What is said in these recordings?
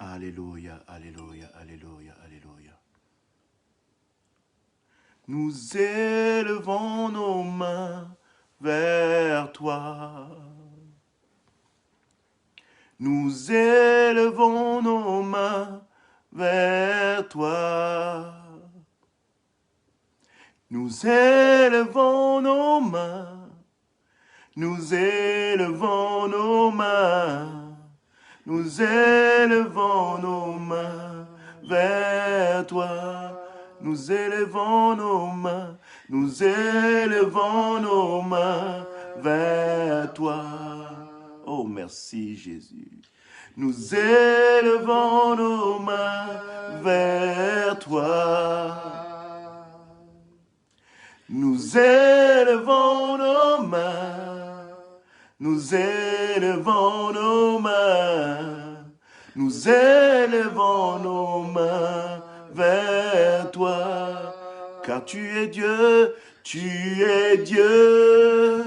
Alléluia, alléluia, alléluia, alléluia. Nous élevons nos mains vers toi. Nous élevons nos mains vers toi. Nous élevons nos mains. Nous élevons nos mains. Nous élevons nos mains vers toi. Nous élevons nos mains. Nous élevons nos mains vers toi. Oh, merci Jésus. Nous élevons nos mains vers toi. Nous élevons nos mains. Nous élevons nos mains. Nous élevons nos mains vers toi. Car tu es Dieu, tu es Dieu.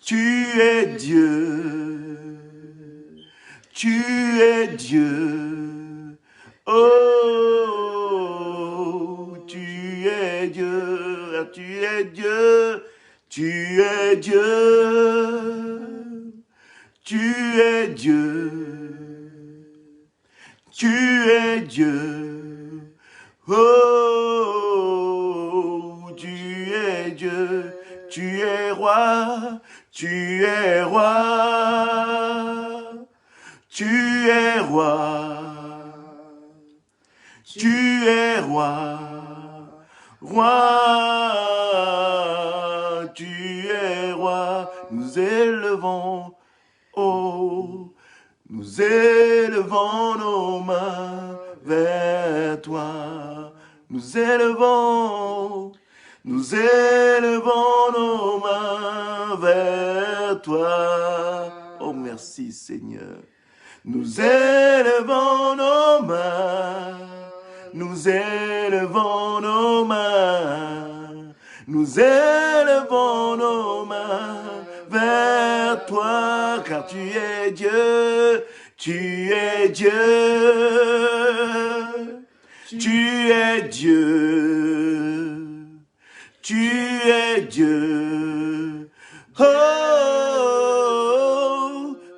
Tu es Dieu, tu es Dieu, oh, tu es Dieu, tu es Dieu, tu es Dieu, tu es Dieu, tu es Dieu, oh, tu es Dieu, tu es roi. Tu es roi, tu es roi, tu es roi, roi, tu es roi. Nous élevons, oh, nous élevons nos mains vers toi. Nous élevons nos mains vers toi. Oh, merci Seigneur. Nous élevons nos mains. Nous élevons nos mains. Nous élevons nos mains vers toi. Car tu es Dieu. Tu es Dieu. Tu es Dieu. Tu es Dieu, oh,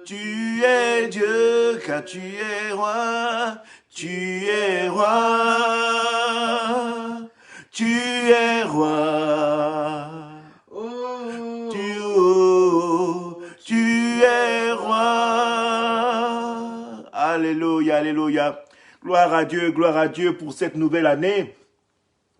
tu es Dieu, car tu es roi, tu es roi, tu es roi, tu es roi. Alléluia, alléluia. Gloire à Dieu pour cette nouvelle année.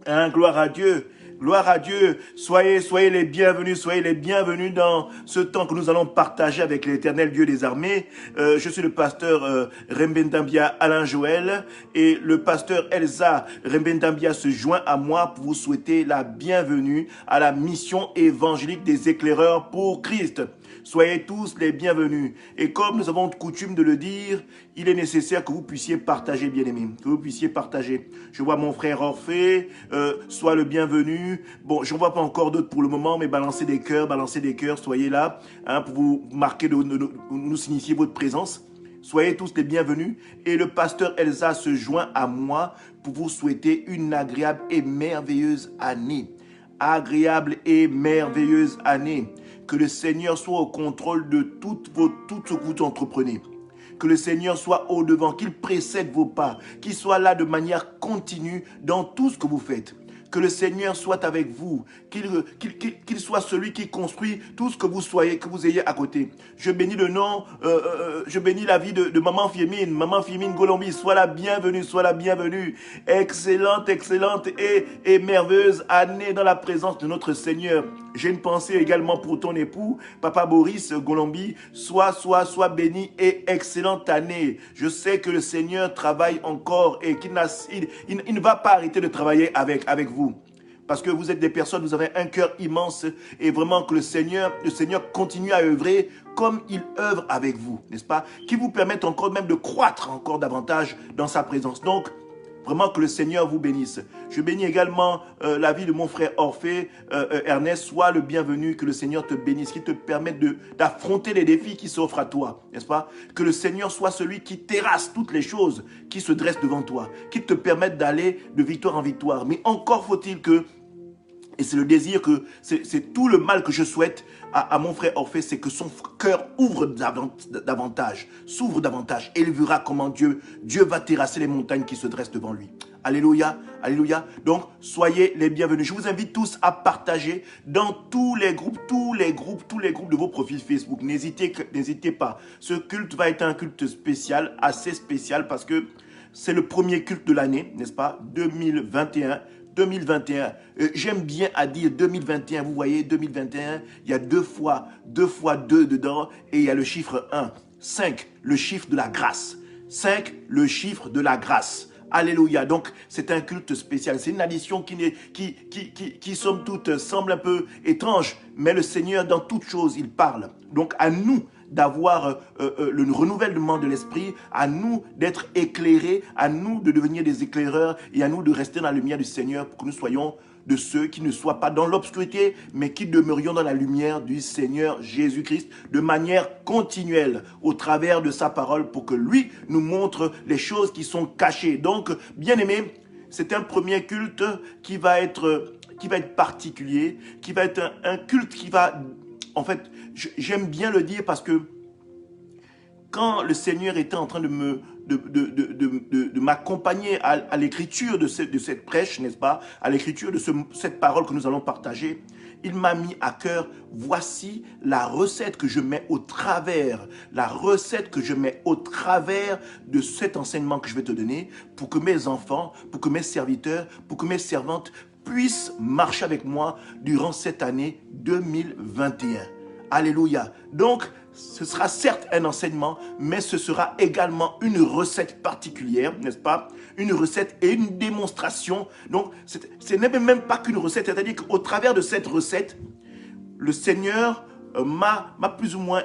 Hein, gloire à Dieu. Gloire à Dieu, soyez les bienvenus dans ce temps que nous allons partager avec l'Éternel Dieu des armées. Je suis le pasteur Rembendambia Alain Joël et le pasteur Elsa Rembendambia se joint à moi pour vous souhaiter la bienvenue à la mission évangélique des éclaireurs pour Christ. Soyez tous les bienvenus. Et comme nous avons coutume de le dire, il est nécessaire que vous puissiez partager, bien-aimés. Que vous puissiez partager. Je vois mon frère Orphée, sois le bienvenu. Bon, je ne vois pas encore d'autres pour le moment, mais balancez des cœurs, soyez là, hein, pour vous marquer, nous signifier votre présence. Soyez tous les bienvenus. Et le pasteur Elsa se joint à moi pour vous souhaiter une agréable et merveilleuse année. Agréable et merveilleuse année. Que le Seigneur soit au contrôle de tout ce que vous entreprenez. Que le Seigneur soit au devant, qu'il précède vos pas, qu'il soit là de manière continue dans tout ce que vous faites. Que le Seigneur soit avec vous, qu'il soit celui qui construit tout ce que vous soyez, que vous ayez à côté. Je bénis le nom, je bénis la vie de Maman Fiemine Golombi. Sois la bienvenue, Excellente et merveilleuse année dans la présence de notre Seigneur. J'ai une pensée également pour ton époux, Papa Boris Golombi. Sois béni et excellente année. Je sais que le Seigneur travaille encore et qu'il ne va pas arrêter de travailler avec vous. Parce que vous êtes des personnes, vous avez un cœur immense et vraiment que le Seigneur continue à œuvrer comme il œuvre avec vous, n'est-ce pas? Qui vous permettent encore même de croître encore davantage dans sa présence. Donc, Vraiment que le Seigneur vous bénisse. Je bénis également la vie de mon frère Orphée, Ernest. Sois le bienvenu, que le Seigneur te bénisse, qui te permette d'affronter les défis qui s'offrent à toi, n'est-ce pas? Que le Seigneur soit celui qui terrasse toutes les choses qui se dressent devant toi, qui te permettent d'aller de victoire en victoire. Mais encore faut-il que, et c'est le désir que, c'est tout le mal que je souhaite à mon frère Orphée, c'est que son cœur ouvre davantage, s'ouvre davantage, et il verra comment Dieu va terrasser les montagnes qui se dressent devant lui. Alléluia, alléluia. Donc, soyez les bienvenus. Je vous invite tous à partager dans tous les groupes de vos profils Facebook. N'hésitez pas. Ce culte va être un culte spécial, assez spécial, parce que c'est le premier culte de l'année, n'est-ce pas? 2021. J'aime bien à dire 2021, vous voyez, 2021, il y a deux fois 2 dedans et il y a le chiffre 1. 5, le chiffre de la grâce. 5, le chiffre de la grâce. Alléluia. Donc, c'est un culte spécial. C'est une addition qui somme toute, semble un peu étrange, mais le Seigneur, dans toute chose, il parle. Donc, à nous d'avoir le renouvellement de l'esprit, à nous d'être éclairés, à nous de devenir des éclaireurs et à nous de rester dans la lumière du Seigneur pour que nous soyons de ceux qui ne soient pas dans l'obscurité, mais qui demeurions dans la lumière du Seigneur Jésus-Christ de manière continuelle au travers de sa parole pour que lui nous montre les choses qui sont cachées. Donc, bien-aimés, c'est un premier culte qui va être particulier, qui va être un culte qui va... En fait, j'aime bien le dire parce que quand le Seigneur était en train de m'accompagner à l'écriture de cette prêche, n'est-ce pas, à l'écriture de cette parole que nous allons partager, il m'a mis à cœur, voici la recette que je mets au travers, de cet enseignement que je vais te donner pour que mes enfants, pour que mes serviteurs, pour que mes servantes puissent marcher avec moi durant cette année 2021. Alléluia. Donc, ce sera certes un enseignement, mais ce sera également une recette particulière, n'est-ce pas? Une recette et une démonstration. Donc, ce n'est même pas qu'une recette, c'est-à-dire qu'au travers de cette recette, le Seigneur m'a plus ou moins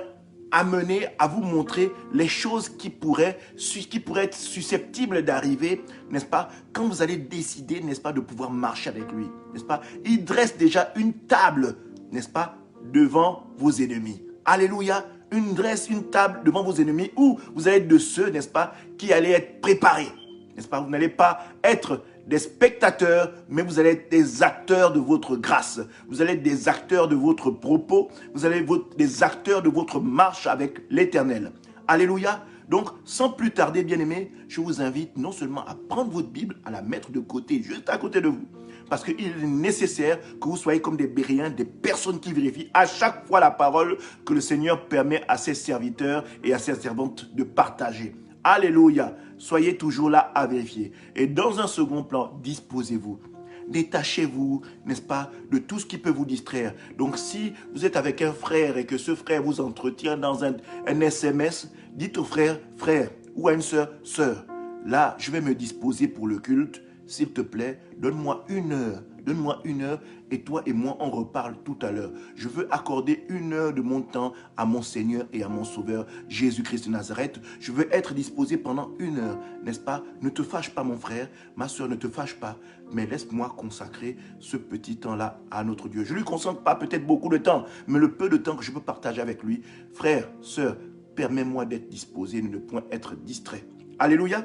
amené à vous montrer les choses qui pourraient être susceptibles d'arriver, n'est-ce pas, quand vous allez décider, n'est-ce pas, de pouvoir marcher avec lui, n'est-ce pas? Il dresse déjà une table, n'est-ce pas, devant vos ennemis. Alléluia. Il dresse une table devant vos ennemis où vous allez être de ceux, n'est-ce pas, qui allez être préparés, n'est-ce pas? Vous n'allez pas être des spectateurs, mais vous allez être des acteurs de votre grâce. Vous allez être des acteurs de votre propos. Vous allez être des acteurs de votre marche avec l'Éternel. Alléluia. Donc, sans plus tarder, bien-aimés, je vous invite non seulement à prendre votre Bible, à la mettre de côté, juste à côté de vous, parce qu'il est nécessaire que vous soyez comme des Béréens, des personnes qui vérifient à chaque fois la parole que le Seigneur permet à ses serviteurs et à ses servantes de partager. Alléluia. Soyez toujours là à vérifier. Et dans un second plan, disposez-vous. Détachez-vous, n'est-ce pas, de tout ce qui peut vous distraire. Donc, si vous êtes avec un frère et que ce frère vous entretient dans un SMS, dites au frère, frère, ou à une sœur, sœur, là, je vais me disposer pour le culte. S'il te plaît, donne-moi 1 heure. Donne-moi 1 heure et toi et moi, on reparle tout à l'heure. Je veux accorder 1 heure de mon temps à mon Seigneur et à mon Sauveur, Jésus-Christ de Nazareth. Je veux être disposé pendant 1 heure, n'est-ce pas? Ne te fâche pas, mon frère, ma soeur, ne te fâche pas, mais laisse-moi consacrer ce petit temps-là à notre Dieu. Je ne lui consacre pas peut-être beaucoup de temps, mais le peu de temps que je peux partager avec lui, frère, sœur, permets-moi d'être disposé, de ne point être distrait. Alléluia.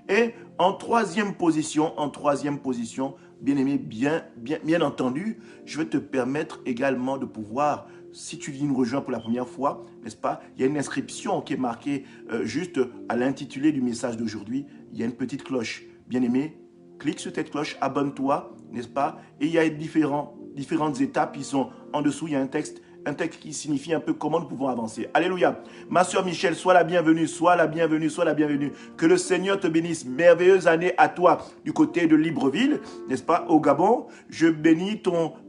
Et en troisième position, bien-aimé, bien entendu, je vais te permettre également de pouvoir, si tu viens nous rejoindre pour la première fois, n'est-ce pas, il y a une inscription qui est marquée juste à l'intitulé du message d'aujourd'hui. Il y a une petite cloche. Bien-aimé, clique sur cette cloche, abonne-toi, n'est-ce pas, et il y a différentes étapes qui sont en dessous, il y a un texte qui signifie un peu comment nous pouvons avancer. Alléluia. Ma soeur Michel, sois la bienvenue, sois la bienvenue, sois la bienvenue. Que le Seigneur te bénisse. Merveilleuse année à toi du côté de Libreville, n'est-ce pas, au Gabon. Je bénis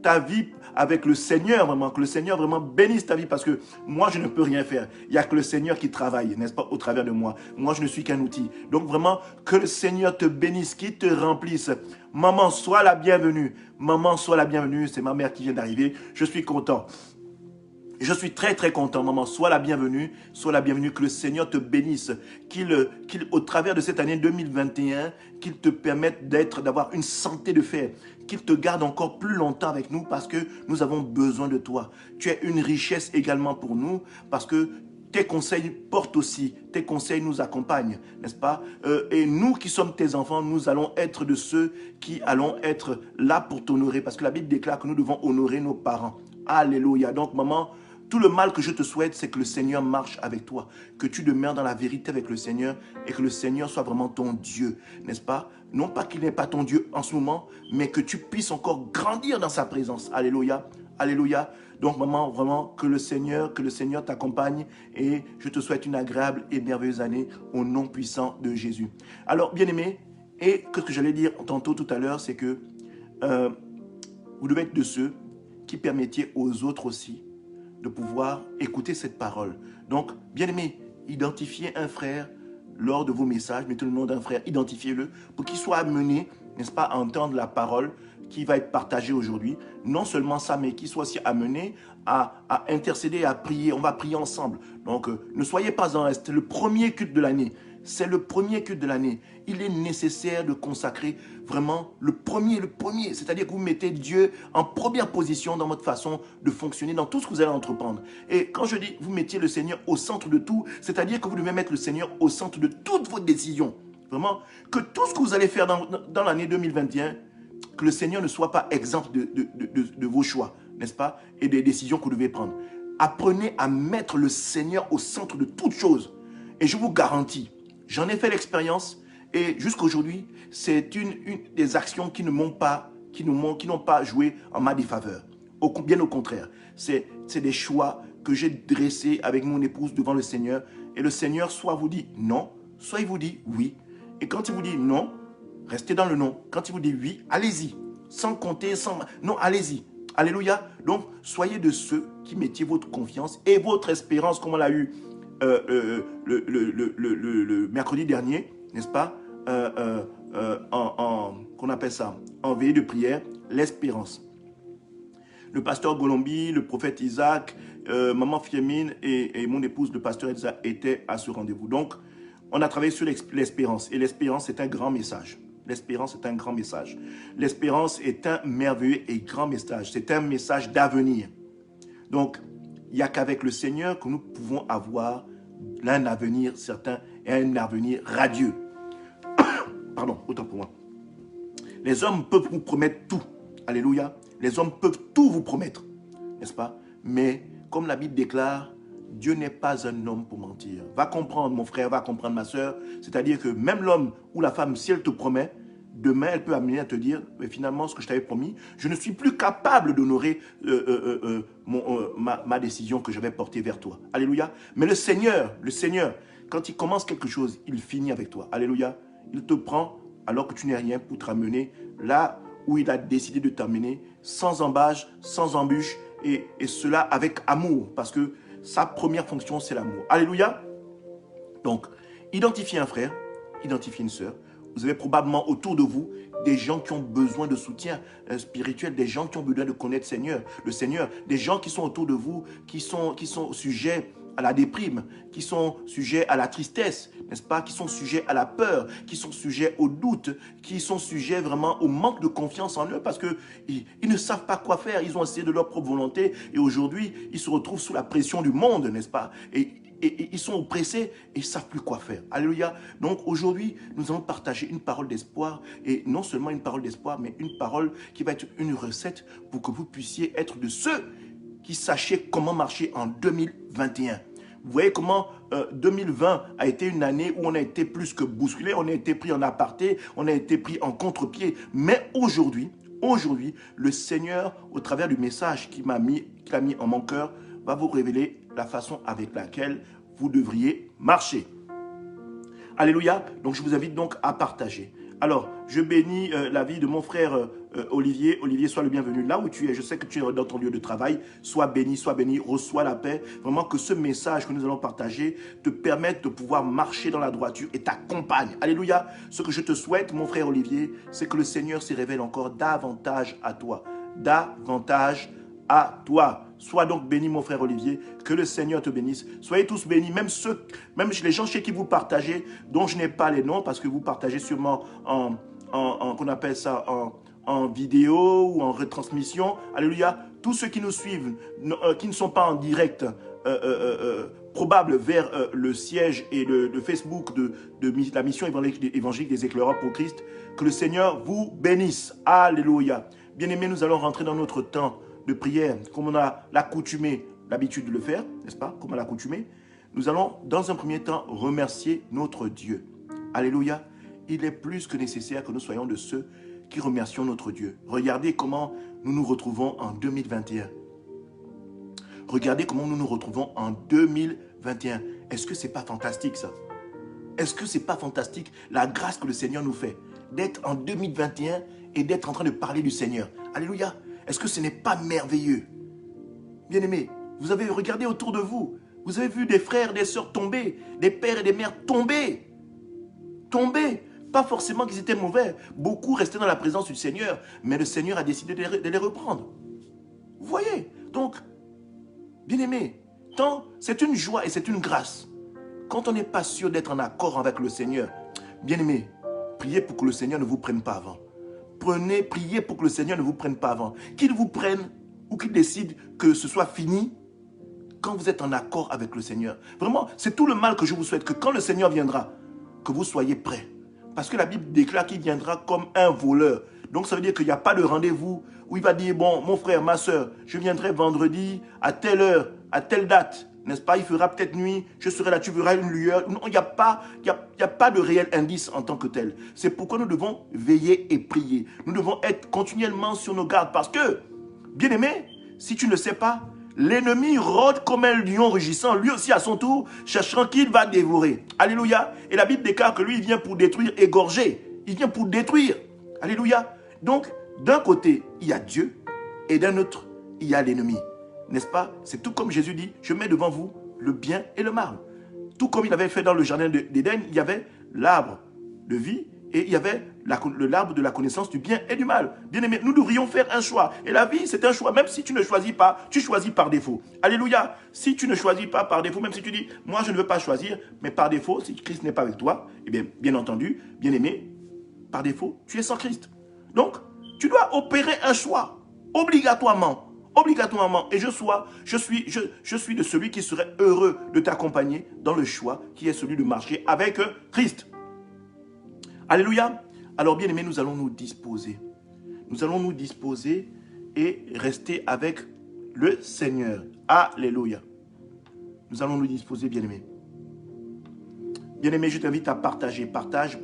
ta vie avec le Seigneur, vraiment. Que le Seigneur vraiment bénisse ta vie parce que moi, je ne peux rien faire. Il n'y a que le Seigneur qui travaille, n'est-ce pas, au travers de moi. Moi, je ne suis qu'un outil. Donc vraiment, que le Seigneur te bénisse, qu'il te remplisse. Maman, sois la bienvenue. Maman, sois la bienvenue. C'est ma mère qui vient d'arriver. Je suis content. Je suis très très content, maman. Sois la bienvenue, que le Seigneur te bénisse, au travers de cette année 2021, qu'il te permette d'avoir une santé de fer, qu'il te garde encore plus longtemps avec nous parce que nous avons besoin de toi. Tu es une richesse également pour nous parce que tes conseils portent aussi, tes conseils nous accompagnent, n'est-ce pas? Et nous qui sommes tes enfants, nous allons être de ceux qui allons être là pour t'honorer parce que la Bible déclare que nous devons honorer nos parents. Alléluia. Donc maman, tout le mal que je te souhaite, c'est que le Seigneur marche avec toi, que tu demeures dans la vérité avec le Seigneur et que le Seigneur soit vraiment ton Dieu, n'est-ce pas? Non pas qu'il n'est pas ton Dieu en ce moment, mais que tu puisses encore grandir dans sa présence. Alléluia, alléluia. Donc maman, vraiment que le Seigneur t'accompagne et je te souhaite une agréable et merveilleuse année au nom puissant de Jésus. Alors bien-aimés, et ce que j'allais dire tantôt tout à l'heure, c'est que vous devez être de ceux qui permettiez aux autres aussi de pouvoir écouter cette parole. Donc, bien-aimé, identifiez un frère lors de vos messages, mettez le nom d'un frère, identifiez-le pour qu'il soit amené, n'est-ce pas, à entendre la parole qui va être partagée aujourd'hui. Non seulement ça, mais qu'il soit aussi amené à intercéder, à prier. On va prier ensemble. Donc, ne soyez pas en reste. C'est le premier culte de l'année. C'est le premier culte de l'année. Il est nécessaire de consacrer vraiment le premier. C'est-à-dire que vous mettez Dieu en première position dans votre façon de fonctionner, dans tout ce que vous allez entreprendre. Et quand je dis vous mettiez le Seigneur au centre de tout, c'est-à-dire que vous devez mettre le Seigneur au centre de toutes vos décisions. Vraiment, que tout ce que vous allez faire dans l'année 2021, que le Seigneur ne soit pas exempt de vos choix, n'est-ce pas? Et des décisions que vous devez prendre. Apprenez à mettre le Seigneur au centre de toutes choses. Et je vous garantis, j'en ai fait l'expérience et jusqu'à aujourd'hui, c'est une des actions qui n'ont pas joué en ma défaveur. Bien au contraire, c'est des choix que j'ai dressés avec mon épouse devant le Seigneur. Et le Seigneur soit vous dit non, soit il vous dit oui. Et quand il vous dit non, restez dans le non. Quand il vous dit oui, allez-y. Sans compter, non, allez-y. Alléluia. Donc, soyez de ceux qui mettiez votre confiance et votre espérance, comme on l'a eu le mercredi dernier, n'est-ce pas, qu'on appelle ça, en veillée de prière, l'espérance. Le pasteur Golombi, le prophète Isaac, maman Fiemine et mon épouse, le pasteur Elsa, étaient à ce rendez-vous. Donc, on a travaillé sur l'espérance. Et l'espérance, c'est un grand message. L'espérance est un grand message. L'espérance est un merveilleux et grand message. C'est un message d'avenir. Donc, il n'y a qu'avec le Seigneur que nous pouvons avoir un avenir certain et un avenir radieux. Pardon, autant pour moi. Les hommes peuvent vous promettre tout. Alléluia. Les hommes peuvent tout vous promettre. N'est-ce pas? Mais, comme la Bible déclare, Dieu n'est pas un homme pour mentir. Va comprendre, mon frère, va comprendre, ma soeur. C'est-à-dire que même l'homme ou la femme, si elle te promet, demain, elle peut amener à te dire, mais finalement, ce que je t'avais promis, je ne suis plus capable d'honorer ma décision que j'avais portée vers toi. Alléluia. Mais le Seigneur, quand il commence quelque chose, il finit avec toi. Alléluia. Il te prend alors que tu n'es rien pour te ramener là où il a décidé de t'amener, sans embâche, sans embûche, et cela avec amour, parce que sa première fonction, c'est l'amour. Alléluia. Donc, identifiez un frère, identifiez une sœur. Vous avez probablement autour de vous des gens qui ont besoin de soutien spirituel, des gens qui ont besoin de connaître le Seigneur, des gens qui sont autour de vous, qui sont sujets à la déprime, qui sont sujets à la tristesse, n'est-ce pas, qui sont sujets à la peur, qui sont sujets au doute, qui sont sujets vraiment au manque de confiance en eux parce qu'ils ne savent pas quoi faire, ils ont essayé de leur propre volonté et aujourd'hui, ils se retrouvent sous la pression du monde, n'est-ce pas, et ils sont oppressés et ils ne savent plus quoi faire. Alléluia. Donc aujourd'hui, nous allons partager une parole d'espoir et non seulement une parole d'espoir, mais une parole qui va être une recette pour que vous puissiez être de ceux qui sachiez comment marcher en 2021. Vous voyez comment 2020 a été une année où on a été plus que bousculé, on a été pris en aparté, on a été pris en contre-pied. Mais aujourd'hui, le Seigneur, au travers du message qu'il a mis en mon cœur, va vous révéler la façon avec laquelle vous devriez marcher. Alléluia. Donc, je vous invite donc à partager. Alors, je bénis la vie de mon frère Olivier. Olivier, sois le bienvenu là où tu es. Je sais que tu es dans ton lieu de travail. Sois béni, reçois la paix. Vraiment que ce message que nous allons partager te permette de pouvoir marcher dans la droiture et t'accompagne. Alléluia. Ce que je te souhaite, mon frère Olivier, c'est que le Seigneur se révèle encore davantage à toi. Davantage à toi. Sois donc béni, mon frère Olivier. Que le Seigneur te bénisse. Soyez tous bénis, même les gens chez qui vous partagez, dont je n'ai pas les noms, parce que vous partagez sûrement qu'on appelle ça, en vidéo ou en retransmission. Alléluia. Tous ceux qui nous suivent, qui ne sont pas en direct, probable vers le siège et le Facebook de la mission évangélique des éclaireurs pour Christ, que le Seigneur vous bénisse. Alléluia. Bien-aimés, nous allons rentrer dans notre temps de prière, comme on a l'habitude de le faire, n'est-ce pas, comme on l'a accoutumé. Nous allons, dans un premier temps, remercier notre Dieu. Alléluia. Il est plus que nécessaire que nous soyons de ceux qui remercions notre Dieu. Regardez comment nous nous retrouvons en 2021. Regardez comment nous nous retrouvons en 2021. Est-ce que ce n'est pas fantastique ça? Est-ce que ce n'est pas fantastique la grâce que le Seigneur nous fait d'être en 2021 et d'être en train de parler du Seigneur? Alléluia. Est-ce que ce n'est pas merveilleux? Bien-aimés, vous avez regardé autour de vous. Vous avez vu des frères, des sœurs tomber, des pères et des mères tomber. Tomber. Pas forcément qu'ils étaient mauvais. Beaucoup restaient dans la présence du Seigneur, mais le Seigneur a décidé de les reprendre. Vous voyez? Donc, bien-aimés, c'est une joie et c'est une grâce. Quand on n'est pas sûr d'être en accord avec le Seigneur, bien-aimés, priez pour que le Seigneur ne vous prenne pas avant. Priez pour que le Seigneur ne vous prenne pas avant. Qu'il vous prenne ou qu'il décide que ce soit fini quand vous êtes en accord avec le Seigneur. Vraiment, c'est tout le mal que je vous souhaite, que quand le Seigneur viendra, que vous soyez prêts. Parce que la Bible déclare qu'il viendra comme un voleur. Donc ça veut dire qu'il n'y a pas de rendez-vous où il va dire, bon, mon frère, ma soeur, je viendrai vendredi à telle heure, à telle date. N'est-ce pas? Il fera peut-être nuit, je serai là, tu verras une lueur. Non, il n'y a pas de réel indice en tant que tel. C'est pourquoi nous devons veiller et prier. Nous devons être continuellement sur nos gardes. Parce que, bien-aimé, si tu ne sais pas, l'ennemi rôde comme un lion rugissant, lui aussi à son tour, cherchant qui il va dévorer. Alléluia. Et la Bible déclare que lui, il vient pour détruire, égorger. Il vient pour détruire. Alléluia. Donc, d'un côté, il y a Dieu, et d'un autre, il y a l'ennemi. N'est-ce pas? C'est tout comme Jésus dit, je mets devant vous le bien et le mal. Tout comme il avait fait dans le jardin d'Éden, il y avait l'arbre de vie et il y avait l'arbre de la connaissance du bien et du mal. Bien aimé, nous devrions faire un choix. Et la vie, c'est un choix. Même si tu ne choisis pas, tu choisis par défaut. Alléluia. Si tu ne choisis pas par défaut, même si tu dis, moi je ne veux pas choisir, mais par défaut, si Christ n'est pas avec toi, eh bien entendu, bien aimé, par défaut, tu es sans Christ. Donc, tu dois opérer un choix, obligatoirement. Obligatoirement. Et je suis de celui qui serait heureux de t'accompagner dans le choix qui est celui de marcher avec Christ. Alléluia. Alors bien aimés, nous allons nous disposer. Nous allons nous disposer et rester avec le Seigneur. Alléluia. Nous allons nous disposer, bien aimés. Bien aimé, je t'invite à partager. Partage.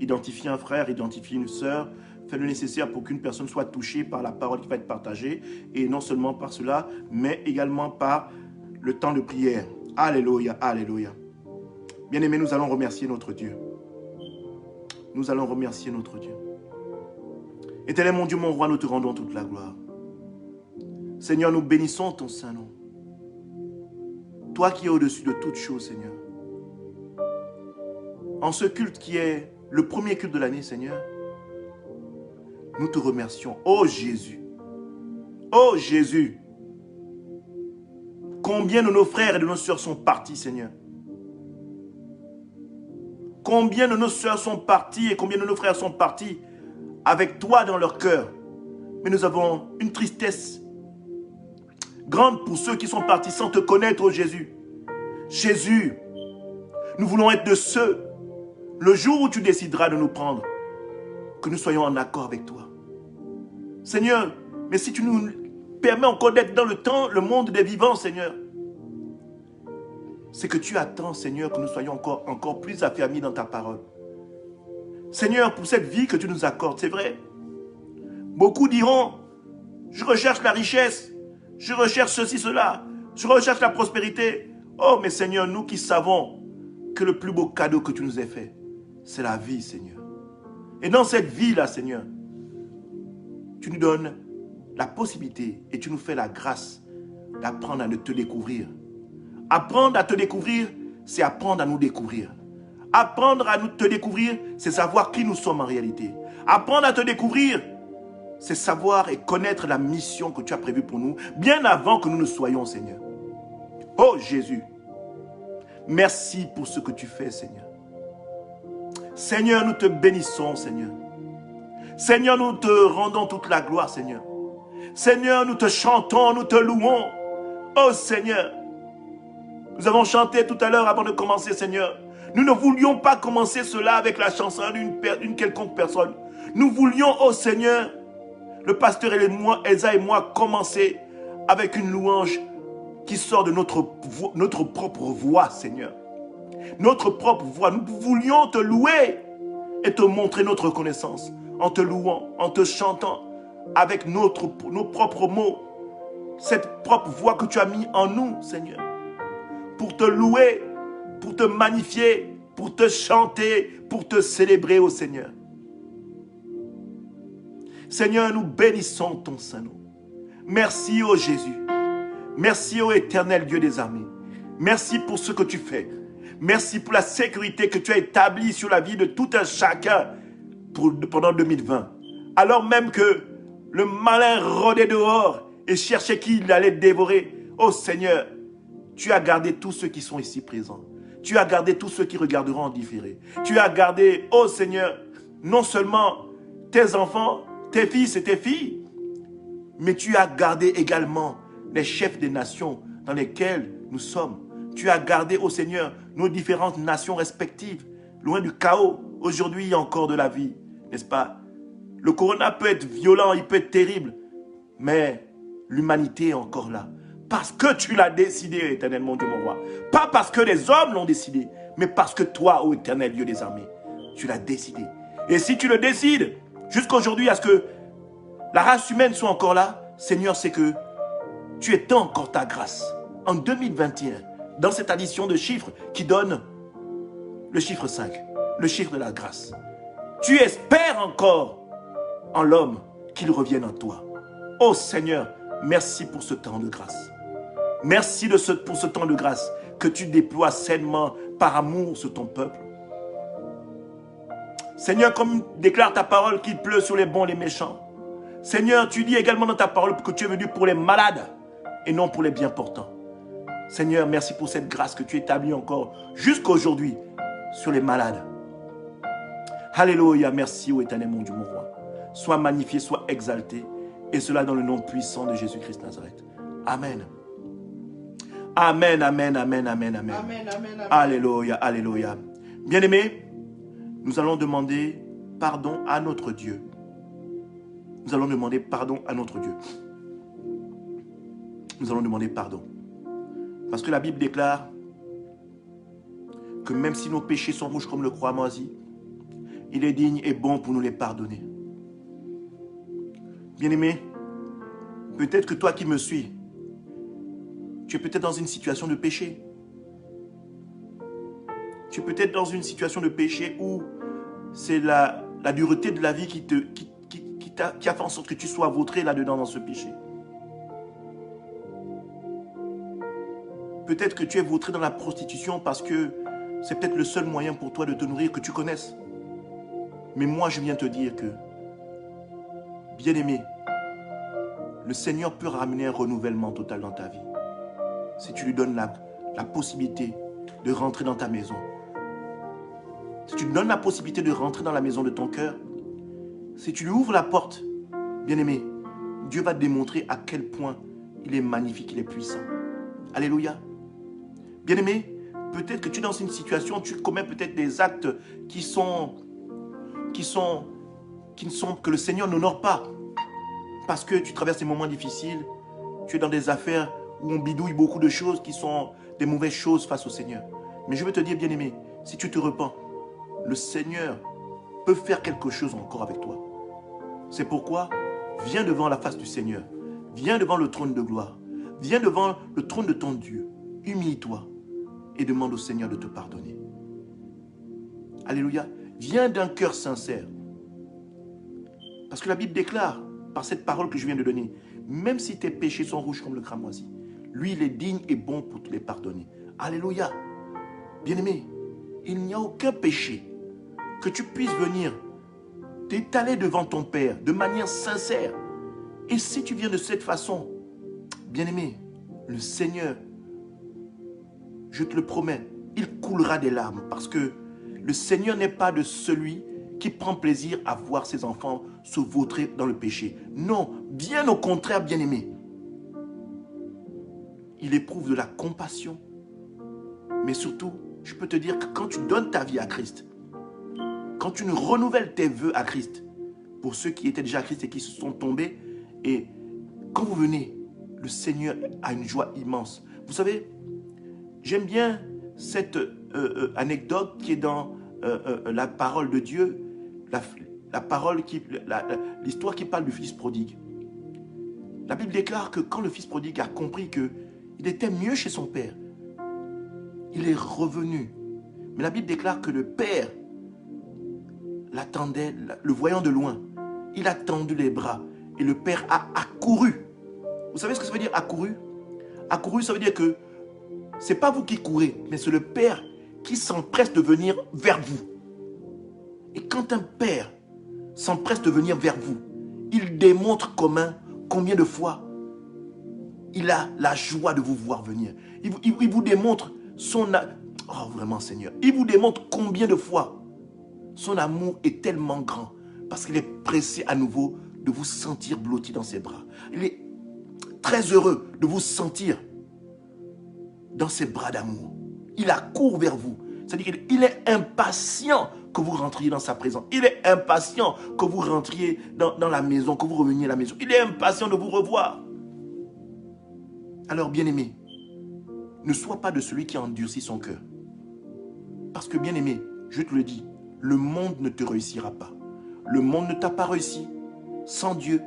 Identifie un frère, identifie une sœur. Fais le nécessaire pour qu'une personne soit touchée par la parole qui va être partagée. Et non seulement par cela, mais également par le temps de prière. Alléluia, alléluia. Bien aimé, nous allons remercier notre Dieu. Nous allons remercier notre Dieu. Éternel mon Dieu, mon roi, nous te rendons toute la gloire. Seigneur, nous bénissons ton saint nom. Toi qui es au-dessus de toutes choses, Seigneur. En ce culte qui est le premier culte de l'année, Seigneur, nous te remercions. Oh Jésus, oh Jésus, combien de nos frères et de nos sœurs sont partis, Seigneur. Combien de nos sœurs sont parties et combien de nos frères sont partis avec toi dans leur cœur. Mais nous avons une tristesse grande pour ceux qui sont partis sans te connaître, oh Jésus. Jésus, nous voulons être de ceux, le jour où tu décideras de nous prendre, que nous soyons en accord avec toi. Seigneur, mais si tu nous permets encore d'être dans le monde des vivants, Seigneur, c'est que tu attends, Seigneur, que nous soyons encore plus affermis dans ta parole. Seigneur, pour cette vie que tu nous accordes, c'est vrai. Beaucoup diront, je recherche la richesse, je recherche ceci, cela, je recherche la prospérité. Oh, mais Seigneur, nous qui savons que le plus beau cadeau que tu nous as fait, c'est la vie, Seigneur. Et dans cette vie-là, Seigneur, tu nous donnes la possibilité et tu nous fais la grâce d'apprendre à te découvrir. Apprendre à te découvrir, c'est apprendre à nous découvrir. Apprendre à te découvrir, c'est savoir qui nous sommes en réalité. Apprendre à te découvrir, c'est savoir et connaître la mission que tu as prévue pour nous, bien avant que nous ne soyons, Seigneur. Oh Jésus, merci pour ce que tu fais, Seigneur. Seigneur, nous te bénissons, Seigneur. Seigneur, nous te rendons toute la gloire, Seigneur. Seigneur, nous te chantons, nous te louons. Oh Seigneur, nous avons chanté tout à l'heure avant de commencer, Seigneur. Nous ne voulions pas commencer cela avec la chanson d'une quelconque personne. Nous voulions, oh Seigneur, le pasteur Elsa et moi, commencer avec une louange qui sort de notre propre voix, Seigneur. Notre propre voix. Nous voulions te louer et te montrer notre reconnaissance en te louant, en te chantant avec nos propres mots. Cette propre voix que tu as mis en nous, Seigneur. Pour te louer, pour te magnifier, pour te chanter, pour te célébrer, ô Seigneur. Seigneur, nous bénissons ton Saint-Nom. Merci, ô Jésus. Merci, ô éternel Dieu des armées. Merci pour ce que tu fais. Merci pour la sécurité que tu as établie sur la vie de tout un chacun pendant 2020. Alors même que le malin rôdait dehors et cherchait qui il allait dévorer. Ô Seigneur, tu as gardé tous ceux qui sont ici présents. Tu as gardé tous ceux qui regarderont en différé. Tu as gardé, ô Seigneur, non seulement tes enfants, tes fils et tes filles, mais tu as gardé également les chefs des nations dans lesquelles nous sommes. Tu as gardé, ô Seigneur, nos différentes nations respectives, loin du chaos. Aujourd'hui, il y a encore de la vie, n'est-ce pas? Le corona peut être violent, il peut être terrible, mais l'humanité est encore là. Parce que tu l'as décidé, éternel mon Dieu, mon roi. Pas parce que les hommes l'ont décidé, mais parce que toi, ô éternel Dieu des armées, tu l'as décidé. Et si tu le décides, jusqu'à aujourd'hui, à ce que la race humaine soit encore là, Seigneur, c'est que tu étends encore ta grâce. En 2021, dans cette addition de chiffres qui donne le chiffre 5, le chiffre de la grâce, tu espères encore en l'homme qu'il revienne en toi. Oh Seigneur, merci pour ce temps de grâce. Merci pour ce temps de grâce que tu déploies sainement par amour sur ton peuple. Seigneur, comme déclare ta parole qu'il pleut sur les bons et les méchants. Seigneur, tu dis également dans ta parole que tu es venu pour les malades et non pour les bien portants. Seigneur, merci pour cette grâce que tu établis encore jusqu'à aujourd'hui sur les malades. Alléluia, merci ô éternel mon Dieu, mon roi. Sois magnifié, sois exalté, et cela dans le nom puissant de Jésus-Christ Nazareth. Amen. Amen, amen, amen, amen, amen. Amen, amen, amen. Alléluia, alléluia. Bien-aimés, nous allons demander pardon à notre Dieu. Nous allons demander pardon à notre Dieu. Nous allons demander pardon. Parce que la Bible déclare que même si nos péchés sont rouges comme le croix moisi, il est digne et bon pour nous les pardonner. Bien-aimé, peut-être que toi qui me suis, tu es peut-être dans une situation de péché. Tu es peut-être dans une situation de péché où c'est la dureté de la vie qui a fait en sorte que tu sois vautré là-dedans dans ce péché. Peut-être que tu es vautré dans la prostitution parce que c'est peut-être le seul moyen pour toi de te nourrir que tu connaisses. Mais moi, je viens te dire que, bien-aimé, le Seigneur peut ramener un renouvellement total dans ta vie. Si tu lui donnes la possibilité de rentrer dans ta maison. Si tu lui donnes la possibilité de rentrer dans la maison de ton cœur. Si tu lui ouvres la porte, bien-aimé, Dieu va te démontrer à quel point il est magnifique, il est puissant. Alléluia. Bien-aimé, peut-être que tu es dans une situation, tu commets peut-être des actes que le Seigneur n'honore pas. Parce que tu traverses des moments difficiles, tu es dans des affaires où on bidouille beaucoup de choses qui sont des mauvaises choses face au Seigneur. Mais je veux te dire, bien-aimé, si tu te repens, le Seigneur peut faire quelque chose encore avec toi. C'est pourquoi, viens devant la face du Seigneur. Viens devant le trône de gloire. Viens devant le trône de ton Dieu. Humilie-toi et demande au Seigneur de te pardonner. Alléluia. Viens d'un cœur sincère. Parce que la Bible déclare, par cette parole que je viens de donner, même si tes péchés sont rouges comme le cramoisi, lui, il est digne et bon pour te les pardonner. Alléluia. Bien-aimé, il n'y a aucun péché que tu puisses venir d'étaler devant ton Père de manière sincère. Et si tu viens de cette façon, bien-aimé, le Seigneur, je te le promets, il coulera des larmes parce que le Seigneur n'est pas de celui qui prend plaisir à voir ses enfants se vautrer dans le péché. Non, bien au contraire, bien-aimé. Il éprouve de la compassion. Mais surtout, je peux te dire que quand tu donnes ta vie à Christ, quand tu renouvelles tes vœux à Christ, pour ceux qui étaient déjà à Christ et qui se sont tombés, et quand vous venez, le Seigneur a une joie immense. Vous savez, j'aime bien cette anecdote qui est dans la parole de Dieu, l'histoire qui parle du fils prodigue. La Bible déclare que quand le fils prodigue a compris qu'il était mieux chez son père, il est revenu. Mais la Bible déclare que le père l'attendait, le voyant de loin. Il a tendu les bras et le père a accouru. Vous savez ce que ça veut dire accouru? Accouru, ça veut dire que ce n'est pas vous qui courez, mais c'est le père qui s'empresse de venir vers vous. Et quand un père s'empresse de venir vers vous, il démontre combien de fois il a la joie de vous voir venir. Il vous démontre oh vraiment Seigneur, il vous démontre combien de fois son amour est tellement grand parce qu'il est pressé à nouveau de vous sentir blotti dans ses bras. Il est très heureux de vous sentir dans ses bras d'amour. Il accourt vers vous. C'est-à-dire qu'il est impatient que vous rentriez dans sa présence. Il est impatient que vous rentriez dans la maison, que vous reveniez à la maison. Il est impatient de vous revoir. Alors, bien-aimé, ne sois pas de celui qui endurcit son cœur. Parce que, bien-aimé, je te le dis, le monde ne te réussira pas. Le monde ne t'a pas réussi sans Dieu.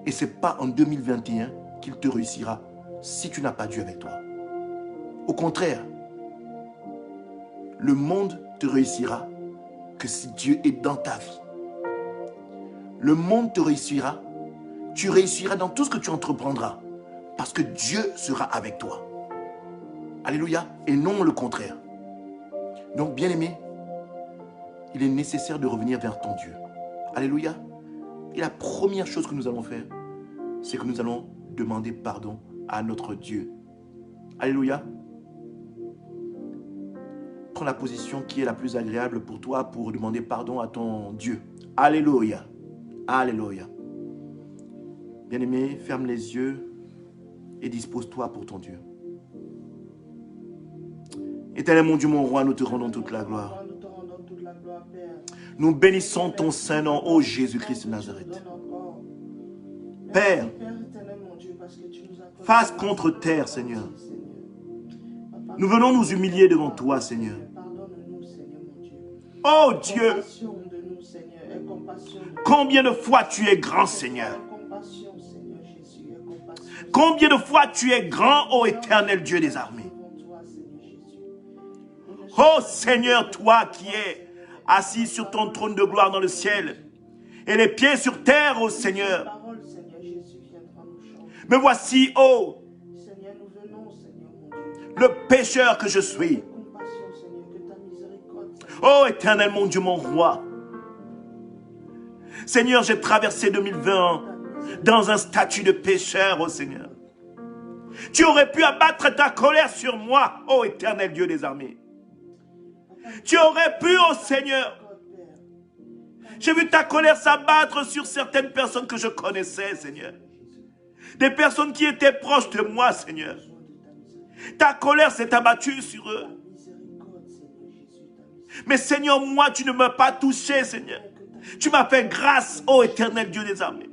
Et ce n'est pas en 2021 qu'il te réussira si tu n'as pas Dieu avec toi. Au contraire, le monde te réussira que si Dieu est dans ta vie. Le monde te réussira, tu réussiras dans tout ce que tu entreprendras parce que Dieu sera avec toi. Alléluia, et non le contraire. Donc, bien-aimé, il est nécessaire de revenir vers ton Dieu. Alléluia. Et la première chose que nous allons faire, c'est que nous allons demander pardon à notre Dieu. Alléluia. Prends la position qui est la plus agréable pour toi pour demander pardon à ton Dieu. Alléluia. Alléluia. Bien-aimé, ferme les yeux et dispose-toi pour ton Dieu. Éternel mon Dieu, mon roi, nous te rendons toute la gloire. Nous bénissons ton saint nom, ô Jésus-Christ de Nazareth. Père, face contre terre, Seigneur. Nous venons nous humilier devant toi, Seigneur. Oh Dieu, combien de fois tu es grand, Seigneur. Combien de fois tu es grand, ô éternel Dieu des armées. Oh Seigneur, toi qui es assis sur ton trône de gloire dans le ciel et les pieds sur terre, ô Seigneur. Me voici, ô le pécheur que je suis. Oh éternel mon Dieu, mon roi. Seigneur, j'ai traversé 2020 dans un statut de pécheur, ô Seigneur. Tu aurais pu abattre ta colère sur moi, ô éternel Dieu des armées. Tu aurais pu, ô Seigneur. J'ai vu ta colère s'abattre sur certaines personnes que je connaissais, Seigneur. Des personnes qui étaient proches de moi, Seigneur. Ta colère s'est abattue sur eux. Mais Seigneur, moi, tu ne m'as pas touché, Seigneur. Tu m'as fait grâce, ô éternel Dieu des armées.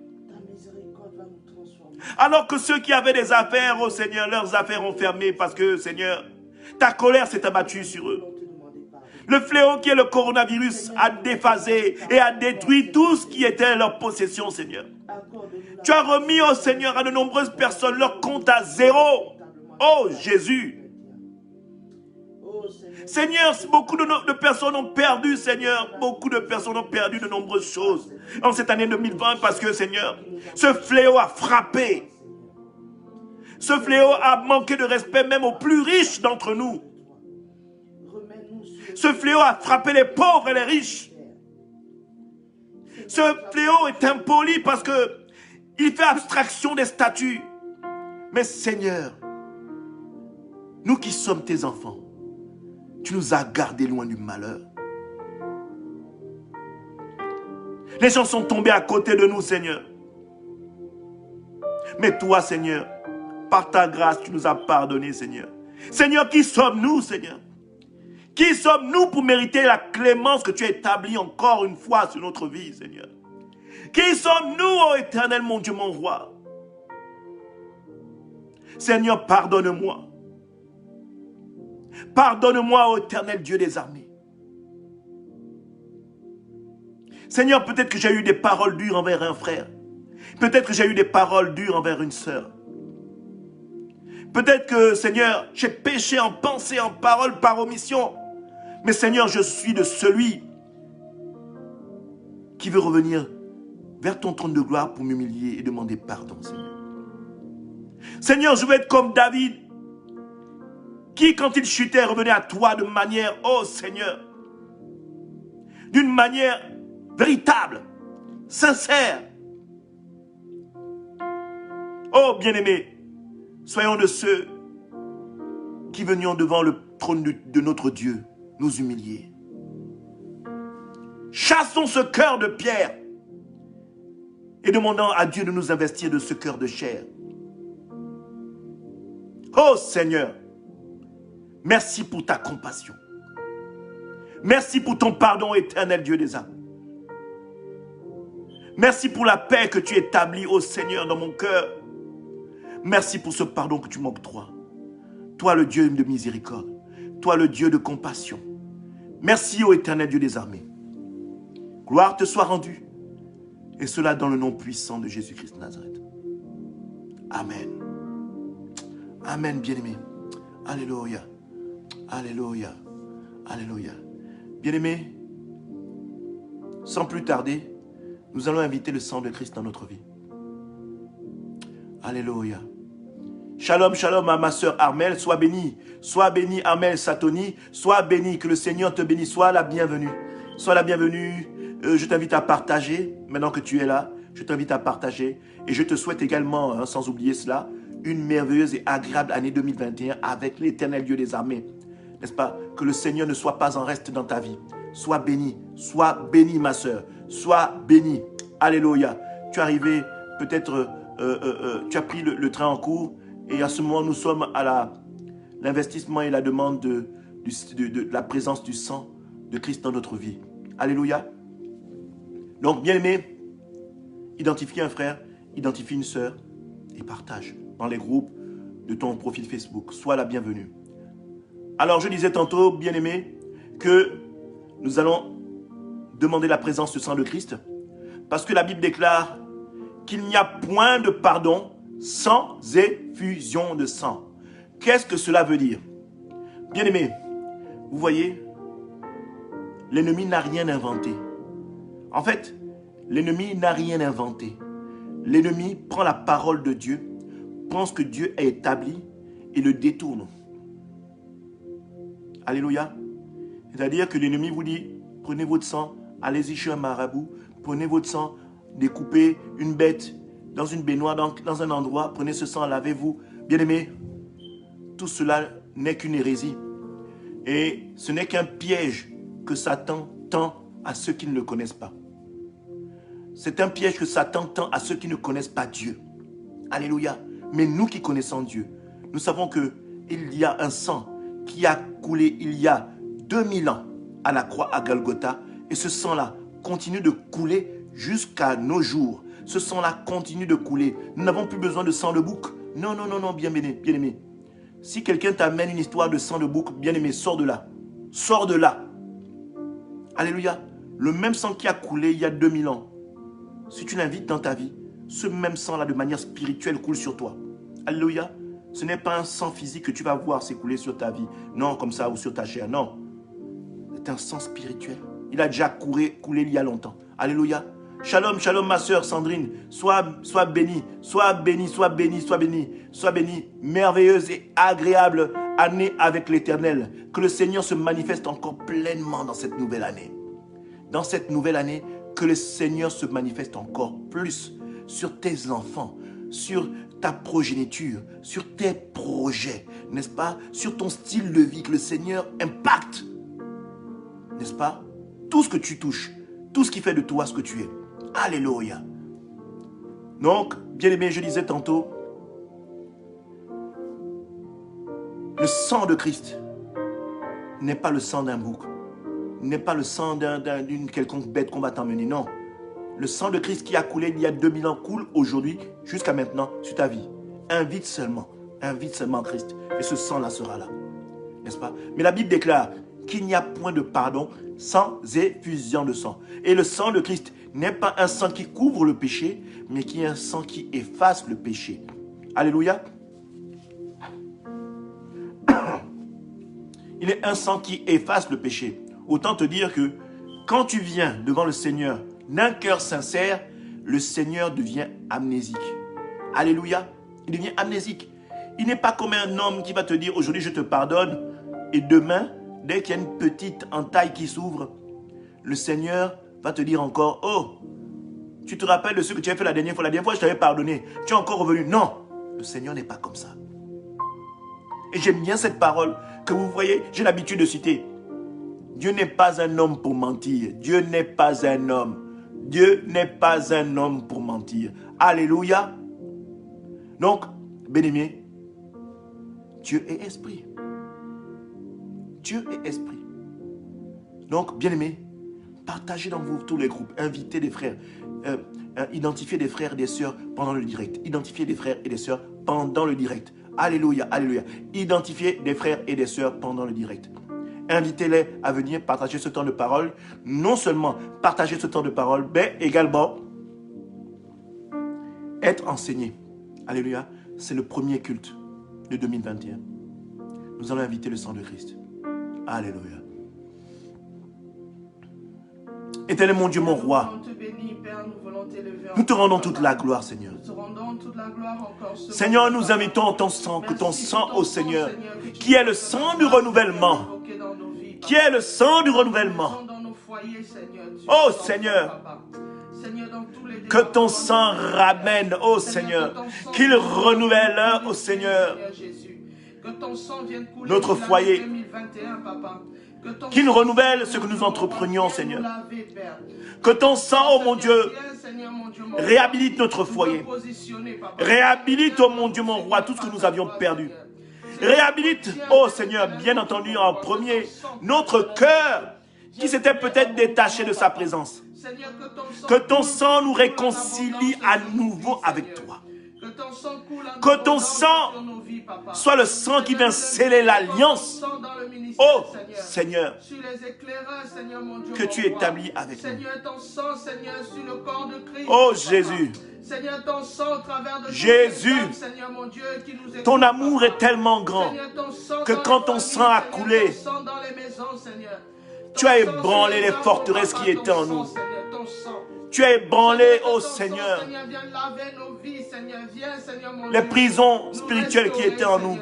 Alors que ceux qui avaient des affaires, ô Seigneur, leurs affaires ont fermé parce que, Seigneur, ta colère s'est abattue sur eux. Le fléau qui est le coronavirus a déphasé et a détruit tout ce qui était leur possession, Seigneur. Tu as remis, ô Seigneur, à de nombreuses personnes leur compte à zéro. Oh Jésus. Seigneur, beaucoup de personnes ont perdu, Seigneur. Beaucoup de personnes ont perdu de nombreuses choses en cette année 2020 parce que, Seigneur, ce fléau a frappé. Ce fléau a manqué de respect même aux plus riches d'entre nous. Ce fléau a frappé les pauvres et les riches. Ce fléau est impoli parce que il fait abstraction des statuts. Mais Seigneur, nous qui sommes tes enfants, tu nous as gardés loin du malheur. Les gens sont tombés à côté de nous, Seigneur. Mais toi, Seigneur, par ta grâce, tu nous as pardonné, Seigneur. Seigneur, qui sommes-nous, Seigneur? Qui sommes-nous pour mériter la clémence que tu as établie encore une fois sur notre vie, Seigneur? Qui sommes-nous, ô Éternel, mon Dieu, mon roi? Seigneur, pardonne-moi. Pardonne-moi, ô Éternel Dieu des armées. Seigneur, peut-être que j'ai eu des paroles dures envers un frère. Peut-être que j'ai eu des paroles dures envers une sœur. Peut-être que, Seigneur, j'ai péché en pensée, en parole, par omission. Mais Seigneur, je suis de celui qui veut revenir vers ton trône de gloire pour m'humilier et demander pardon, Seigneur. Seigneur, je veux être comme David, qui, quand il chutait, revenait à toi de manière, oh Seigneur, d'une manière véritable, sincère. Oh bien-aimé, soyons de ceux qui venions devant le trône de notre Dieu, nous humilier. Chassons ce cœur de pierre et demandons à Dieu de nous investir de ce cœur de chair. Oh Seigneur, merci pour ta compassion. Merci pour ton pardon, éternel Dieu des âmes. Merci pour la paix que tu établis, ô Seigneur, dans mon cœur. Merci pour ce pardon que tu m'octroies. Toi, le Dieu de miséricorde. Toi, le Dieu de compassion. Merci, ô éternel Dieu des armées. Gloire te soit rendue. Et cela dans le nom puissant de Jésus-Christ de Nazareth. Amen. Amen, bien-aimé. Alléluia. Alléluia. Alléluia. Bien-aimé, sans plus tarder, nous allons inviter le sang de Christ dans notre vie. Alléluia. Shalom, shalom à ma sœur Armel, sois bénie. Sois bénie Armel Satoni, sois bénie, que le Seigneur te bénisse, sois la bienvenue. Sois la bienvenue. Je t'invite à partager, maintenant que tu es là, je t'invite à partager. Et je te souhaite également, sans oublier cela, une merveilleuse et agréable année 2021 avec l'éternel Dieu des armées. N'est-ce pas? Que le Seigneur ne soit pas en reste dans ta vie. Sois bénie ma sœur, sois bénie. Alléluia. Tu es arrivé, peut-être, tu as pris le train en cours et à ce moment, nous sommes à l'investissement et la demande de la présence du sang de Christ dans notre vie. Alléluia. Donc, bien aimé, identifie un frère, identifie une sœur et partage dans les groupes de ton profil Facebook. Sois la bienvenue. Alors, je disais tantôt, bien aimé, que nous allons demander la présence du sang de Christ parce que la Bible déclare qu'il n'y a point de pardon sans effusion de sang. Qu'est-ce que cela veut dire? Bien aimé, vous voyez, l'ennemi n'a rien inventé. En fait, l'ennemi n'a rien inventé. L'ennemi prend la parole de Dieu, pense que Dieu est établi et le détourne. Alléluia. C'est-à-dire que l'ennemi vous dit, prenez votre sang, allez-y chez un marabout, prenez votre sang, découpez une bête dans une baignoire, dans un endroit, prenez ce sang, lavez-vous. Bien-aimé, tout cela n'est qu'une hérésie. Et ce n'est qu'un piège que Satan tend à ceux qui ne le connaissent pas. C'est un piège que Satan tend à ceux qui ne connaissent pas Dieu. Alléluia. Mais nous qui connaissons Dieu, nous savons qu'il y a un sang qui a coulé il y a 2000 ans à la croix à Golgotha. Et ce sang-là continue de couler jusqu'à nos jours. Ce sang-là continue de couler. Nous n'avons plus besoin de sang de bouc. Non, non, non, non, bien-aimé, bien-aimé. Si quelqu'un t'amène une histoire de sang de bouc, bien-aimé, sors de là. Sors de là. Alléluia. Le même sang qui a coulé il y a 2000 ans. Si tu l'invites dans ta vie, ce même sang-là de manière spirituelle coule sur toi. Alléluia. Ce n'est pas un sang physique que tu vas voir s'écouler sur ta vie. Non, comme ça, ou sur ta chair. Non. C'est un sang spirituel. Il a déjà coulé il y a longtemps. Alléluia. Shalom, shalom ma soeur Sandrine. Sois bénie, sois bénie, sois bénie, sois bénie. Sois bénie. Merveilleuse et agréable année avec l'Éternel. Que le Seigneur se manifeste encore pleinement dans cette nouvelle année. Dans cette nouvelle année, que le Seigneur se manifeste encore plus sur tes enfants, sur ta progéniture, sur tes projets, n'est-ce pas? Sur ton style de vie, que le Seigneur impacte, n'est-ce pas? Tout ce que tu touches, tout ce qui fait de toi ce que tu es. Alléluia. Donc, bien aimé, je disais tantôt, le sang de Christ n'est pas le sang d'un bouc, n'est pas le sang d'une quelconque bête qu'on va t'emmener, non. Le sang de Christ qui a coulé il y a 2000 ans coule aujourd'hui jusqu'à maintenant sur ta vie. Invite seulement Christ et ce sang-là sera là, n'est-ce pas? Mais la Bible déclare qu'il n'y a point de pardon sans effusion de sang. Et le sang de Christ n'est pas un sang qui couvre le péché, mais qui est un sang qui efface le péché. Alléluia. Il est un sang qui efface le péché. Autant te dire que quand tu viens devant le Seigneur d'un cœur sincère, le Seigneur devient amnésique. Alléluia. Il devient amnésique. Il n'est pas comme un homme qui va te dire aujourd'hui je te pardonne et demain, dès qu'il y a une petite entaille qui s'ouvre, le Seigneur va te dire encore, oh, tu te rappelles de ce que tu as fait la dernière fois je t'avais pardonné, tu es encore revenu. Non, le Seigneur n'est pas comme ça. Et j'aime bien cette parole que vous voyez, j'ai l'habitude de citer. Dieu n'est pas un homme pour mentir. Dieu n'est pas un homme. Dieu n'est pas un homme pour mentir. Alléluia. Donc, bien-aimé, Dieu est esprit. Dieu est esprit. Donc, bien-aimé, partagez dans vous tous les groupes, invitez des frères, identifiez des frères et des sœurs pendant le direct. Identifiez des frères et des sœurs pendant le direct. Alléluia, alléluia. Identifiez des frères et des sœurs pendant le direct. Invitez-les à venir partager ce temps de parole. Non seulement partager ce temps de parole, mais également être enseigné. Alléluia. C'est le premier culte de 2021. Nous allons inviter le sang de Christ. Alléluia. Éternel mon Dieu, mon roi, nous te rendons toute la gloire, Seigneur. Seigneur, nous invitons ton sang, que ton sang, ô Seigneur, qui est le sang du renouvellement, qui est le sang du renouvellement. Oh Seigneur, que ton sang ramène, ô Seigneur, qu'il renouvelle, ô Seigneur, notre foyer, qu'il renouvelle ce que nous entreprenions, Seigneur. Que ton sang, oh mon Dieu, réhabilite notre foyer. Réhabilite, oh mon Dieu, mon roi, tout ce que nous avions perdu. Réhabilite, oh Seigneur, bien entendu, en premier, notre cœur qui s'était peut-être détaché de sa présence. Que ton sang nous réconcilie à nouveau avec toi. Que ton sang soit le sang qui vient sceller l'alliance. Oh Seigneur, que tu établis avec nous. Oh Jésus, Jésus, ton amour est tellement grand que quand ton sang a coulé, tu as ébranlé les forteresses qui étaient en nous. Tu as ébranlé, ô Seigneur, les prisons spirituelles qui étaient en nous.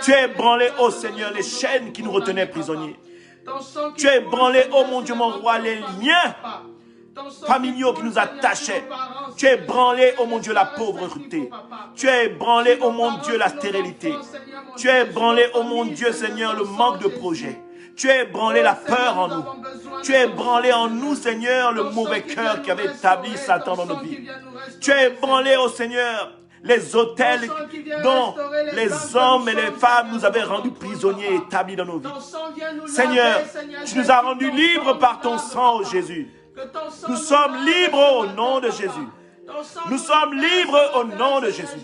Tu as ébranlé, ô Seigneur, les chaînes qui nous retenaient prisonniers. Tu as ébranlé, ô mon Dieu, mon roi, les liens familiaux qui nous attachaient. Tu as ébranlé, ô mon Dieu, la pauvreté. Tu as ébranlé, ô mon Dieu, la stérilité. Tu as ébranlé, ô mon Dieu, Seigneur, le manque de projet. Tu as ébranlé la peur en nous. Tu as ébranlé en nous, Seigneur, le mauvais cœur qui avait établi Satan dans nos vies. Tu as ébranlé, ô Seigneur, les autels dont les hommes et les femmes nous avaient rendus prisonniers établis dans nos vies. Seigneur, tu nous as rendus libres par ton sang, ô Jésus. Nous sommes libres au nom de Jésus. Nous sommes libres au nom de Jésus.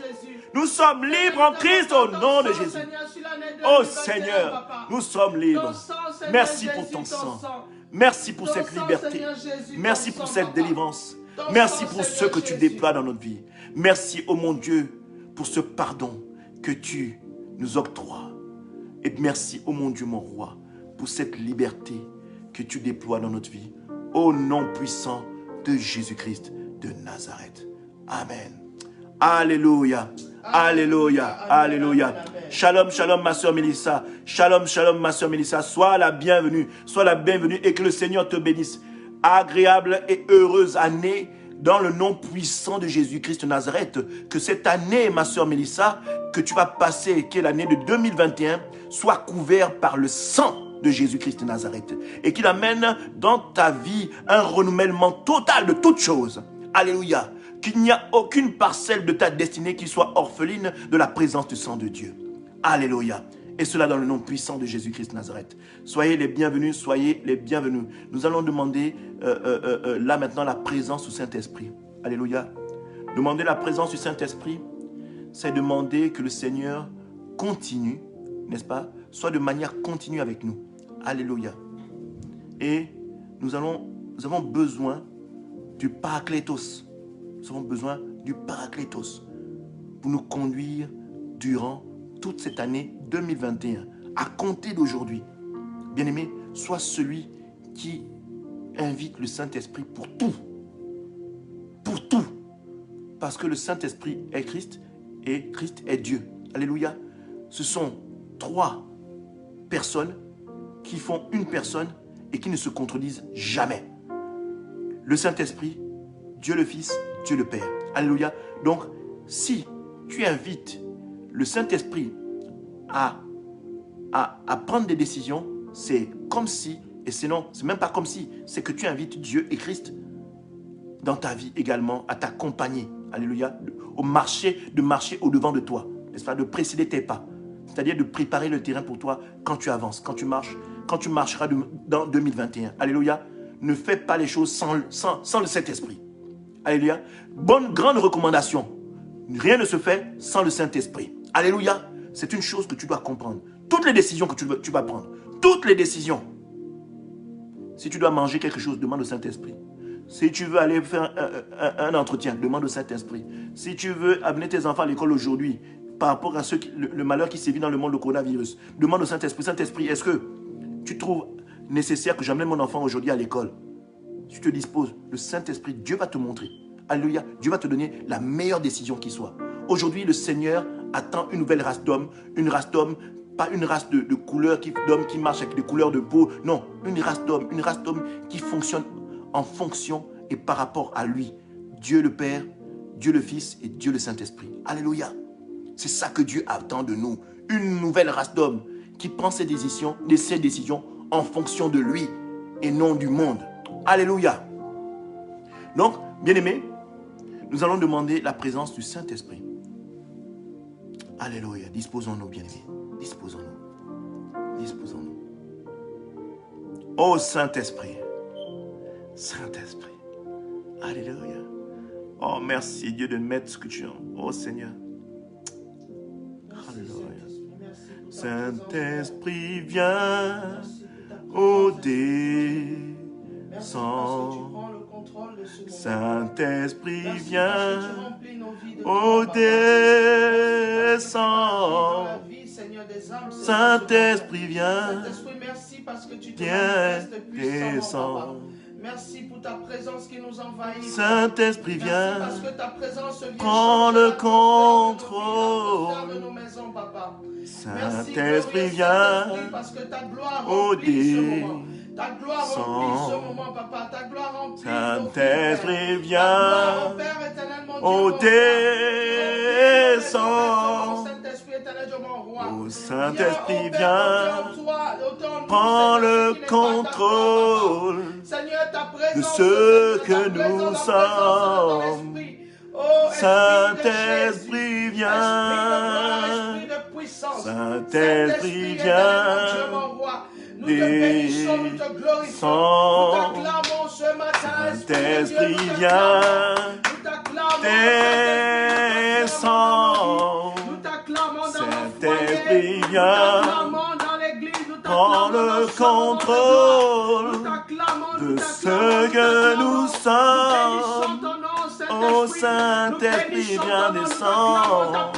Nous sommes libres en Christ au nom de Jésus. Oh Seigneur, nous sommes libres. Merci pour ton sang. Merci pour cette liberté. Merci pour cette délivrance. Merci pour ce que tu déploies dans notre vie. Merci, oh mon Dieu, pour ce pardon que tu nous octroies. Et merci, oh mon Dieu, mon roi, pour cette liberté que tu déploies dans notre vie. Au nom puissant de Jésus-Christ de Nazareth. Amen. Alléluia. Alléluia, alléluia. Shalom, shalom, ma soeur Mélissa. Shalom, shalom, ma soeur Mélissa. Sois la bienvenue et que le Seigneur te bénisse. agréable et heureuse année dans le nom puissant de Jésus-Christ de Nazareth. Que cette année, ma sœur Mélissa, que tu vas passer, qui est l'année de 2021, soit couverte par le sang de Jésus-Christ de Nazareth. Et qu'il amène dans ta vie un renouvellement total de toutes choses. Alléluia. Qu'il n'y a aucune parcelle de ta destinée qui soit orpheline de la présence du sang de Dieu. Alléluia. Et cela dans le nom puissant de Jésus-Christ de Nazareth. Soyez les bienvenus, soyez les bienvenus. Nous allons demander là maintenant la présence du Saint-Esprit. Alléluia. Demander la présence du Saint-Esprit, c'est demander que le Seigneur continue, n'est-ce pas, soit de manière continue avec nous. Alléluia. Et nous avons besoin du Paraklétos. Nous avons besoin du Paraklétos pour nous conduire durant toute cette année 2021, à compter d'aujourd'hui. Bien-aimé, sois celui qui invite le Saint-Esprit pour tout. Pour tout. Parce que le Saint-Esprit est Christ et Christ est Dieu. Alléluia. Ce sont trois personnes qui font une personne et qui ne se contredisent jamais. Le Saint-Esprit, Dieu le Fils, Dieu le Père. Alléluia. Donc, si tu invites le Saint-Esprit à prendre des décisions, c'est comme si, et sinon, c'est même pas comme si, c'est que tu invites Dieu et Christ dans ta vie également à t'accompagner. Alléluia. De marcher au-devant de toi. N'est-ce pas? De précéder tes pas. C'est-à-dire de préparer le terrain pour toi quand tu avances, quand tu marches, quand tu marcheras dans 2021. Alléluia. Ne fais pas les choses sans le Saint-Esprit. Alléluia. Grande recommandation. Rien ne se fait sans le Saint-Esprit. Alléluia. C'est une chose que tu dois comprendre. Toutes les décisions que tu vas prendre, toutes les décisions. Si tu dois manger quelque chose, demande au Saint-Esprit. Si tu veux aller faire un entretien, demande au Saint-Esprit. Si tu veux amener tes enfants à l'école aujourd'hui, par rapport à le malheur qui sévit dans le monde, le coronavirus, demande au Saint-Esprit. Saint-Esprit, est-ce que tu trouves nécessaire que j'amène mon enfant aujourd'hui à l'école? Si tu te disposes, le Saint-Esprit, Dieu va te montrer. Alléluia. Dieu va te donner la meilleure décision qui soit. Aujourd'hui, le Seigneur attend une nouvelle race d'hommes. Une race d'hommes, pas une race de couleurs d'hommes qui marchent avec des couleurs de peau. Non, une race d'hommes qui fonctionne en fonction et par rapport à lui. Dieu le Père, Dieu le Fils et Dieu le Saint-Esprit. Alléluia. C'est ça que Dieu attend de nous. Une nouvelle race d'hommes qui prend ses décisions en fonction de lui et non du monde. Alléluia. Donc, bien-aimés, nous allons demander la présence du Saint-Esprit. Alléluia. Disposons-nous, bien-aimés. Disposons-nous. Disposons-nous. Oh Saint-Esprit. Saint-Esprit. Alléluia. Oh, merci Dieu de mettre ce que tu as. Oh Seigneur. Alléluia. Saint-Esprit, viens. Oh, descends. Saint-Esprit, viens. Oh, descends. Saint-Esprit, viens. Viens, descends. Merci pour ta présence qui nous envahit. Saint-Esprit, viens. Parce que ta présence vient prends le contrôle de nos maisons, papa. Saint-Esprit, viens. Parce que ta gloire remplit ce moment. Ta gloire remplit ce moment, papa. Ta gloire remplit Saint-Esprit, viens. Oh, descends. Oh, Saint-Esprit, viens. Prends le contrôle de ce que nous sommes. Saint-Esprit, viens. Saint-Esprit, viens. Descends. Saint-Esprit, viens. Descends. Saint-Esprit, viens. Prends le contrôle de ce que nous sommes. Oh Saint-Esprit, viens descendre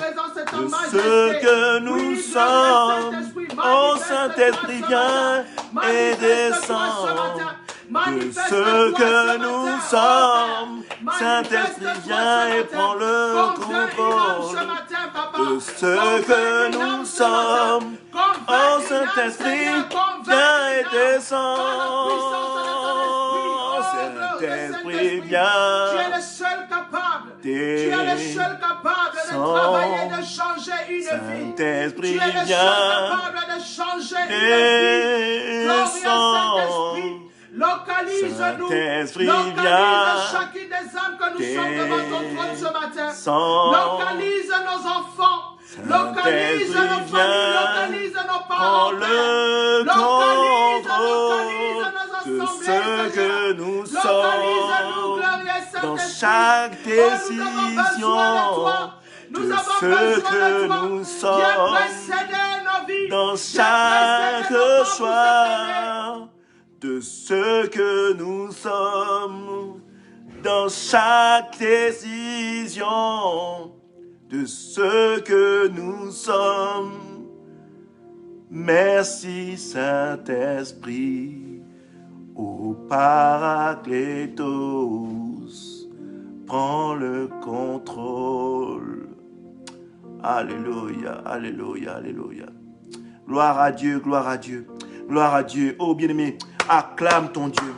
de ce que nous sommes. Oh Saint-Esprit, viens et descends de ce que nous sommes. Saint-Esprit, viens et prends le contrôle de ce que nous sommes. Oh Saint-Esprit, viens et descends. Saint-Esprit, viens. Tu es le seul capable. Tu es le seul capable de travailler, de changer une vie. Saint-Esprit, Tu es le seul viens. capable de changer une vie. Glorieux Saint-Esprit. Localise-nous, localise chacune des âmes que nous sommes devant ton trône ce matin. Localise nos enfants, localise nos familles, localise nos parents, localise nos assemblées, ce que nous localise-nous, glorieux Saint-Esprit. dans chaque décision, nous avons besoin de toi. nous Viens précéder nos vies. dans chaque choix, de ce que nous sommes, dans chaque décision, de ce que nous sommes. Merci Saint-Esprit, ô Paraclétos, prends le contrôle. Alléluia, alléluia, alléluia. Gloire à Dieu, gloire à Dieu, gloire à Dieu. Oh bien-aimé, acclame ton Dieu,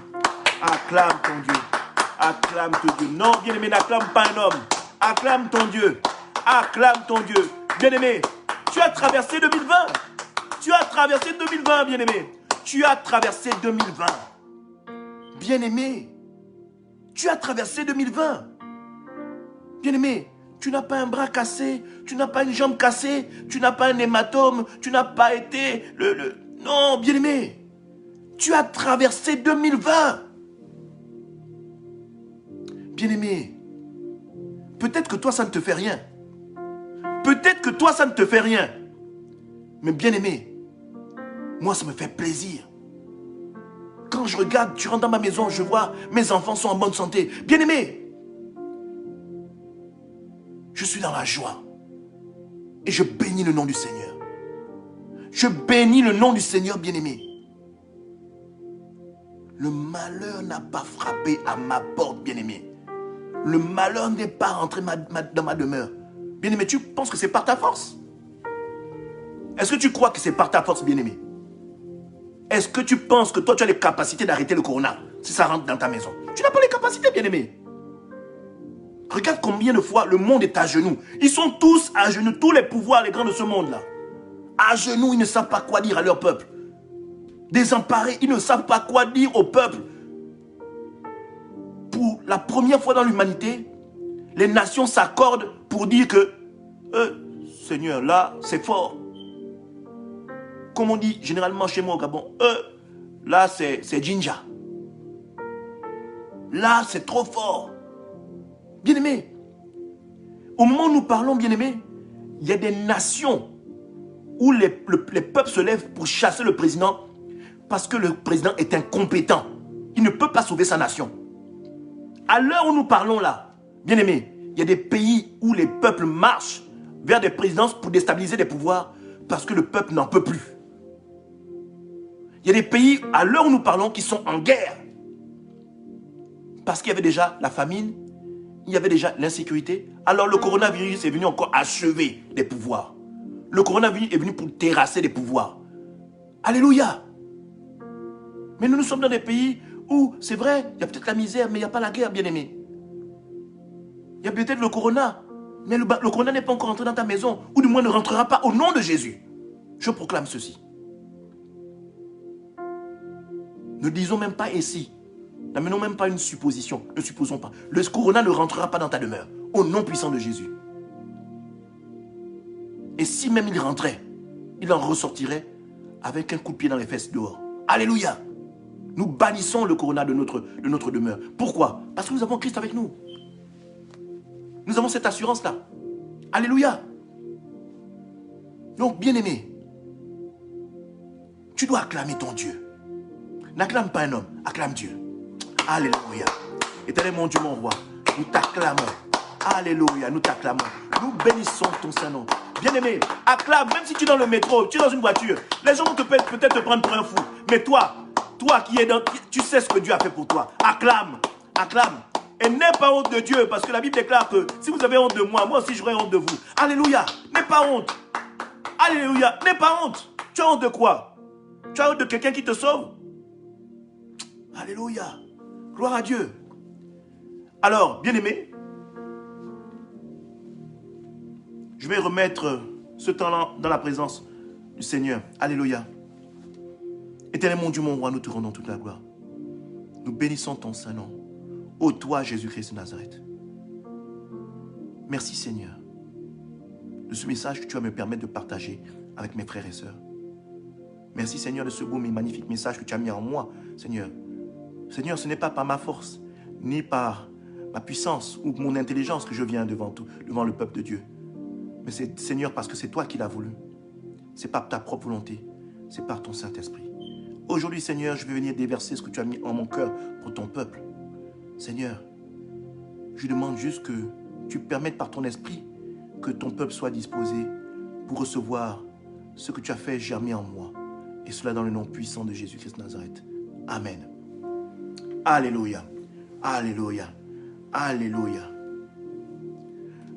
acclame ton Dieu, acclame ton Dieu. Non, bien-aimé, n'acclame pas un homme, acclame ton Dieu, acclame ton Dieu. Bien-aimé, tu as traversé 2020, tu as traversé 2020, bien-aimé, tu as traversé 2020. Bien-aimé, tu as traversé 2020. Bien-aimé, tu n'as pas un bras cassé, tu n'as pas une jambe cassée, tu n'as pas un hématome, tu n'as pas été Non, bien-aimé, tu as traversé 2020. Bien-aimé, peut-être que toi, ça ne te fait rien. Peut-être que toi, ça ne te fait rien. Mais bien-aimé, moi, ça me fait plaisir. Quand je regarde, tu rentres dans ma maison, je vois mes enfants sont en bonne santé. Bien-aimé, je suis dans la joie. Et je bénis le nom du Seigneur. Je bénis le nom du Seigneur, bien-aimé. Le malheur n'a pas frappé à ma porte, bien-aimé. Le malheur n'est pas rentré dans ma demeure. Bien-aimé, tu penses que c'est par ta force? Est-ce que tu crois que c'est par ta force, bien-aimé? Est-ce que tu penses que toi, tu as les capacités d'arrêter le corona si ça rentre dans ta maison? Tu n'as pas les capacités, bien-aimé. Regarde combien de fois le monde est à genoux. Ils sont tous à genoux, tous les pouvoirs, les grands de ce monde-là. À genoux, ils ne savent pas quoi dire à leur peuple. Désemparés, ils ne savent pas quoi dire au peuple. Pour la première fois dans l'humanité, les nations s'accordent pour dire que Seigneur, là, c'est fort. Comme on dit généralement chez moi au Gabon, là, c'est Jinja. Là, c'est trop fort. Bien-aimés, au moment où nous parlons, bien-aimés, il y a des nations où les peuples se lèvent pour chasser le président parce que le président est incompétent. Il ne peut pas sauver sa nation. À l'heure où nous parlons là, bien-aimés, il y a des pays où les peuples marchent vers des présidences pour déstabiliser des pouvoirs parce que le peuple n'en peut plus. Il y a des pays, à l'heure où nous parlons, qui sont en guerre parce qu'il y avait déjà la famine, il y avait déjà l'insécurité. Alors le coronavirus est venu encore achever des pouvoirs. Le coronavirus est venu pour terrasser des pouvoirs. Alléluia. Mais nous sommes dans des pays où, c'est vrai, il y a peut-être la misère, mais il n'y a pas la guerre, bien-aimé. Il y a peut-être le corona, mais le corona n'est pas encore entré dans ta maison, ou du moins ne rentrera pas au nom de Jésus. Je proclame ceci. Ne disons même pas ici. N'amenons même pas une supposition. Ne supposons pas. Le corona ne rentrera pas dans ta demeure. Au nom puissant de Jésus. Et si même il rentrait, il en ressortirait avec un coup de pied dans les fesses dehors. Alléluia. Nous bannissons le corona de notre demeure. Pourquoi? Parce que nous avons Christ avec nous. Nous avons cette assurance-là. Alléluia. Donc, bien-aimé, tu dois acclamer ton Dieu. N'acclame pas un homme, acclame Dieu. Alléluia. Éternel mon Dieu, mon roi, nous t'acclamons. Alléluia, nous t'acclamons. Nous bénissons ton Saint-Nom. Bien-aimé, acclame, même si tu es dans le métro, tu es dans une voiture. Les gens vont peut-être te prendre pour un fou. Mais toi qui es dans... Tu sais ce que Dieu a fait pour toi. Acclame, acclame. Et n'aie pas honte de Dieu, parce que la Bible déclare que si vous avez honte de moi, moi aussi j'aurai honte de vous. Alléluia, n'aie pas honte. Alléluia, n'aie pas honte. Tu as honte de quoi? Tu as honte de quelqu'un qui te sauve? Alléluia. Gloire à Dieu. Alors, bien-aimés, je vais remettre ce temps-là dans la présence du Seigneur. Alléluia. Éternel mon Dieu, mon roi, nous te rendons toute la gloire. Nous bénissons ton Saint-Nom. Ô toi, Jésus-Christ de Nazareth. Merci Seigneur de ce message que tu vas me permettre de partager avec mes frères et sœurs. Merci Seigneur de ce beau et magnifique message que tu as mis en moi, Seigneur. Seigneur, ce n'est pas par ma force, ni par ma puissance ou mon intelligence que je viens devant le peuple de Dieu. Mais c'est Seigneur parce que c'est toi qui l'as voulu. C'est par ta propre volonté, c'est par ton Saint-Esprit. Aujourd'hui Seigneur, je vais venir déverser ce que tu as mis en mon cœur pour ton peuple. Seigneur, je demande juste que tu permettes par ton esprit que ton peuple soit disposé pour recevoir ce que tu as fait germer en moi. Et cela dans le nom puissant de Jésus-Christ de Nazareth. Amen. Alléluia. Alléluia. Alléluia.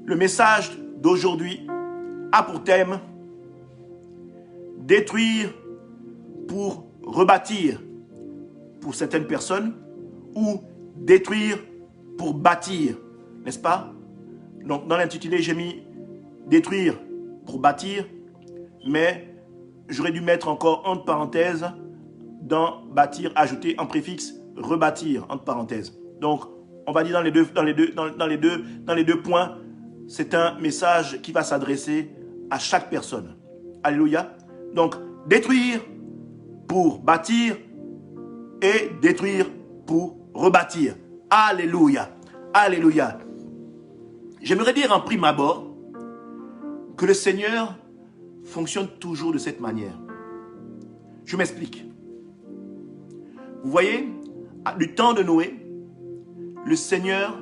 Le message d'aujourd'hui a pour thème détruire pour rebâtir pour certaines personnes ou détruire pour bâtir, n'est-ce pas? Donc dans l'intitulé j'ai mis détruire pour bâtir, mais j'aurais dû mettre encore entre parenthèses dans bâtir, ajouter en préfixe rebâtir entre parenthèses. Donc on va dire dans les deux points, c'est un message qui va s'adresser à chaque personne. Alléluia. Donc détruire pour bâtir et détruire pour rebâtir. Alléluia. Alléluia. J'aimerais dire en prime abord que le Seigneur fonctionne toujours de cette manière. Je m'explique. Vous voyez, du temps de Noé, le Seigneur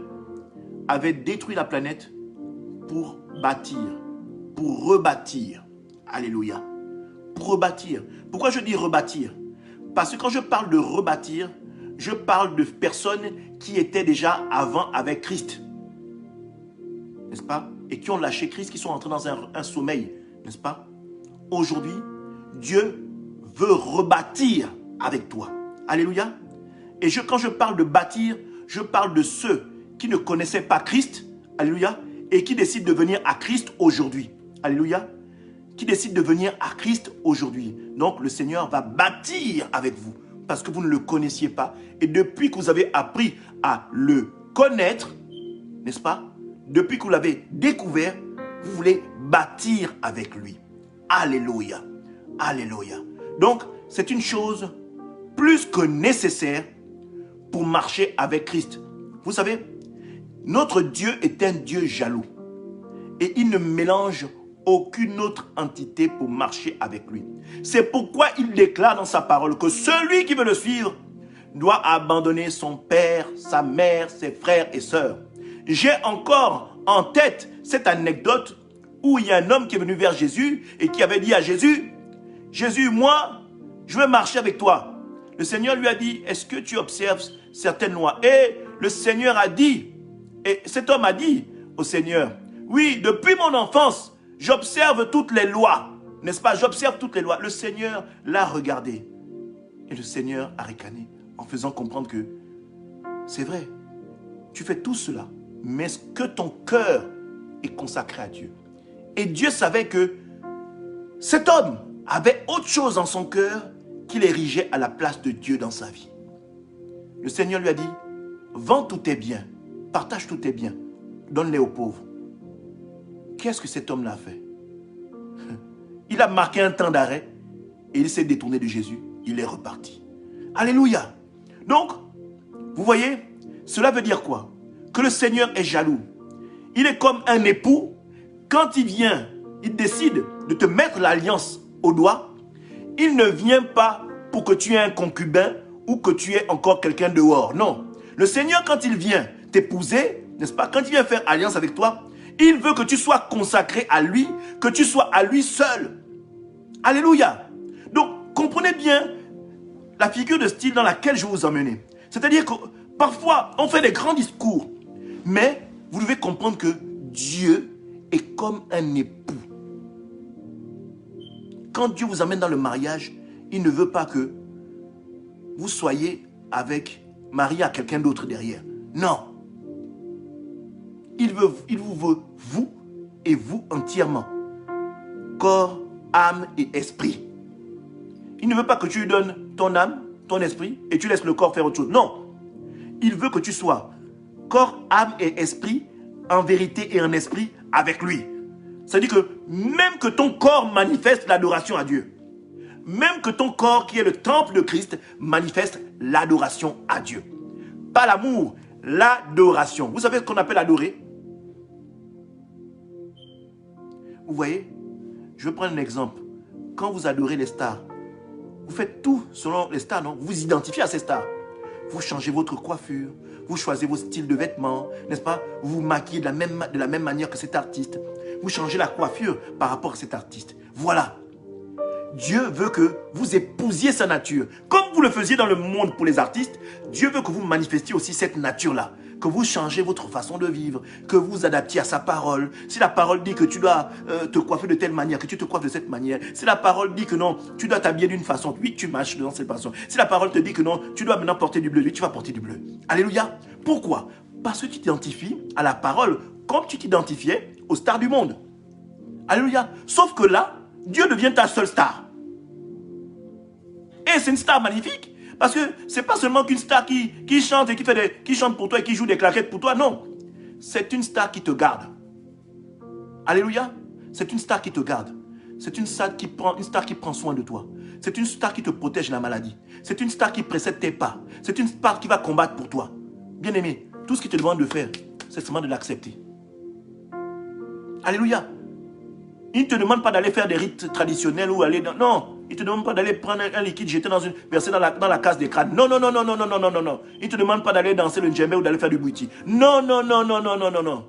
avait détruit la planète pour bâtir, pour rebâtir. Alléluia. Pour rebâtir. Pourquoi je dis rebâtir? Parce que quand je parle de rebâtir, je parle de personnes qui étaient déjà avant avec Christ. N'est-ce pas? Et qui ont lâché Christ, qui sont entrés dans un sommeil. N'est-ce pas? Aujourd'hui, Dieu veut rebâtir avec toi. Alléluia. Et quand je parle de bâtir, je parle de ceux qui ne connaissaient pas Christ. Alléluia. Et qui décident de venir à Christ aujourd'hui. Alléluia. Qui décident de venir à Christ aujourd'hui. Donc le Seigneur va bâtir avec vous. Parce que vous ne le connaissiez pas. Et depuis que vous avez appris à le connaître, n'est-ce pas? Depuis que vous l'avez découvert, vous voulez bâtir avec lui. Alléluia. Alléluia. Donc, c'est une chose plus que nécessaire pour marcher avec Christ. Vous savez, notre Dieu est un Dieu jaloux. Et il ne mélange aucune autre entité pour marcher avec lui. C'est pourquoi il déclare dans sa parole que celui qui veut le suivre doit abandonner son père, sa mère, ses frères et sœurs. J'ai encore en tête cette anecdote où il y a un homme qui est venu vers Jésus et qui avait dit à Jésus, « Jésus, moi, je veux marcher avec toi. » Le Seigneur lui a dit, « Est-ce que tu observes certaines lois ?» Et le Seigneur a dit, et cet homme a dit au Seigneur, « Oui, depuis mon enfance, j'observe toutes les lois. » N'est-ce pas? J'observe toutes les lois. Le Seigneur l'a regardé. Et le Seigneur a ricané en faisant comprendre que c'est vrai, tu fais tout cela, mais est-ce que ton cœur est consacré à Dieu? Et Dieu savait que cet homme avait autre chose dans son cœur qu'il érigeait à la place de Dieu dans sa vie. Le Seigneur lui a dit, vends tous tes biens, partage tous tes biens, donne-les aux pauvres. Qu'est-ce que cet homme-là a fait? Il a marqué un temps d'arrêt et il s'est détourné de Jésus. Il est reparti. Alléluia. Donc, vous voyez, cela veut dire quoi? Que le Seigneur est jaloux. Il est comme un époux. Quand il vient, il décide de te mettre l'alliance au doigt. Il ne vient pas pour que tu aies un concubin ou que tu aies encore quelqu'un dehors. Non. Le Seigneur, quand il vient t'épouser, n'est-ce pas? Quand il vient faire alliance avec toi, il veut que tu sois consacré à lui, que tu sois à lui seul. Alléluia. Donc, comprenez bien la figure de style dans laquelle je vais vous emmener. C'est-à-dire que parfois, on fait des grands discours, mais vous devez comprendre que Dieu est comme un époux. Quand Dieu vous amène dans le mariage, il ne veut pas que vous soyez avec marié à quelqu'un d'autre derrière. Non. il vous veut, vous et vous entièrement. Corps, âme et esprit. Il ne veut pas que tu lui donnes ton âme, ton esprit, et tu laisses le corps faire autre chose. Non. Il veut que tu sois corps, âme et esprit, en vérité et en esprit, avec lui. C'est-à-dire que même que ton corps manifeste l'adoration à Dieu, même que ton corps, qui est le temple de Christ, manifeste l'adoration à Dieu. Pas l'amour, l'adoration. Vous savez ce qu'on appelle adorer? Vous voyez? Je vais prendre un exemple. Quand vous adorez les stars, vous faites tout selon les stars, non? Vous vous identifiez à ces stars. Vous changez votre coiffure, vous choisissez vos styles de vêtements, n'est-ce pas? Vous vous maquillez de la même manière que cet artiste. Vous changez la coiffure par rapport à cet artiste. Voilà. Dieu veut que vous épousiez sa nature. Comme vous le faisiez dans le monde pour les artistes, Dieu veut que vous manifestiez aussi cette nature-là. Que vous changez votre façon de vivre, que vous vous adaptiez à sa parole. Si la parole dit que tu dois te coiffer de telle manière, que tu te coiffes de cette manière. Si la parole dit que non, tu dois t'habiller d'une façon, oui, tu marches dans cette façon. Si la parole te dit que non, tu dois maintenant porter du bleu, oui, tu vas porter du bleu. Alléluia. Pourquoi? Parce que tu t'identifies à la parole comme tu t'identifiais aux stars du monde. Alléluia. Sauf que là, Dieu devient ta seule star. Et c'est une star magnifique. Parce que c'est pas seulement qu'une star qui chante et qui chante pour toi et qui joue des claquettes pour toi. Non. C'est une star qui te garde. Alléluia. C'est une star qui te garde. C'est une star qui prend soin de toi. C'est une star qui te protège de la maladie. C'est une star qui précède tes pas. C'est une star qui va combattre pour toi. Bien-aimé, tout ce qu'il te demande de faire, c'est seulement de l'accepter. Alléluia. Il ne te demande pas d'aller faire des rites traditionnels ou aller dans... Non. Il ne te demande pas d'aller prendre un liquide, jeter verser dans la case des crânes. Non, non, non, non, non, non, non, non, non, non. Il ne te demande pas d'aller danser le djembé ou d'aller faire du bouti. Non, non, non, non, non, non, non, non.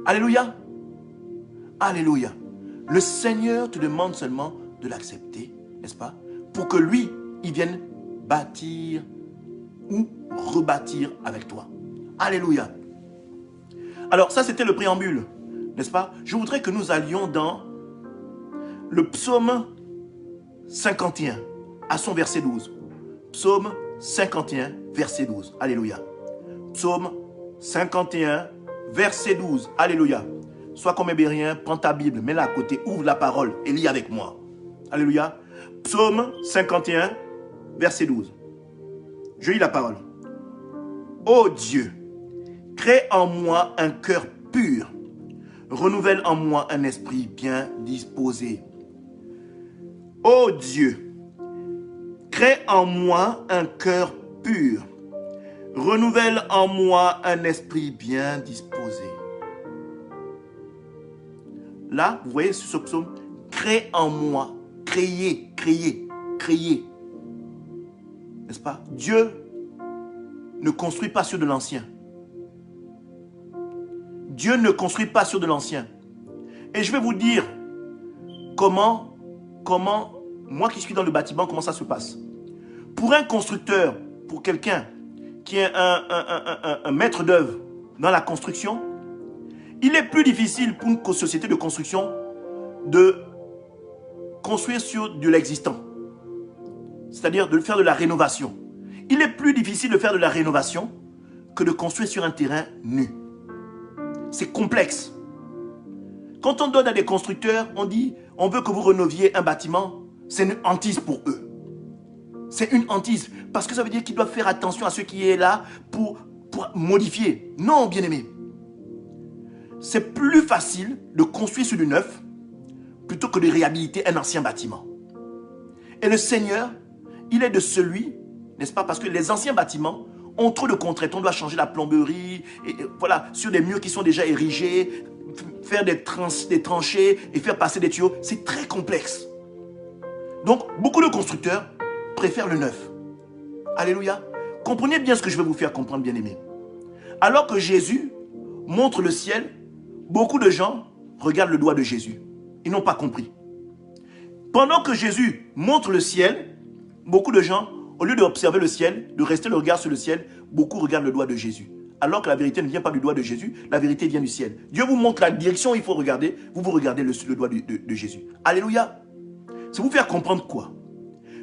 Alléluia. Alléluia. Le Seigneur te demande seulement de l'accepter, n'est-ce pas? Pour que lui, il vienne bâtir ou rebâtir avec toi. Alléluia. Alors, ça, c'était le préambule, n'est-ce pas? Je voudrais que nous allions dans le psaume 51, à son verset 12. Psaume 51, verset 12. Alléluia. Psaume 51, verset 12. Alléluia. Sois comme Hébérien, prends ta Bible, mets-la à côté, ouvre la parole et lis avec moi. Alléluia. Psaume 51, verset 12. Je lis la parole. Ô Dieu, crée en moi un cœur pur, renouvelle en moi un esprit bien disposé. Ô Dieu, crée en moi un cœur pur, renouvelle en moi un esprit bien disposé. Là, vous voyez ce psaume, crée en moi, créer, créer, créer. N'est-ce pas? Dieu ne construit pas sur de l'ancien. Dieu ne construit pas sur de l'ancien. Et je vais vous dire comment, moi qui suis dans le bâtiment, comment ça se passe. Pour un constructeur, pour quelqu'un qui est un maître d'œuvre dans la construction, il est plus difficile pour une société de construction de construire sur de l'existant. C'est-à-dire de faire de la rénovation. Il est plus difficile de faire de la rénovation que de construire sur un terrain nu. C'est complexe. Quand on donne à des constructeurs, on dit, on veut que vous rénoviez un bâtiment, c'est une hantise pour eux. C'est une hantise, parce que ça veut dire qu'ils doivent faire attention à ce qui est là pour modifier. Non, bien-aimé. C'est plus facile de construire sur du neuf plutôt que de réhabiliter un ancien bâtiment. Et le Seigneur, il est de celui, n'est-ce pas, parce que les anciens bâtiments ont trop de contraintes. On doit changer la plomberie, et voilà, sur des murs qui sont déjà érigés, faire des tranchées et faire passer des tuyaux. C'est très complexe. Donc, beaucoup de constructeurs préfèrent le neuf. Alléluia. Comprenez bien ce que je vais vous faire comprendre, bien-aimés. Alors que Jésus montre le ciel, beaucoup de gens regardent le doigt de Jésus. Ils n'ont pas compris. Pendant que Jésus montre le ciel, beaucoup de gens, au lieu d'observer le ciel, de rester le regard sur le ciel, beaucoup regardent le doigt de Jésus. Alors que la vérité ne vient pas du doigt de Jésus, la vérité vient du ciel. Dieu vous montre la direction où il faut regarder, vous regardez le doigt de Jésus. Alléluia. C'est vous faire comprendre quoi?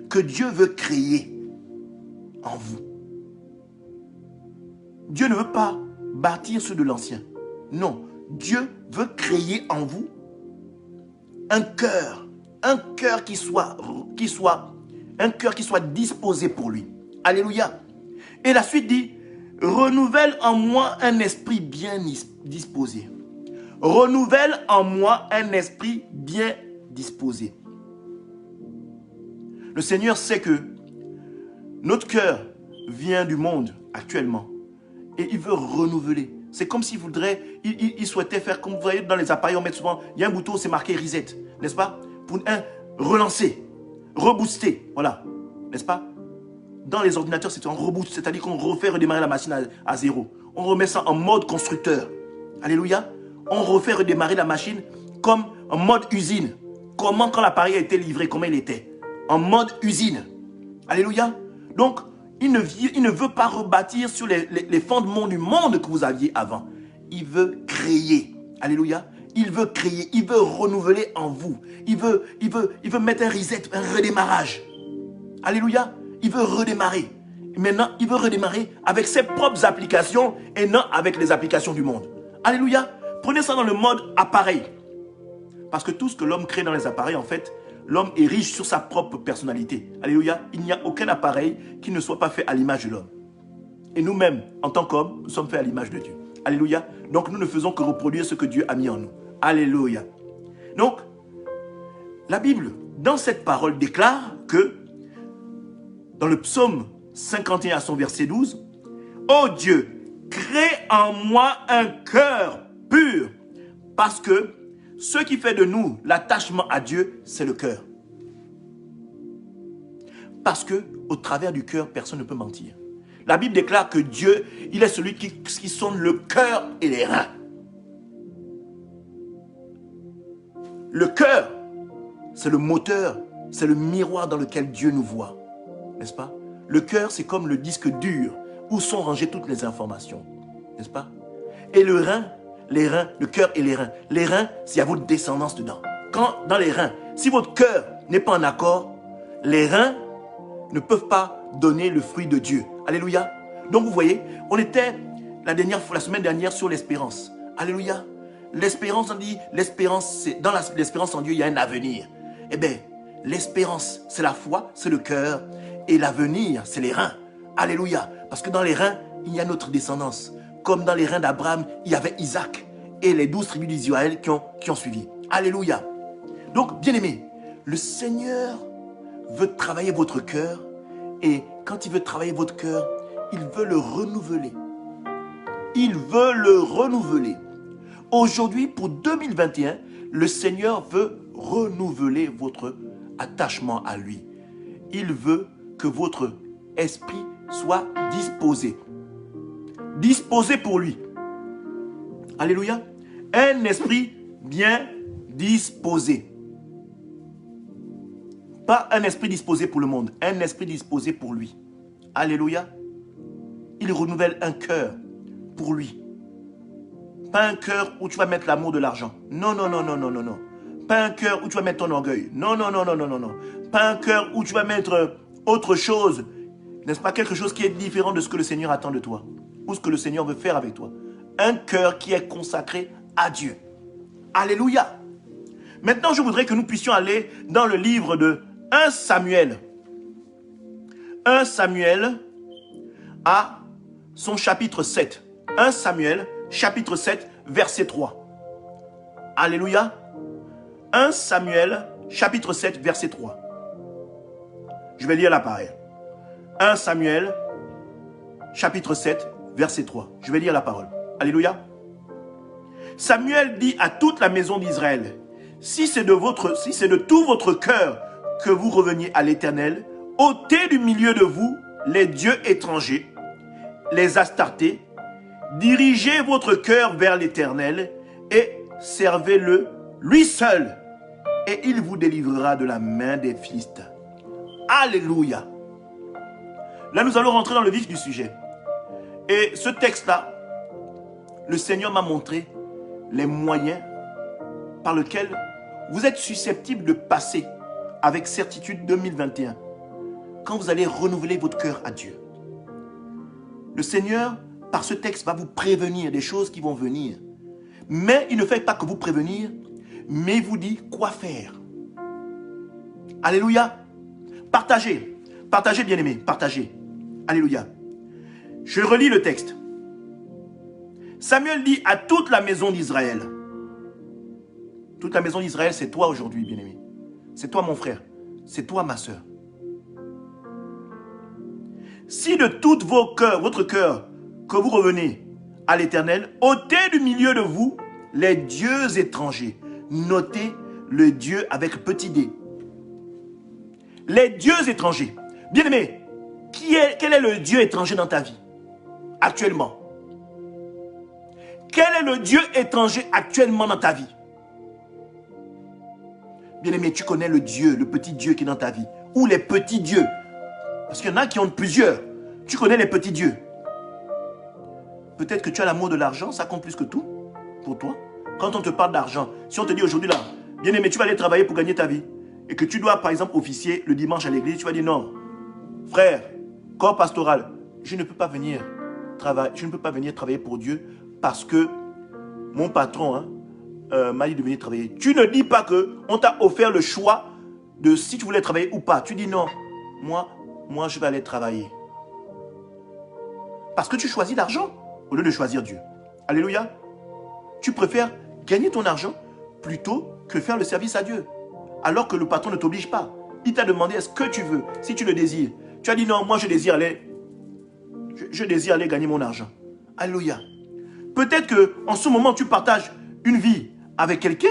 Que Dieu veut créer en vous. Dieu ne veut pas bâtir ceux de l'ancien. Non, Dieu veut créer en vous un cœur qui soit disposé pour lui. Alléluia. Et la suite dit, renouvelle en moi un esprit bien disposé. Renouvelle en moi un esprit bien disposé. Le Seigneur sait que notre cœur vient du monde actuellement et il veut renouveler. C'est comme s'il voudrait, il souhaitait faire comme vous voyez dans les appareils, on met souvent, il y a un bouton, c'est marqué reset, n'est-ce pas? Pour relancer, rebooster, voilà, n'est-ce pas? Dans les ordinateurs, c'est un reboot, c'est-à-dire qu'on refait redémarrer la machine à zéro. On remet ça en mode constructeur. Alléluia. On refait redémarrer la machine comme en mode usine. Comment quand l'appareil a été livré, comment il était? En mode usine. Alléluia. Donc, il ne veut pas rebâtir sur les fondements du monde que vous aviez avant. Il veut créer. Alléluia. Il veut créer, il veut renouveler en vous. Il veut mettre un reset, un redémarrage. Alléluia. Il veut redémarrer. Maintenant, il veut redémarrer avec ses propres applications et non avec les applications du monde. Alléluia. Prenez ça dans le mode appareil. Parce que tout ce que l'homme crée dans les appareils, en fait, l'homme est riche sur sa propre personnalité. Alléluia. Il n'y a aucun appareil qui ne soit pas fait à l'image de l'homme. Et nous-mêmes, en tant qu'hommes, nous sommes faits à l'image de Dieu. Alléluia. Donc, nous ne faisons que reproduire ce que Dieu a mis en nous. Alléluia. Donc, la Bible, dans cette parole, déclare que, dans le psaume 51 à son verset 12, « Ô Dieu, crée en moi un cœur pur, parce que ce qui fait de nous l'attachement à Dieu, c'est le cœur. » Parce que au travers du cœur, personne ne peut mentir. La Bible déclare que Dieu, il est celui qui sonde le cœur et les reins. Le cœur, c'est le moteur, c'est le miroir dans lequel Dieu nous voit. N'est-ce pas? Le cœur, c'est comme le disque dur où sont rangées toutes les informations. N'est-ce pas? Et le rein, les reins, le cœur et les reins. Les reins, il y a votre descendance dedans. Quand, dans les reins, si votre cœur n'est pas en accord, les reins ne peuvent pas donner le fruit de Dieu. Alléluia. Donc vous voyez, on était la semaine dernière sur l'espérance. Alléluia. L'espérance, on dit, l'espérance, dans l'espérance en Dieu, il y a un avenir. Eh bien, l'espérance, c'est la foi, c'est le cœur. Et l'avenir, c'est les reins. Alléluia. Parce que dans les reins, il y a notre descendance. Comme dans les reins d'Abraham, il y avait Isaac et les 12 tribus d'Israël qui ont suivi. Alléluia. Donc, bien aimé, le Seigneur veut travailler votre cœur. Et quand il veut travailler votre cœur, il veut le renouveler. Il veut le renouveler. Aujourd'hui, pour 2021, le Seigneur veut renouveler votre attachement à lui. Il veut que votre esprit soit disposé. Disposé pour lui. Alléluia. Un esprit bien disposé. Pas un esprit disposé pour le monde, un esprit disposé pour lui. Alléluia. Il renouvelle un cœur pour lui. Pas un cœur où tu vas mettre l'amour de l'argent. Non, non, non, non, non, non, non. Pas un cœur où tu vas mettre ton orgueil. Non, non, non, non, non, non, non. Pas un cœur où tu vas mettre autre chose. N'est-ce pas quelque chose qui est différent de ce que le Seigneur attend de toi? Ou ce que le Seigneur veut faire avec toi? Un cœur qui est consacré à Dieu. Alléluia. Maintenant, je voudrais que nous puissions aller dans le livre de 1 Samuel. 1 Samuel à son chapitre 7. 1 Samuel, chapitre 7, verset 3. Alléluia. 1 Samuel, chapitre 7, verset 3. Je vais lire la parole. 1 Samuel, chapitre 7, verset 3. Je vais lire la parole. Alléluia. Samuel dit à toute la maison d'Israël, si c'est de tout votre cœur que vous reveniez à l'Éternel, ôtez du milieu de vous les dieux étrangers, les Astartés, dirigez votre cœur vers l'Éternel et servez-le, lui seul, et il vous délivrera de la main des Philistins. Alléluia. Là, nous allons rentrer dans le vif du sujet. Et ce texte-là, le Seigneur m'a montré les moyens par lesquels vous êtes susceptible de passer avec certitude 2021 quand vous allez renouveler votre cœur à Dieu. Le Seigneur par ce texte, va vous prévenir des choses qui vont venir. Mais il ne fait pas que vous prévenir, mais il vous dit quoi faire. Alléluia. Partagez. Partagez, bien-aimés. Partagez. Alléluia. Je relis le texte. Samuel dit à toute la maison d'Israël. Toute la maison d'Israël, c'est toi aujourd'hui, bien-aimé. C'est toi, mon frère. C'est toi, ma soeur. Si de tout votre cœur, que vous revenez à l'Éternel, ôtez du milieu de vous les dieux étrangers. Notez le Dieu avec petit d. Les dieux étrangers. Bien-aimé, quel est le Dieu étranger dans ta vie actuellement? Quel est le Dieu étranger actuellement dans ta vie? Bien-aimé, tu connais le Dieu, le petit Dieu qui est dans ta vie. Ou les petits dieux. Parce qu'il y en a qui ont plusieurs. Tu connais les petits dieux. Peut-être que tu as l'amour de l'argent, ça compte plus que tout pour toi. Quand on te parle d'argent, si on te dit aujourd'hui là, bien-aimé, tu vas aller travailler pour gagner ta vie, et que tu dois par exemple officier le dimanche à l'église, tu vas dire non, frère, corps pastoral, je ne peux pas venir travailler pour Dieu parce que mon patron m'a dit de venir travailler. Tu ne dis pas qu'on t'a offert le choix de si tu voulais travailler ou pas. Tu dis non, moi je vais aller travailler. Parce que tu choisis l'argent au lieu de choisir Dieu. Alléluia. Tu préfères gagner ton argent plutôt que faire le service à Dieu. Alors que le patron ne t'oblige pas. Il t'a demandé est-ce que tu veux, si tu le désires. Tu as dit non, moi je désire aller gagner mon argent. Alléluia. Peut-être qu'en ce moment tu partages une vie avec quelqu'un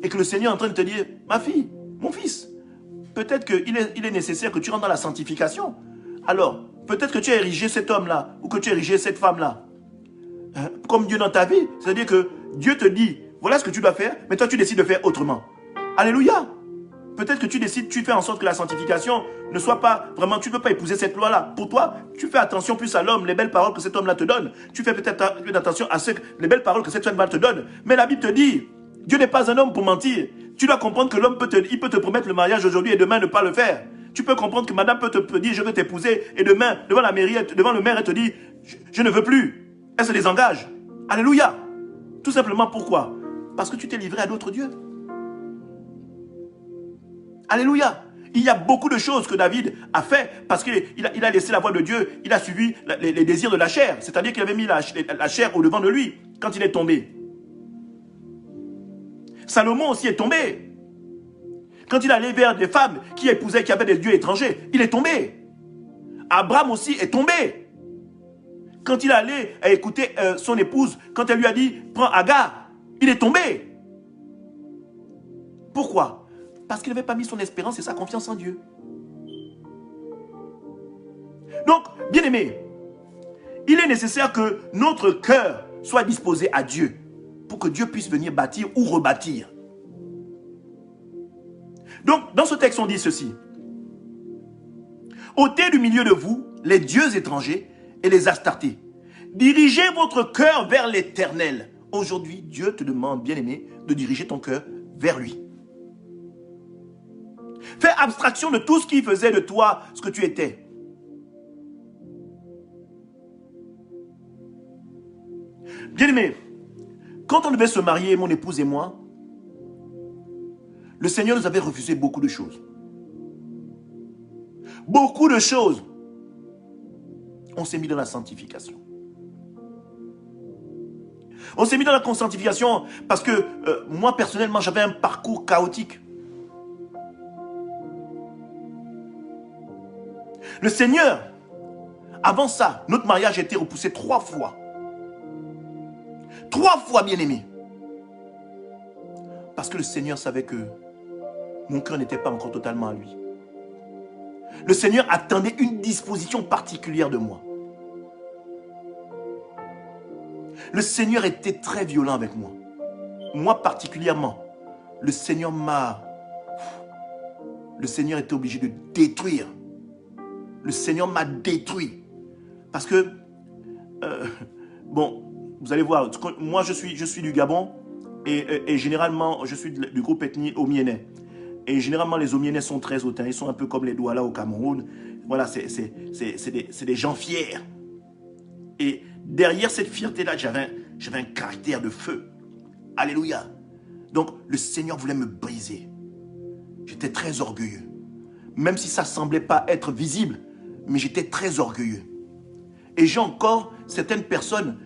et que le Seigneur est en train de te dire, ma fille, mon fils, peut-être qu'il est nécessaire que tu rentres dans la sanctification. Alors, peut-être que tu as érigé cet homme-là ou que tu as érigé cette femme-là comme Dieu dans ta vie. C'est-à-dire que Dieu te dit, voilà ce que tu dois faire, mais toi tu décides de faire autrement. Alléluia. Peut-être que tu fais en sorte que la sanctification ne soit pas vraiment, tu ne peux pas épouser cette loi-là. Pour toi, tu fais attention plus à l'homme, les belles paroles que cet homme-là te donne. Tu fais peut-être attention à les belles paroles que cette femme-là te donne. Mais la Bible te dit, Dieu n'est pas un homme pour mentir. Tu dois comprendre que l'homme peut te promettre le mariage aujourd'hui et demain ne pas le faire. Tu peux comprendre que madame peut te dire, je veux t'épouser, et demain, devant la mairie, devant le maire, elle te dit, je ne veux plus. Elle se désengage. Alléluia. Tout simplement pourquoi? Parce que tu t'es livré à d'autres dieux. Alléluia. Il y a beaucoup de choses que David a fait parce qu'il a laissé la voie de Dieu. Il a suivi les désirs de la chair. C'est-à-dire qu'il avait mis la chair au-devant de lui quand il est tombé. Salomon aussi est tombé. Quand il allait vers des femmes qui épousaient, qui avaient des dieux étrangers, il est tombé. Abraham aussi est tombé. Quand il allait écouter son épouse, quand elle lui a dit, prends Agar, il est tombé. Pourquoi? Parce qu'il n'avait pas mis son espérance et sa confiance en Dieu. Donc, bien-aimé, il est nécessaire que notre cœur soit disposé à Dieu pour que Dieu puisse venir bâtir ou rebâtir. Donc, dans ce texte, on dit ceci. Ôtez du milieu de vous les dieux étrangers et les astartés. Dirigez votre cœur vers l'Éternel. Aujourd'hui, Dieu te demande, bien-aimé, de diriger ton cœur vers lui. Fais abstraction de tout ce qui faisait de toi ce que tu étais. Bien-aimé, quand on devait se marier, mon épouse et moi, le Seigneur nous avait refusé beaucoup de choses. Beaucoup de choses. On s'est mis dans la sanctification. On s'est mis dans la sanctification parce que moi, personnellement, j'avais un parcours chaotique. Le Seigneur, avant ça, notre mariage a été repoussé 3 fois. 3 fois, bien-aimé. Parce que le Seigneur savait que mon cœur n'était pas encore totalement à lui. Le Seigneur attendait une disposition particulière de moi. Le Seigneur était très violent avec moi. Moi particulièrement. Le Seigneur était obligé de détruire. Le Seigneur m'a détruit. Parce que, bon, vous allez voir, moi je suis du Gabon et généralement je suis du groupe ethnique Omienais. Et généralement les Omienais sont très hautains, ils sont un peu comme les Douala au Cameroun. Voilà, c'est des gens fiers. Et derrière cette fierté-là, j'avais un caractère de feu. Alléluia. Donc, le Seigneur voulait me briser. J'étais très orgueilleux. Même si ça ne semblait pas être visible, mais j'étais très orgueilleux. Et j'ai encore certaines personnes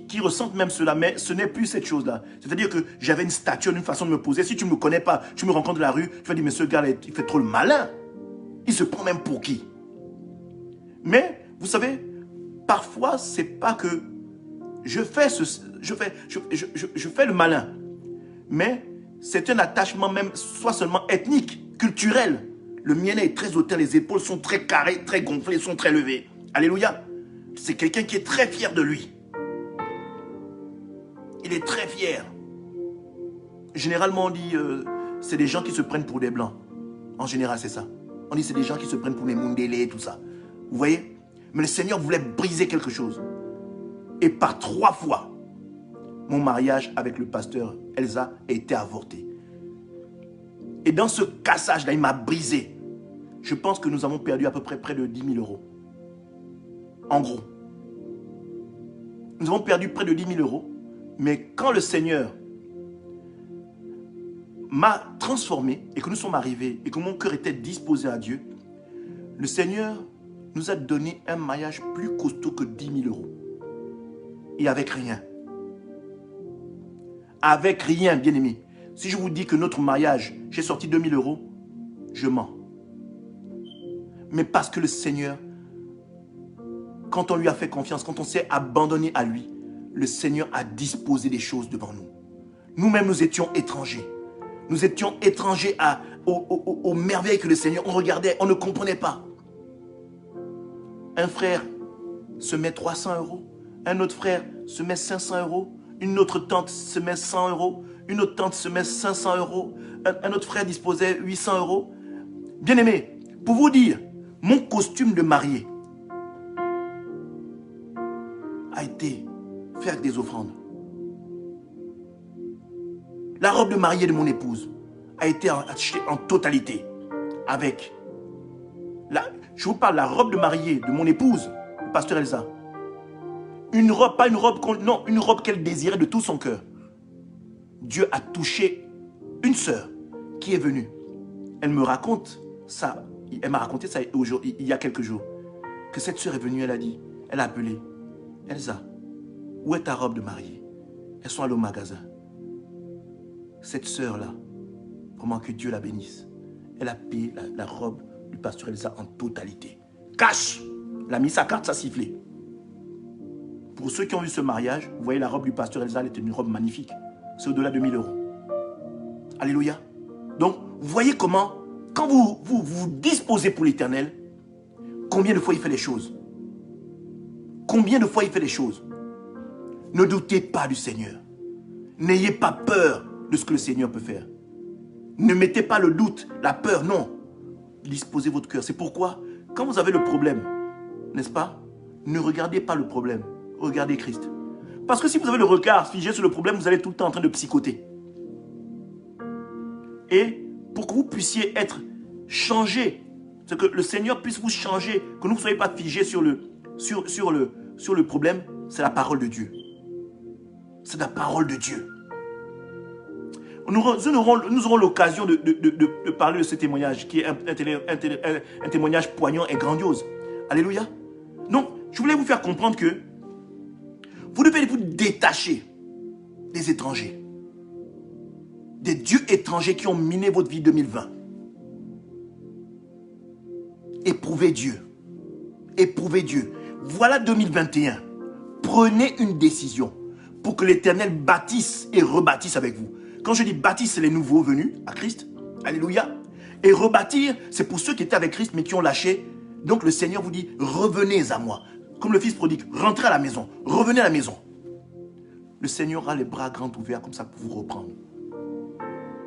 qui ressentent même cela, mais ce n'est plus cette chose-là. C'est-à-dire que j'avais une stature, une façon de me poser. Si tu ne me connais pas, tu me rencontres dans la rue, tu vas dire, mais ce gars-là, il fait trop le malin. Il se prend même pour qui? Mais, vous savez, parfois, c'est pas que je fais le malin. Mais c'est un attachement même, soit seulement ethnique, culturel. Le mien est très hautain, les épaules sont très carrées, très gonflées, sont très levées. Alléluia. C'est quelqu'un qui est très fier de lui. Il est très fier. Généralement, on dit, c'est des gens qui se prennent pour des blancs. En général, c'est ça. On dit, c'est des gens qui se prennent pour des Mundélé et tout ça. Vous voyez? Mais le Seigneur voulait briser quelque chose. Et par 3 fois, mon mariage avec le pasteur Elsa a été avorté. Et dans ce cassage-là, il m'a brisé. Je pense que nous avons perdu à peu près de 10 000 euros. En gros. Nous avons perdu près de 10 000 euros. Mais quand le Seigneur m'a transformé et que nous sommes arrivés et que mon cœur était disposé à Dieu, le Seigneur nous a donné un mariage plus costaud que 10 000 euros. Et avec rien. Avec rien, bien-aimé. Si je vous dis que notre mariage, j'ai sorti 2 000 euros, je mens. Mais parce que le Seigneur, quand on lui a fait confiance, quand on s'est abandonné à lui, le Seigneur a disposé des choses devant nous. Nous-mêmes, nous étions étrangers. Nous étions étrangers aux merveilles que le Seigneur, on regardait, on ne comprenait pas. Un frère se met 300 euros. Un autre frère se met 500 euros. Une autre tante se met 100 euros. Une autre tante se met 500 euros. Un autre frère disposait 800 euros. Bien-aimé, pour vous dire, mon costume de mariée a été fait avec des offrandes. La robe de mariée de mon épouse a été achetée en totalité avec... je vous parle de la robe de mariée de mon épouse, le pasteur Elsa. Une robe, pas une robe, non, une robe qu'elle désirait de tout son cœur. Dieu a touché une sœur qui est venue. Elle me raconte ça. Elle m'a raconté ça il y a quelques jours. Que cette sœur est venue, elle a dit, elle a appelé. Elsa, où est ta robe de mariée? Elles sont allées au magasin. Cette sœur-là, vraiment que Dieu la bénisse, elle a payé la robe du pasteur Elsa en totalité. Cash! Elle a mis sa carte, ça a sifflé. Pour ceux qui ont vu ce mariage, vous voyez la robe du pasteur Elsa, elle était une robe magnifique. C'est au-delà de 1 000 euros. Alléluia. Donc, vous voyez comment, quand vous disposez pour l'Éternel, combien de fois il fait les choses. Combien de fois il fait les choses. Ne doutez pas du Seigneur. N'ayez pas peur de ce que le Seigneur peut faire. Ne mettez pas le doute, la peur, non. Disposez votre cœur. C'est pourquoi, quand vous avez le problème, n'est-ce pas, ne regardez pas le problème. Regardez Christ. Parce que si vous avez le regard figé sur le problème, vous allez tout le temps en train de psychoter. Et pour que vous puissiez être changé, c'est que le Seigneur puisse vous changer, que vous ne soyez pas figé sur le problème, c'est la parole de Dieu. C'est la parole de Dieu. Nous aurons l'occasion de parler de ce témoignage qui est un témoignage poignant et grandiose. Alléluia. Donc, je voulais vous faire comprendre que vous devez vous détacher des étrangers. Des dieux étrangers qui ont miné votre vie 2020. Éprouvez Dieu. Éprouvez Dieu. Voilà 2021. Prenez une décision pour que l'Éternel bâtisse et rebâtisse avec vous. Quand je dis bâtisse, c'est les nouveaux venus à Christ. Alléluia. Et rebâtir, c'est pour ceux qui étaient avec Christ mais qui ont lâché. Donc le Seigneur vous dit, revenez à moi. Comme le fils prodigue, rentrez à la maison. Revenez à la maison. Le Seigneur a les bras grands ouverts comme ça pour vous reprendre.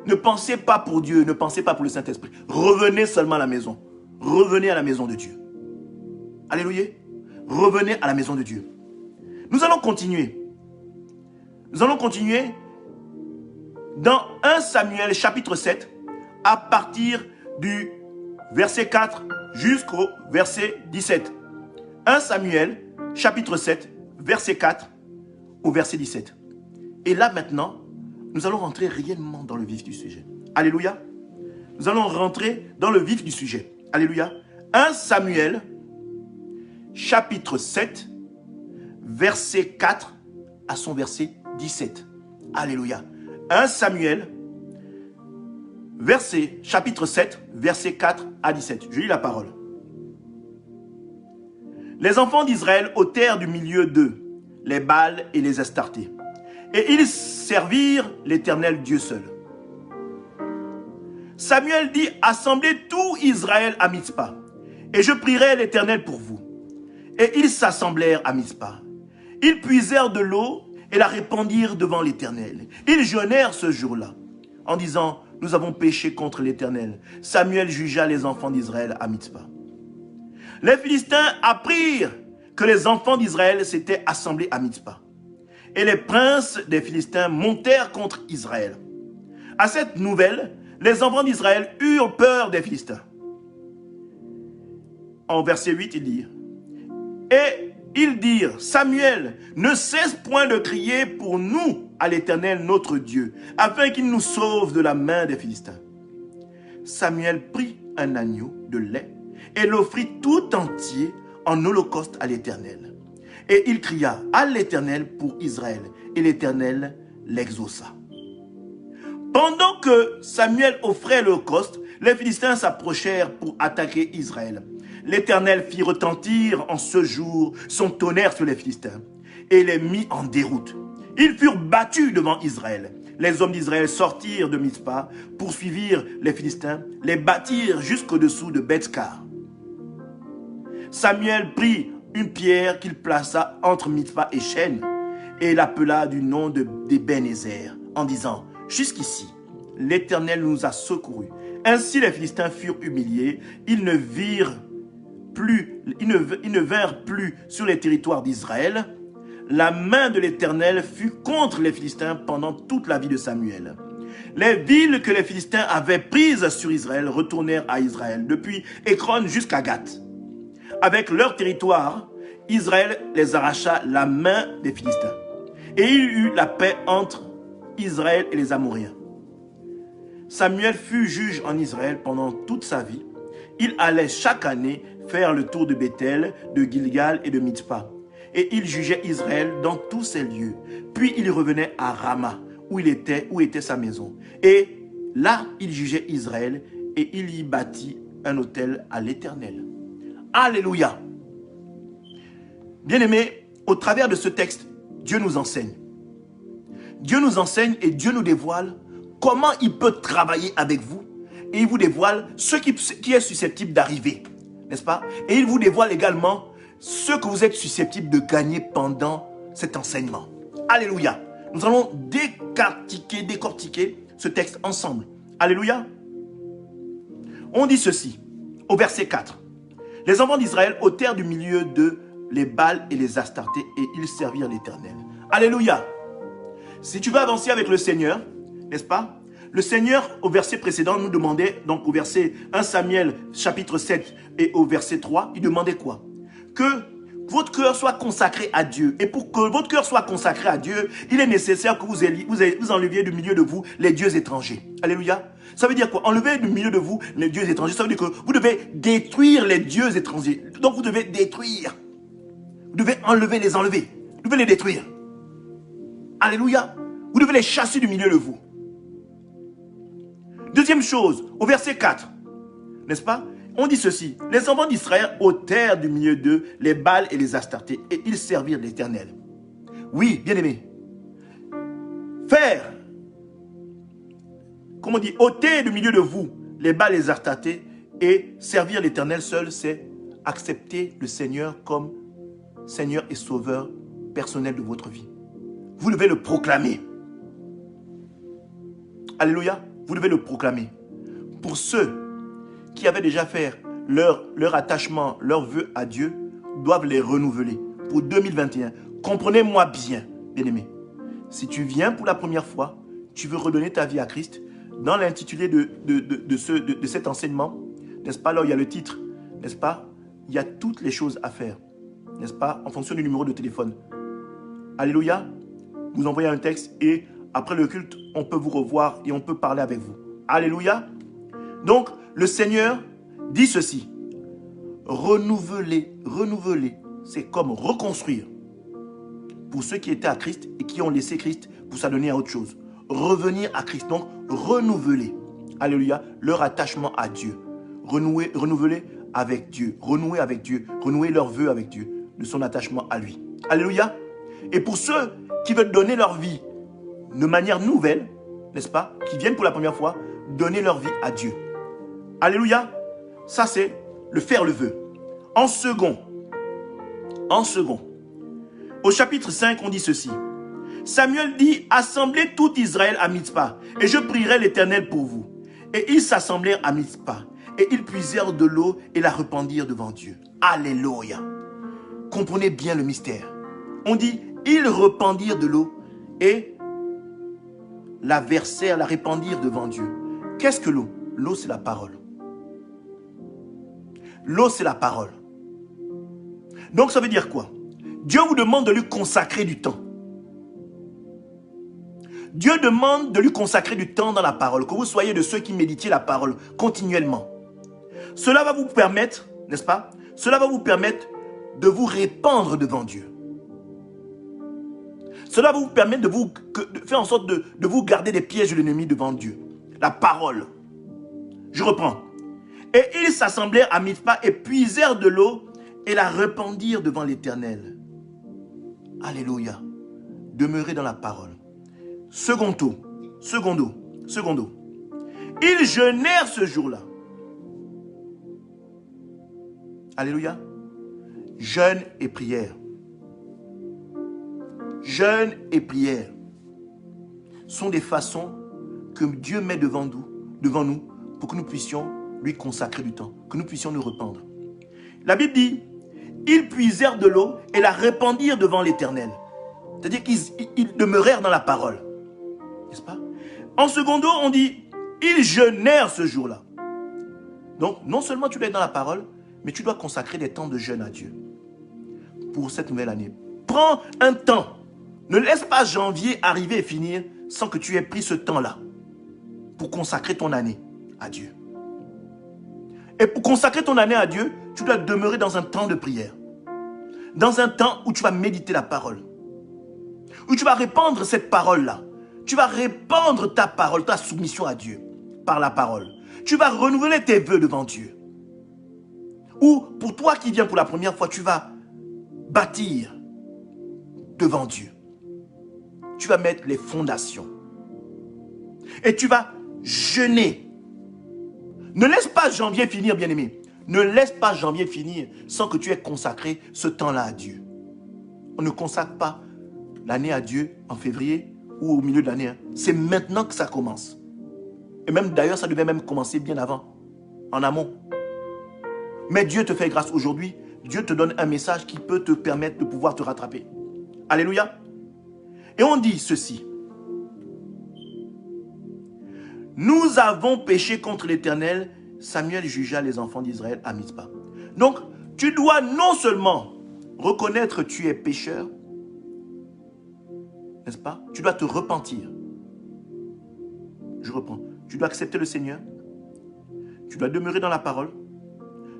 Ne pensez pas pour Dieu, ne pensez pas pour le Saint-Esprit. Revenez seulement à la maison. Revenez à la maison de Dieu. Alléluia. Revenez à la maison de Dieu. Nous allons continuer. Nous allons continuer dans 1 Samuel chapitre 7 à partir du verset 4 jusqu'au verset 17. 1 Samuel chapitre 7 verset 4 au verset 17. Et là maintenant, nous allons rentrer réellement dans le vif du sujet. Alléluia. Nous allons rentrer dans le vif du sujet. Alléluia. 1 Samuel, chapitre 7, verset 4 à son verset 17. Alléluia. 1 Samuel, chapitre 7, verset 4 à 17. Je lis la parole. Les enfants d'Israël ôtèrent du milieu d'eux les Baals et les Astartés, et ils servirent l'Éternel Dieu seul. Samuel dit, assemblez tout Israël à Mitzpah, et je prierai l'Éternel pour vous. Et ils s'assemblèrent à Mitzpah. Ils puisèrent de l'eau et la répandirent devant l'Éternel. Ils jeûnèrent ce jour-là, en disant, nous avons péché contre l'Éternel. Samuel jugea les enfants d'Israël à Mitzpah. Les Philistins apprirent que les enfants d'Israël s'étaient assemblés à Mitzpah. Et les princes des Philistins montèrent contre Israël. À cette nouvelle, les enfants d'Israël eurent peur des Philistins. En verset 8, il dit, et ils dirent, Samuel, ne cesse point de crier pour nous à l'Éternel notre Dieu, afin qu'il nous sauve de la main des Philistins. Samuel prit un agneau de lait et l'offrit tout entier en holocauste à l'Éternel. Et il cria à l'Éternel pour Israël, et l'Éternel l'exauça. Pendant que Samuel offrait l'holocauste, les Philistins s'approchèrent pour attaquer Israël. L'Éternel fit retentir en ce jour son tonnerre sur les Philistins et les mit en déroute. Ils furent battus devant Israël. Les hommes d'Israël sortirent de Mitzpah, poursuivirent les Philistins, les battirent jusqu'au-dessous de Beth-Kar. Samuel prit une pierre qu'il plaça entre Mitzpah et Shen et l'appela du nom d'Ebenezer en disant, jusqu'ici, l'Éternel nous a secourus. Ainsi les Philistins furent humiliés, ils ne vinrent plus sur les territoires d'Israël. La main de l'Éternel fut contre les Philistins pendant toute la vie de Samuel. Les villes que les Philistins avaient prises sur Israël retournèrent à Israël, depuis Écron jusqu'à Gath. Avec leur territoire, Israël les arracha la main des Philistins. Et il y eut la paix entre Israël et les Amoréens. Samuel fut juge en Israël pendant toute sa vie. Il allait chaque année faire le tour de Bethel, de Gilgal et de Mitzpah. Et il jugeait Israël dans tous ces lieux. Puis il revenait à Rama, où était sa maison. Et là, il jugeait Israël et il y bâtit un autel à l'Éternel. Alléluia! Bien-aimés, au travers de ce texte, Dieu nous enseigne. Dieu nous enseigne et Dieu nous dévoile comment il peut travailler avec vous. Et il vous dévoile ce qui est susceptible d'arriver. N'est-ce pas? Et il vous dévoile également ce que vous êtes susceptible de gagner pendant cet enseignement. Alléluia. Nous allons décortiquer ce texte ensemble. Alléluia. On dit ceci, au verset 4. Les enfants d'Israël ôtèrent du milieu d'eux les Baals et les Astartés et ils servirent l'Éternel. Alléluia. Si tu veux avancer avec le Seigneur, n'est-ce pas? Le Seigneur, au verset précédent, nous demandait, donc au verset 1 Samuel, chapitre 7 et au verset 3, il demandait quoi? Que votre cœur soit consacré à Dieu. Et pour que votre cœur soit consacré à Dieu, il est nécessaire que vous enleviez du milieu de vous les dieux étrangers. Alléluia. Ça veut dire quoi? Enlever du milieu de vous les dieux étrangers. Ça veut dire que vous devez détruire les dieux étrangers. Donc vous devez détruire. Vous devez les enlever. Vous devez les détruire. Alléluia. Vous devez les chasser du milieu de vous. Deuxième chose, au verset 4, n'est-ce pas? On dit ceci, les enfants d'Israël ôtèrent du milieu d'eux les Baals et les Astartés et ils servirent l'Éternel. Oui, bien-aimés, faire, comme on dit, ôter du milieu de vous les Baals et les Astartés et servir l'Éternel seul, c'est accepter le Seigneur comme Seigneur et Sauveur personnel de votre vie. Vous devez le proclamer. Alléluia. Vous devez le proclamer. Pour ceux qui avaient déjà fait leur attachement, leur vœu à Dieu, doivent les renouveler. Pour 2021, comprenez-moi bien, bien-aimé. Si tu viens pour la première fois, tu veux redonner ta vie à Christ, dans l'intitulé de cet enseignement, n'est-ce pas, là où il y a le titre, n'est-ce pas, il y a toutes les choses à faire, n'est-ce pas, en fonction du numéro de téléphone. Alléluia. Vous envoyez un texte et après le culte, on peut vous revoir et on peut parler avec vous. Alléluia. Donc, le Seigneur dit ceci. Renouveler, renouveler, c'est comme reconstruire. Pour ceux qui étaient à Christ et qui ont laissé Christ pour s'adonner à autre chose. Revenir à Christ, donc renouveler. Alléluia, leur attachement à Dieu. Renouveler avec Dieu, renouer avec Dieu, renouer leur vœu avec Dieu, de son attachement à lui. Alléluia. Et pour ceux qui veulent donner leur vie de manière nouvelle, n'est-ce pas, qui viennent pour la première fois, donner leur vie à Dieu. Alléluia. Ça c'est le faire le vœu. En second, au chapitre 5, on dit ceci. Samuel dit, assemblez tout Israël à Mitzpah, et je prierai l'Éternel pour vous. Et ils s'assemblèrent à Mitzpah, et ils puisèrent de l'eau et la répandirent devant Dieu. Alléluia. Comprenez bien le mystère. On dit, ils répandirent de l'eau et la versèrent, la répandirent devant Dieu. Qu'est-ce que l'eau? L'eau, c'est la parole. L'eau, c'est la parole. Donc, ça veut dire quoi? Dieu vous demande de lui consacrer du temps. Dieu demande de lui consacrer du temps dans la parole, que vous soyez de ceux qui méditiez la parole continuellement. Cela va vous permettre, n'est-ce pas? Cela va vous permettre de vous répandre devant Dieu. Cela va vous permettre de faire en sorte de vous garder des pièges de l'ennemi devant Dieu. La parole. Je reprends. Et ils s'assemblèrent à Mitzpah et puisèrent de l'eau et la répandirent devant l'Éternel. Alléluia. Demeurez dans la parole. Secondo. Ils jeûnèrent ce jour-là. Alléluia. Jeûne et prière. Jeûne et prière sont des façons que Dieu met devant nous pour que nous puissions lui consacrer du temps, que nous puissions nous rependre. La Bible dit, ils puisèrent de l'eau et la répandirent devant l'Éternel. C'est-à-dire qu'ils demeurèrent dans la parole. N'est-ce pas? En secondo, on dit, ils jeûnèrent ce jour-là. Donc, non seulement tu dois être dans la parole, mais tu dois consacrer des temps de jeûne à Dieu. Pour cette nouvelle année. Prends un temps. Ne laisse pas janvier arriver et finir sans que tu aies pris ce temps-là pour consacrer ton année à Dieu. Et pour consacrer ton année à Dieu, tu dois demeurer dans un temps de prière. Dans un temps où tu vas méditer la parole. Où tu vas répandre cette parole-là. Tu vas répandre ta parole, ta soumission à Dieu par la parole. Tu vas renouveler tes vœux devant Dieu. Ou pour toi qui viens pour la première fois, tu vas bâtir devant Dieu. Tu vas mettre les fondations. Et tu vas jeûner. Ne laisse pas janvier finir, bien-aimé. Ne laisse pas janvier finir sans que tu aies consacré ce temps-là à Dieu. On ne consacre pas l'année à Dieu en février ou au milieu de l'année. C'est maintenant que ça commence. Et même d'ailleurs, ça devait même commencer bien avant, en amont. Mais Dieu te fait grâce aujourd'hui. Dieu te donne un message qui peut te permettre de pouvoir te rattraper. Alléluia. Et on dit ceci. Nous avons péché contre l'Éternel. Samuel jugea les enfants d'Israël à Mitzpah. Donc, tu dois non seulement reconnaître que tu es pécheur, n'est-ce pas? Tu dois te repentir. Je reprends. Tu dois accepter le Seigneur. Tu dois demeurer dans la parole.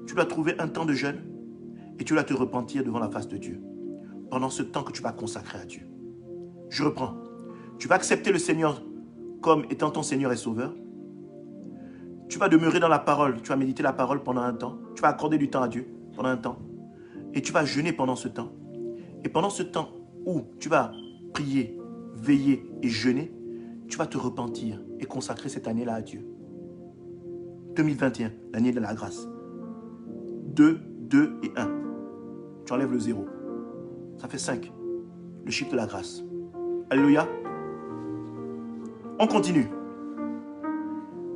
Tu dois trouver un temps de jeûne. Et tu dois te repentir devant la face de Dieu. Pendant ce temps que tu vas consacrer à Dieu. Je reprends. Tu vas accepter le Seigneur comme étant ton Seigneur et Sauveur. Tu vas demeurer dans la parole. Tu vas méditer la parole pendant un temps. Tu vas accorder du temps à Dieu pendant un temps. Et tu vas jeûner pendant ce temps. Et pendant ce temps où tu vas prier, veiller et jeûner, tu vas te repentir et consacrer cette année-là à Dieu. 2021, l'année de la grâce. 2, 2 et 1. Tu enlèves le 0. Ça fait 5. Le chiffre de la grâce. Alléluia. On continue.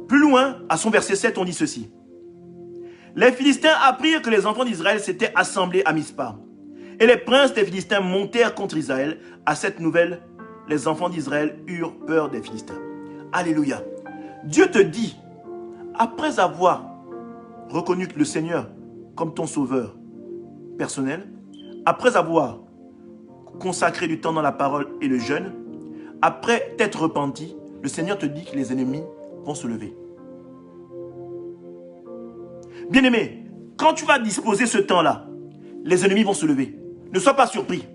Plus loin, à son verset 7, on dit ceci. Les Philistins apprirent que les enfants d'Israël s'étaient assemblés à Mitzpah. Et les princes des Philistins montèrent contre Israël. À cette nouvelle, les enfants d'Israël eurent peur des Philistins. Alléluia. Dieu te dit, après avoir reconnu le Seigneur comme ton sauveur personnel, après avoir consacré du temps dans la parole et le jeûne, après t'être repenti, le Seigneur te dit que les ennemis vont se lever. Bien-aimé, quand tu vas disposer ce temps-là, les ennemis vont se lever. Ne sois pas surpris.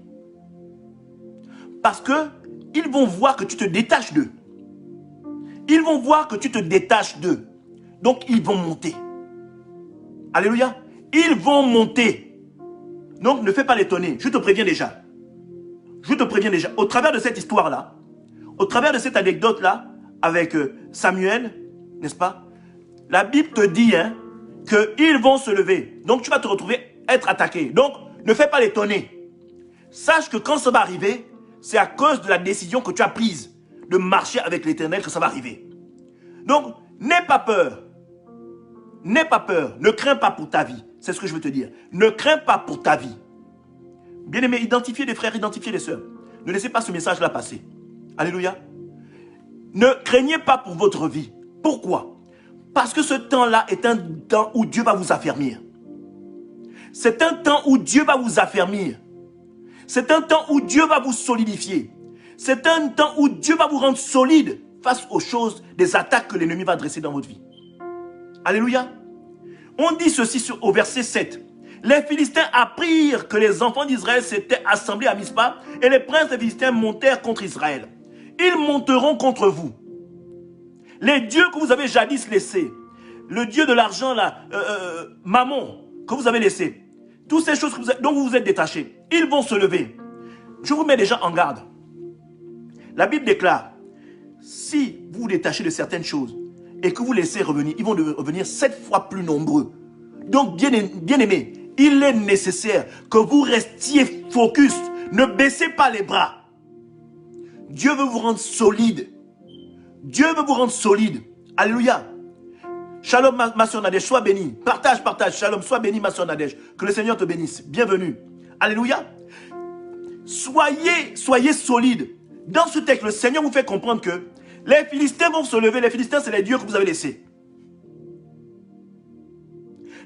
Parce que ils vont voir que tu te détaches d'eux. Ils vont voir que tu te détaches d'eux. Donc, ils vont monter. Alléluia. Ils vont monter. Donc, ne fais pas l'étonner. Je te préviens déjà. Je te préviens déjà. Au travers de cette histoire-là, au travers de cette anecdote-là, avec Samuel, n'est-ce pas? La Bible te dit hein, qu'ils vont se lever. Donc, tu vas te retrouver être attaqué. Donc, ne fais pas l'étonner. Sache que quand ça va arriver, c'est à cause de la décision que tu as prise de marcher avec l'Éternel que ça va arriver. Donc, n'aie pas peur. N'aie pas peur. Ne crains pas pour ta vie. C'est ce que je veux te dire. Ne crains pas pour ta vie. Bien-aimés, identifiez les frères, identifiez les sœurs. Ne laissez pas ce message-là passer. Alléluia. Ne craignez pas pour votre vie. Pourquoi? Parce que ce temps-là est un temps où Dieu va vous affermir. C'est un temps où Dieu va vous affermir. C'est un temps où Dieu va vous solidifier. C'est un temps où Dieu va vous rendre solide face aux choses, des attaques que l'ennemi va dresser dans votre vie. Alléluia. On dit ceci au verset 7. Les Philistins apprirent que les enfants d'Israël s'étaient assemblés à Mispa et les princes des Philistins montèrent contre Israël. Ils monteront contre vous. Les dieux que vous avez jadis laissés, le dieu de l'argent là, Mammon, que vous avez laissé, toutes ces choses dont vous vous êtes détachés, ils vont se lever. Je vous mets déjà en garde. La Bible déclare, si vous vous détachez de certaines choses et que vous laissez revenir, ils vont revenir 7 fois plus nombreux. Donc, bien aimé, il est nécessaire que vous restiez focus. Ne baissez pas les bras. Dieu veut vous rendre solide. Dieu veut vous rendre solide. Alléluia. Shalom ma soeur Nadège, sois béni. Partage. Shalom, sois béni ma soeur Nadège. Que le Seigneur te bénisse. Bienvenue. Alléluia. Soyez solide. Dans ce texte, le Seigneur vous fait comprendre que les Philistins vont se lever. Les Philistins, c'est les dieux que vous avez laissés.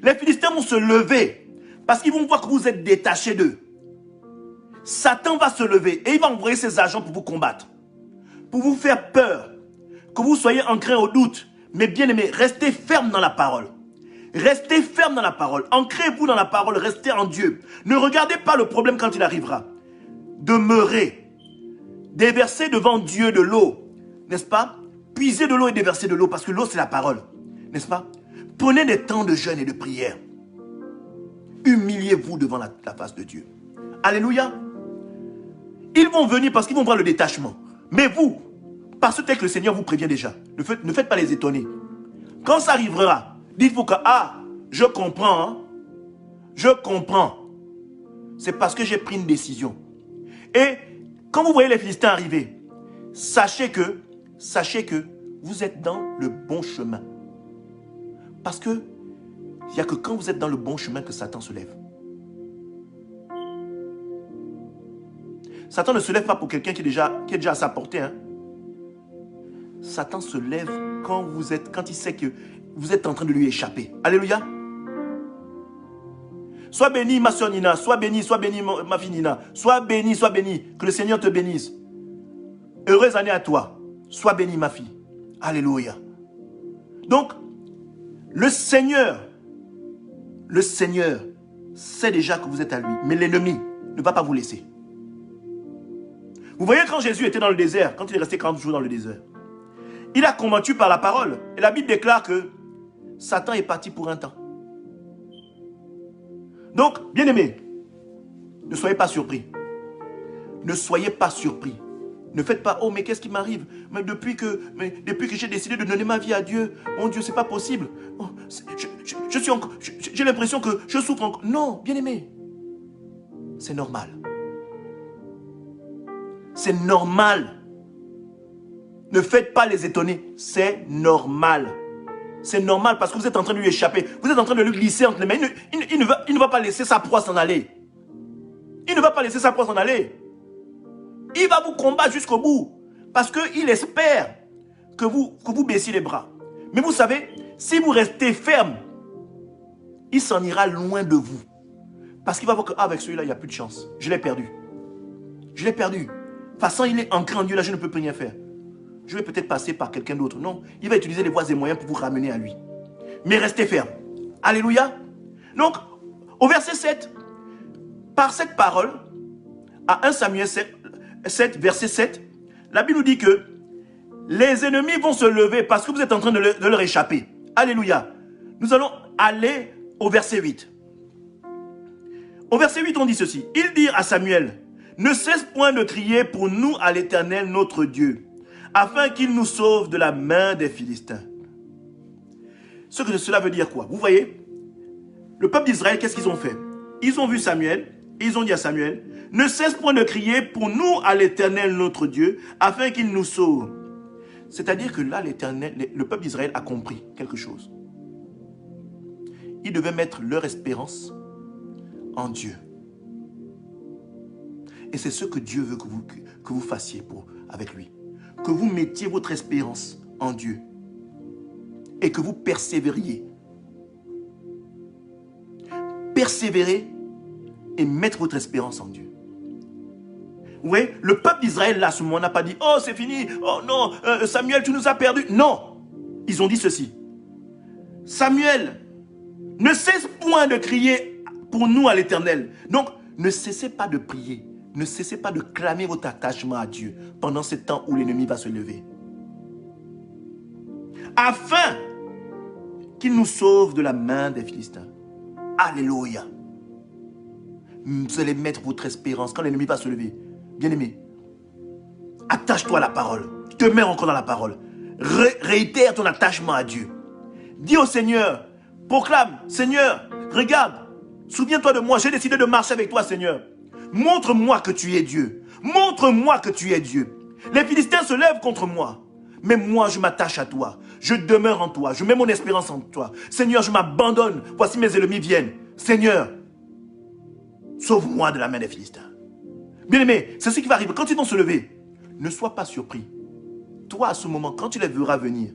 Les Philistins vont se lever parce qu'ils vont voir que vous êtes détachés d'eux. Satan va se lever et il va envoyer ses agents pour vous combattre, pour vous faire peur, que vous soyez enclins au doute. Mais bien aimé, restez ferme dans la parole. Restez ferme dans la parole. Ancrez-vous dans la parole, restez en Dieu. Ne regardez pas le problème quand il arrivera. Demeurez. Déversez devant Dieu de l'eau, n'est-ce pas? Puisez de l'eau et déversez de l'eau, parce que l'eau c'est la parole, n'est-ce pas? Prenez des temps de jeûne et de prière. Humiliez-vous devant la face de Dieu. Alléluia. Ils vont venir parce qu'ils vont voir le détachement. Mais vous, par ce texte, le Seigneur vous prévient déjà. Ne faites pas les étonner. Quand ça arrivera, dites-vous que, je comprends. Hein? Je comprends. C'est parce que j'ai pris une décision. Et quand vous voyez les Philistins arriver, sachez que vous êtes dans le bon chemin. Parce que il n'y a que quand vous êtes dans le bon chemin que Satan se lève. Satan ne se lève pas pour quelqu'un qui est déjà à sa portée. Hein. Satan se lève quand il sait que vous êtes en train de lui échapper. Alléluia. Sois béni ma soeur Nina, sois béni ma fille Nina, sois béni, que le Seigneur te bénisse. Heureuse année à toi, sois béni ma fille. Alléluia. Donc, le Seigneur sait déjà que vous êtes à lui, mais l'ennemi ne va pas vous laisser. Vous voyez quand Jésus était dans le désert, quand il est resté 40 jours dans le désert, il a combattu par la parole. Et la Bible déclare que Satan est parti pour un temps. Donc, bien-aimés, ne soyez pas surpris. Ne soyez pas surpris. Ne faites pas, oh mais qu'est-ce qui m'arrive? Mais depuis que j'ai décidé de donner ma vie à Dieu, mon Dieu, c'est pas possible. Oh, j'ai l'impression que je souffre encore. Non, bien-aimés, c'est normal. C'est normal. Ne faites pas les étonner. C'est normal. C'est normal parce que vous êtes en train de lui échapper. Vous êtes en train de lui glisser entre les mains. Il ne va pas laisser sa proie s'en aller. Il ne va pas laisser sa proie s'en aller. Il va vous combattre jusqu'au bout. Parce qu'il espère que vous baissiez les bras. Mais vous savez, si vous restez ferme, il s'en ira loin de vous. Parce qu'il va voir que avec celui-là, il n'y a plus de chance. Je l'ai perdu. Je l'ai perdu. De toute façon, il est ancré en Dieu, là, je ne peux plus rien faire. Je vais peut-être passer par quelqu'un d'autre. Non, il va utiliser les voies et moyens pour vous ramener à lui. Mais restez ferme. Alléluia. Donc, au verset 7, par cette parole, à 1 Samuel 7, verset 7, la Bible nous dit que les ennemis vont se lever parce que vous êtes en train de leur échapper. Alléluia. Nous allons aller au verset 8. Au verset 8, on dit ceci. Ils dirent à Samuel, ne cesse point de crier pour nous à l'Éternel notre Dieu, afin qu'il nous sauve de la main des Philistins. Ce que cela veut dire quoi? Vous voyez, le peuple d'Israël, qu'est-ce qu'ils ont fait? Ils ont vu Samuel, et ils ont dit à Samuel, ne cesse point de crier pour nous à l'Éternel notre Dieu, afin qu'il nous sauve. C'est-à-dire que là, le peuple d'Israël a compris quelque chose. Ils devaient mettre leur espérance en Dieu. Et c'est ce que Dieu veut que vous fassiez avec lui. Que vous mettiez votre espérance en Dieu. Et que vous persévériez. Persévérer et mettre votre espérance en Dieu. Oui, le peuple d'Israël, là, à ce moment, n'a pas dit « Oh, c'est fini, oh non, Samuel, tu nous as perdus. » Non, ils ont dit ceci. « Samuel, ne cesse point de crier pour nous à l'Éternel. » Donc, ne cessez pas de prier. Ne cessez pas de clamer votre attachement à Dieu pendant ce temps où l'ennemi va se lever. Afin qu'il nous sauve de la main des Philistins. Alléluia. Vous allez mettre votre espérance quand l'ennemi va se lever. Bien-aimé, attache-toi à la parole. Demeure encore dans la parole. Réitère ton attachement à Dieu. Dis au Seigneur, proclame, Seigneur, regarde, souviens-toi de moi, j'ai décidé de marcher avec toi, Seigneur. Montre-moi que tu es Dieu. Montre-moi que tu es Dieu. Les Philistins se lèvent contre moi. Mais moi, je m'attache à toi. Je demeure en toi. Je mets mon espérance en toi. Seigneur, je m'abandonne. Voici mes ennemis viennent. Seigneur, sauve-moi de la main des Philistins. Bien-aimé, c'est ce qui va arriver. Quand ils vont se lever, ne sois pas surpris. Toi, à ce moment, quand tu les verras venir,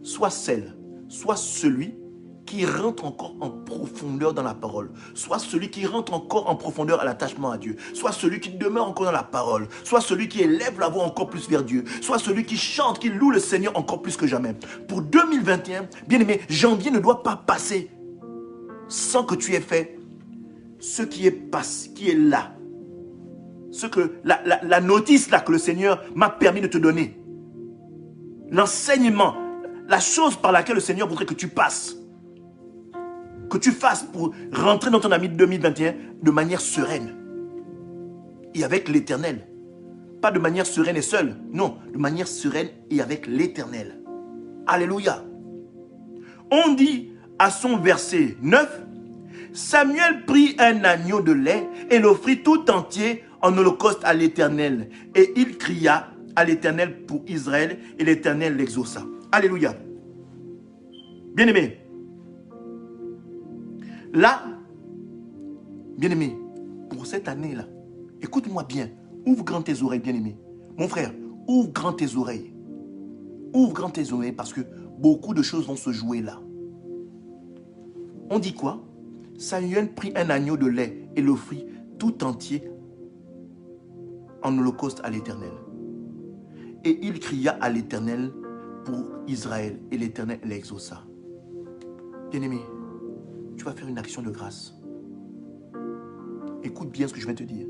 sois celle, sois celui qui rentre encore en profondeur dans la parole. Sois celui qui rentre encore en profondeur à l'attachement à Dieu. Sois celui qui demeure encore dans la parole. Sois celui qui élève la voix encore plus vers Dieu. Sois celui qui chante, qui loue le Seigneur encore plus que jamais. Pour 2021, bien-aimé, janvier ne doit pas passer sans que tu aies fait ce qui est là. Ce que la notice là que le Seigneur m'a permis de te donner. L'enseignement, la chose par laquelle le Seigneur voudrait que tu passes. Que tu fasses pour rentrer dans ton année 2021 de manière sereine. Et avec l'Éternel. Pas de manière sereine et seule. Non, de manière sereine et avec l'Éternel. Alléluia. On dit à son verset 9, Samuel prit un agneau de lait et l'offrit tout entier en holocauste à l'Éternel. Et il cria à l'Éternel pour Israël et l'Éternel l'exauça. Alléluia. Bien-aimé. Là, bien-aimé, pour cette année-là, écoute-moi bien. Ouvre grand tes oreilles, bien-aimé. Mon frère, ouvre grand tes oreilles. Ouvre grand tes oreilles parce que beaucoup de choses vont se jouer là. On dit quoi? Samuel prit un agneau de lait et l'offrit tout entier en holocauste à l'Éternel. Et il cria à l'Éternel pour Israël et l'Éternel l'exauça. Bien-aimé, tu vas faire une action de grâce. Écoute bien ce que je vais te dire.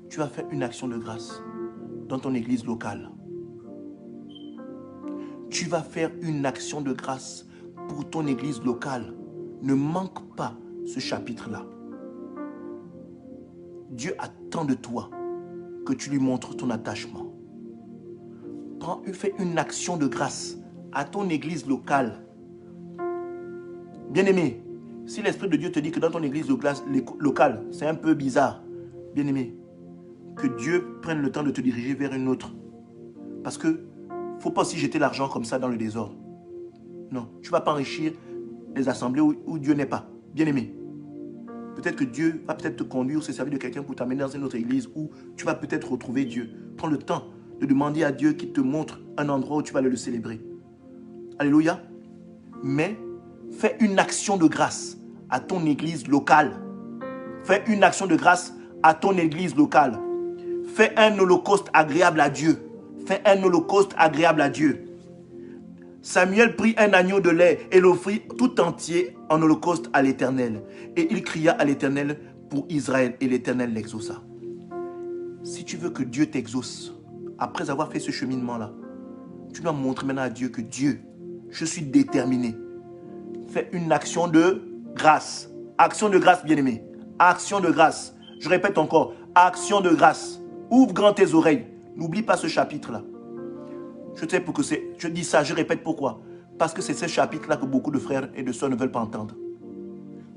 Tu vas faire une action de grâce dans ton église locale. Tu vas faire une action de grâce pour ton église locale. Ne manque pas ce chapitre-là. Dieu attend de toi que tu lui montres ton attachement. Fais une action de grâce à ton église locale. Bien-aimé, si l'Esprit de Dieu te dit que dans ton église locale, c'est un peu bizarre, bien-aimé, que Dieu prenne le temps de te diriger vers une autre. Parce que il ne faut pas aussi jeter l'argent comme ça dans le désordre. Non, tu ne vas pas enrichir les assemblées où Dieu n'est pas. Bien-aimé, peut-être que Dieu va peut-être te conduire ou se servir de quelqu'un pour t'amener dans une autre église où tu vas peut-être retrouver Dieu. Prends le temps de demander à Dieu qu'il te montre un endroit où tu vas le célébrer. Alléluia. Mais fais une action de grâce à ton église locale. Fais une action de grâce à ton église locale. Fais un holocauste agréable à Dieu. Fais un holocauste agréable à Dieu. Samuel prit un agneau de lait et l'offrit tout entier en holocauste à l'Éternel. Et il cria à l'Éternel pour Israël et l'Éternel l'exauça. Si tu veux que Dieu t'exauce, après avoir fait ce cheminement-là, tu dois montrer maintenant à Dieu que Dieu, je suis déterminé. Fais une action de grâce. Action de grâce, bien-aimé. Action de grâce. Je répète encore, action de grâce. Ouvre grand tes oreilles. N'oublie pas ce chapitre-là. Je sais pour que c'est. Je dis ça, je répète pourquoi. Parce que c'est ce chapitre-là que beaucoup de frères et de sœurs ne veulent pas entendre.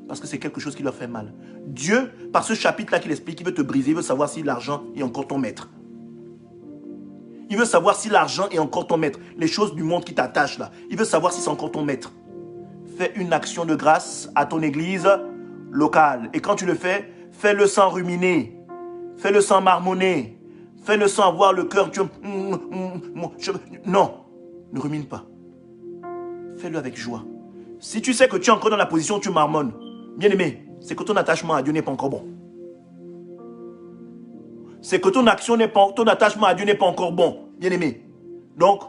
Parce que c'est quelque chose qui leur fait mal. Dieu, par ce chapitre-là qu'il explique, il veut te briser, il veut savoir si l'argent est encore ton maître. Il veut savoir si l'argent est encore ton maître. Les choses du monde qui t'attachent là. Il veut savoir si c'est encore ton maître. Fais une action de grâce à ton église locale. Et quand tu le fais, fais-le sans ruminer. Fais-le sans marmonner. Fais-le sans avoir le cœur. Non, ne rumine pas. Fais-le avec joie. Si tu sais que tu es encore dans la position où tu marmonnes, bien aimé, c'est que ton attachement à Dieu n'est pas encore bon. C'est que ton attachement à Dieu n'est pas encore bon, bien aimé. Donc,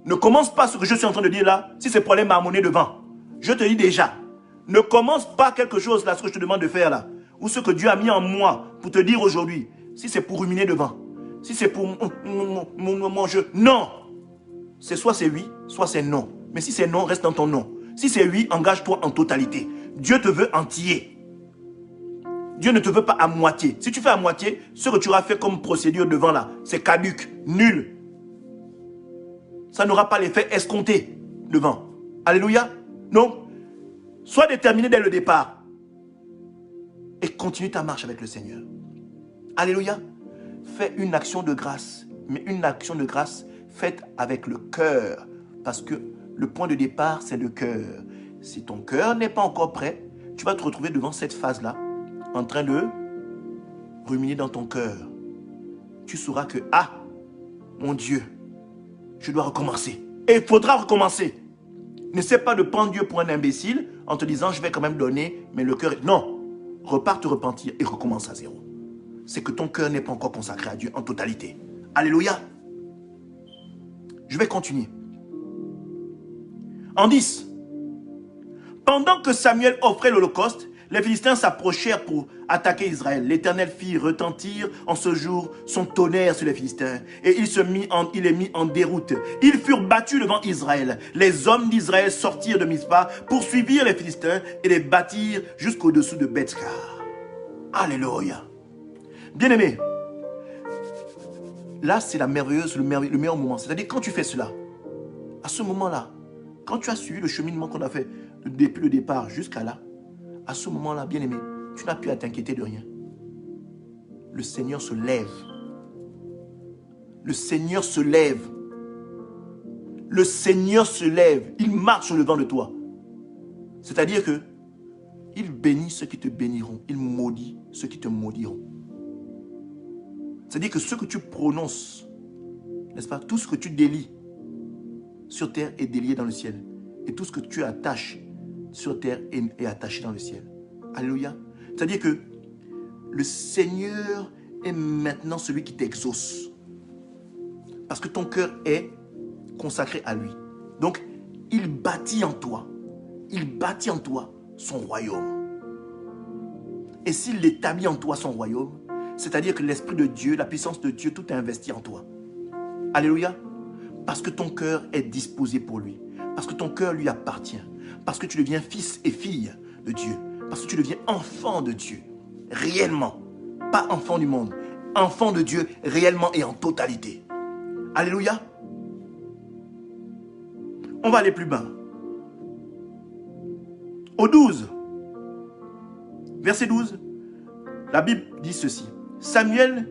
ne commence pas ce que je suis en train de dire là, si c'est pour aller marmonner devant. Je te dis déjà, ne commence pas quelque chose là, ce que je te demande de faire là, ou ce que Dieu a mis en moi pour te dire aujourd'hui, si c'est pour ruminer devant, si c'est pour mon jeu. Non! C'est soit c'est oui, soit c'est non. Mais si c'est non, reste dans ton non. Si c'est oui, engage-toi en totalité. Dieu te veut entier. Dieu ne te veut pas à moitié. Si tu fais à moitié, ce que tu auras fait comme procédure devant là, c'est caduc, nul. Ça n'aura pas l'effet escompté devant. Alléluia. Donc, sois déterminé dès le départ. Et continue ta marche avec le Seigneur. Alléluia. Fais une action de grâce. Mais une action de grâce faite avec le cœur. Parce que le point de départ, c'est le cœur. Si ton cœur n'est pas encore prêt, tu vas te retrouver devant cette phase-là, en train de ruminer dans ton cœur. Tu sauras que, ah, mon Dieu, je dois recommencer. Et il faudra recommencer. N'essaie pas de prendre Dieu pour un imbécile en te disant, je vais quand même donner, mais le cœur... Non, repars te repentir et recommence à zéro. C'est que ton cœur n'est pas encore consacré à Dieu en totalité. Alléluia. Je vais continuer. En 10. Pendant que Samuel offrait l'holocauste, les Philistins s'approchèrent pour attaquer Israël. L'Éternel fit retentir en ce jour son tonnerre sur les Philistins. Et il les mit en déroute. Ils furent battus devant Israël. Les hommes d'Israël sortirent de Mizpa, poursuivirent les Philistins et les battirent jusqu'au-dessous de Bethkar. Alléluia. Bien-aimé, là c'est le meilleur moment. C'est-à-dire quand tu fais cela, à ce moment-là, quand tu as suivi le cheminement qu'on a fait depuis le départ jusqu'à là, à ce moment-là, bien-aimé, tu n'as plus à t'inquiéter de rien. Le Seigneur se lève. Le Seigneur se lève. Le Seigneur se lève. Il marche sur le vent de toi. C'est-à-dire que il bénit ceux qui te béniront. Il maudit ceux qui te maudiront. C'est-à-dire que ce que tu prononces, n'est-ce pas, tout ce que tu délies sur terre est délié dans le ciel. Et tout ce que tu attaches sur terre est attaché dans le ciel. Alléluia. C'est-à-dire que le Seigneur est maintenant celui qui t'exauce. Parce que ton cœur est consacré à lui. Donc, il bâtit en toi. Il bâtit en toi son royaume. Et s'il établit en toi son royaume, c'est-à-dire que l'Esprit de Dieu, la puissance de Dieu, tout est investi en toi. Alléluia. Parce que ton cœur est disposé pour lui. Parce que ton cœur lui appartient. Parce que tu deviens fils et fille de Dieu. Parce que tu deviens enfant de Dieu. Réellement. Pas enfant du monde. Enfant de Dieu réellement et en totalité. Alléluia. On va aller plus bas. Au 12. Verset 12. La Bible dit ceci. Samuel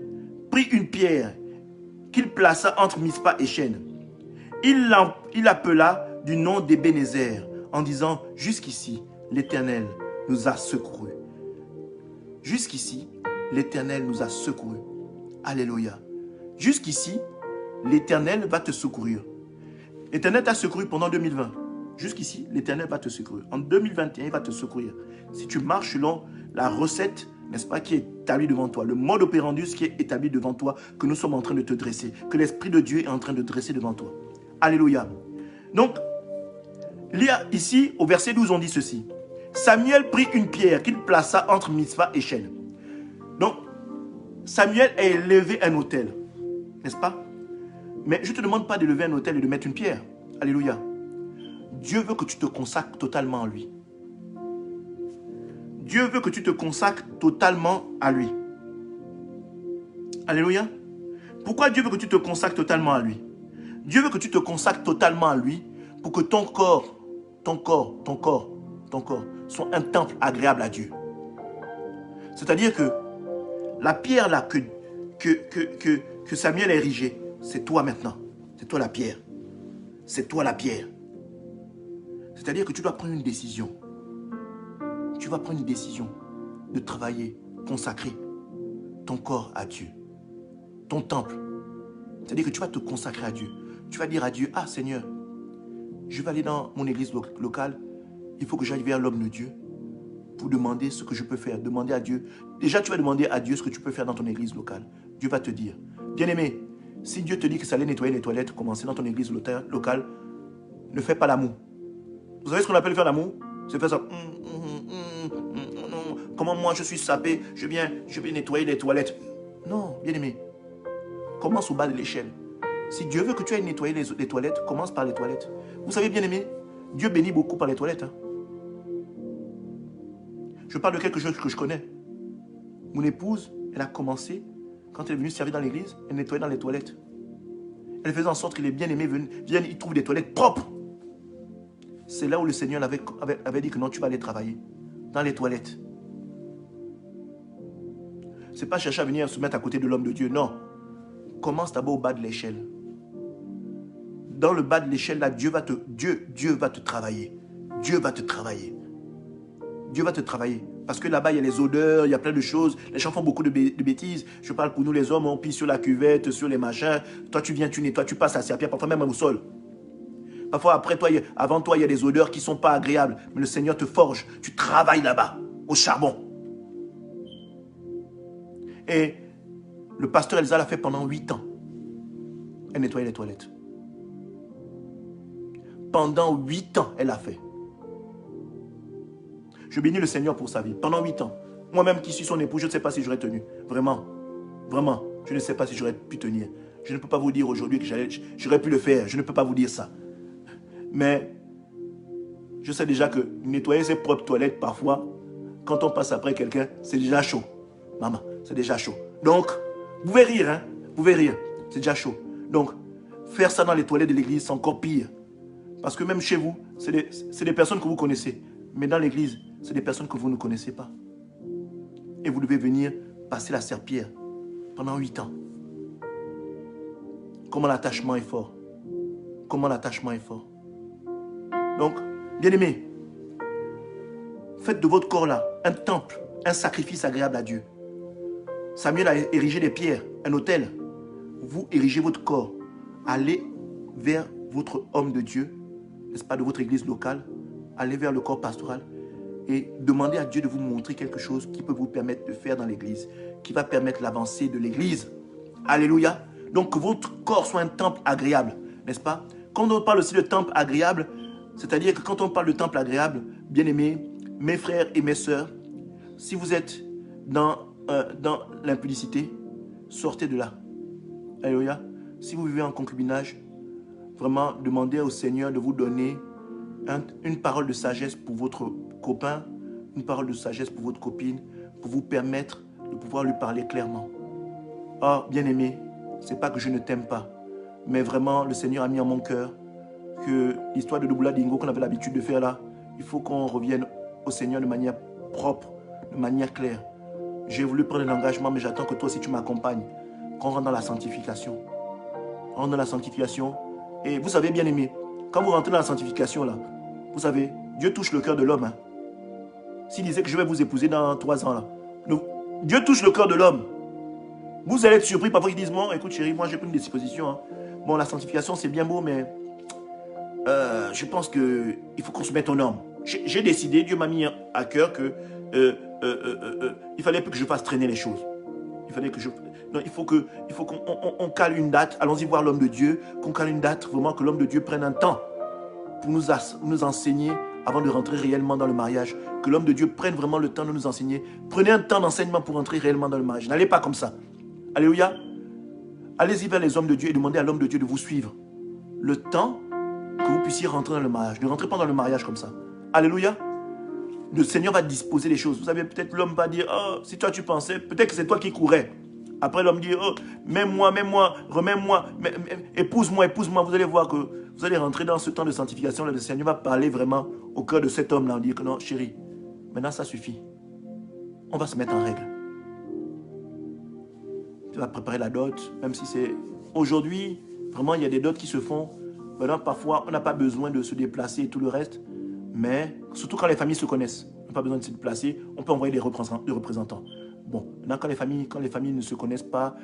prit une pierre qu'il plaça entre Mizpa et Chêne. Il appela du nom d'Ebenezer en disant, jusqu'ici, l'Éternel nous a secourus. Jusqu'ici, l'Éternel nous a secourus. Alléluia. Jusqu'ici, l'Éternel va te secourir. L'Éternel t'a secouru pendant 2020. Jusqu'ici, l'Éternel va te secourir. En 2021, il va te secourir. Si tu marches selon la recette n'est-ce pas, qui est établi devant toi, le mode opérandus qui est établi devant toi, que nous sommes en train de te dresser, que l'Esprit de Dieu est en train de dresser devant toi. Alléluia. Donc, il y a ici, au verset 12, on dit ceci. Samuel prit une pierre qu'il plaça entre Mizpa et Shen. Donc, Samuel a élevé un autel, n'est-ce pas? Mais je ne te demande pas d'élever un autel et de mettre une pierre. Alléluia. Dieu veut que tu te consacres totalement à lui. Dieu veut que tu te consacres totalement à lui. Alléluia. Pourquoi Dieu veut que tu te consacres totalement à lui? Dieu veut que tu te consacres totalement à lui pour que ton corps soit un temple agréable à Dieu. C'est-à-dire que la pierre là que Samuel a érigée, c'est toi maintenant. C'est toi la pierre. C'est toi la pierre. C'est-à-dire que tu dois prendre une décision. Tu vas prendre une décision de travailler, consacrer ton corps à Dieu. Ton temple. C'est-à-dire que tu vas te consacrer à Dieu. Tu vas dire à Dieu, ah Seigneur, je vais aller dans mon église locale. Il faut que j'aille vers l'homme de Dieu pour demander ce que je peux faire. Demander à Dieu. Déjà, tu vas demander à Dieu ce que tu peux faire dans ton église locale. Dieu va te dire. Bien-aimé, si Dieu te dit que ça allait nettoyer les toilettes, commencer dans ton église locale, ne fais pas l'amour. Vous savez ce qu'on appelle faire l'amour? C'est faire ça. Comment moi je suis sapé, je vais nettoyer les toilettes. Non, bien-aimé. Commence au bas de l'échelle. Si Dieu veut que tu ailles nettoyer les toilettes, commence par les toilettes. Vous savez, bien-aimé, Dieu bénit beaucoup par les toilettes. Hein. Je parle de quelque chose que je connais. Mon épouse, elle a commencé, quand elle est venue servir dans l'église, elle nettoyait dans les toilettes. Elle faisait en sorte que les bien-aimés viennent, ils trouvent des toilettes propres. C'est là où le Seigneur avait dit que non, tu vas aller travailler. Dans les toilettes. Ce n'est pas chercher à venir se mettre à côté de l'homme de Dieu, non. Commence d'abord au bas de l'échelle. Dans le bas de l'échelle, là, Dieu va te travailler. Dieu va te travailler. Dieu va te travailler. Parce que là-bas, il y a les odeurs, il y a plein de choses. Les gens font beaucoup de bêtises. Je parle pour nous les hommes, on pisse sur la cuvette, sur les machins. Toi, tu viens, tu nettoies, tu passes à serpillère, parfois même au sol. Parfois, avant toi, il y a des odeurs qui ne sont pas agréables. Mais le Seigneur te forge. Tu travailles là-bas, au charbon. Et le pasteur Elsa l'a fait pendant 8 ans. Elle nettoyait les toilettes. Pendant 8 ans, elle l'a fait. Je bénis le Seigneur pour sa vie. Pendant 8 ans. Moi-même qui suis son époux, je ne sais pas si j'aurais tenu. Vraiment. Vraiment. Je ne sais pas si j'aurais pu tenir. Je ne peux pas vous dire aujourd'hui que j'aurais pu le faire. Je ne peux pas vous dire ça. Mais je sais déjà que nettoyer ses propres toilettes, parfois, quand on passe après quelqu'un, c'est déjà chaud. Maman, c'est déjà chaud. Donc, vous pouvez rire, hein? Vous pouvez rire. C'est déjà chaud. Donc, faire ça dans les toilettes de l'église, c'est encore pire. Parce que même chez vous, c'est des personnes que vous connaissez. Mais dans l'église, c'est des personnes que vous ne connaissez pas. Et vous devez venir passer la serpillière pendant 8 ans. Comment l'attachement est fort. Comment l'attachement est fort. Donc, bien-aimés, faites de votre corps là un temple, un sacrifice agréable à Dieu. Samuel a érigé des pierres, un autel. Vous érigez votre corps. Allez vers votre homme de Dieu, n'est-ce pas, de votre église locale. Allez vers le corps pastoral et demandez à Dieu de vous montrer quelque chose qui peut vous permettre de faire dans l'église, qui va permettre l'avancée de l'église. Alléluia. Donc que votre corps soit un temple agréable, n'est-ce pas? Quand on parle aussi de temple agréable, c'est-à-dire que quand on parle de temple agréable, bien-aimés, mes frères et mes sœurs, si vous êtes dans l'impudicité, sortez de là. Alléluia. Si vous vivez en concubinage, vraiment demandez au Seigneur de vous donner une parole de sagesse pour votre copain, une parole de sagesse pour votre copine, pour vous permettre de pouvoir lui parler clairement. Oh, bien-aimé, c'est pas que je ne t'aime pas, mais vraiment, le Seigneur a mis en mon cœur que l'histoire de Douboula Dingo qu'on avait l'habitude de faire là, il faut qu'on revienne au Seigneur de manière propre, de manière claire. J'ai voulu prendre l'engagement, mais j'attends que toi aussi tu m'accompagnes, qu'on rentre dans la sanctification. On rentre dans la sanctification. Et vous savez, bien aimé, quand vous rentrez dans la sanctification là, vous savez, Dieu touche le cœur de l'homme. Hein. S'il disait que je vais vous épouser dans 3 ans là, Dieu touche le cœur de l'homme. Vous allez être surpris, parfois ils disent, bon, écoute chérie, moi j'ai pris une disposition. Hein. Bon, la sanctification c'est bien beau, mais je pense qu'il faut qu'on se mette aux normes. J'ai décidé, Dieu m'a mis à cœur que il fallait que je fasse traîner les choses. Il fallait que je... Non, il faut qu'on cale une date. Allons-y voir l'homme de Dieu. Qu'on cale une date, vraiment que l'homme de Dieu prenne un temps pour nous enseigner avant de rentrer réellement dans le mariage. Que l'homme de Dieu prenne vraiment le temps de nous enseigner. Prenez un temps d'enseignement pour entrer réellement dans le mariage. N'allez pas comme ça. Alléluia. Allez-y vers les hommes de Dieu et demandez à l'homme de Dieu de vous suivre. Le temps que vous puissiez rentrer dans le mariage. Ne rentrez pas dans le mariage comme ça. Alléluia. Le Seigneur va disposer les choses. Vous savez, peut-être l'homme va dire, oh, si toi tu pensais, peut-être que c'est toi qui courais. Après l'homme dit, oh, mets-moi, remets-moi, épouse-moi. Vous allez voir que vous allez rentrer dans ce temps de sanctification. Là, le Seigneur va parler vraiment au cœur de cet homme-là. On dit que non, chérie, maintenant ça suffit. On va se mettre en règle. Tu vas préparer la dot, même si c'est... Aujourd'hui, vraiment, il y a des dots qui se font. Maintenant, parfois, on n'a pas besoin de se déplacer et tout le reste. Mais, surtout quand les familles se connaissent, on n'a pas besoin de se déplacer, on peut envoyer des représentants. Bon, maintenant, quand les familles ne se connaissent pas,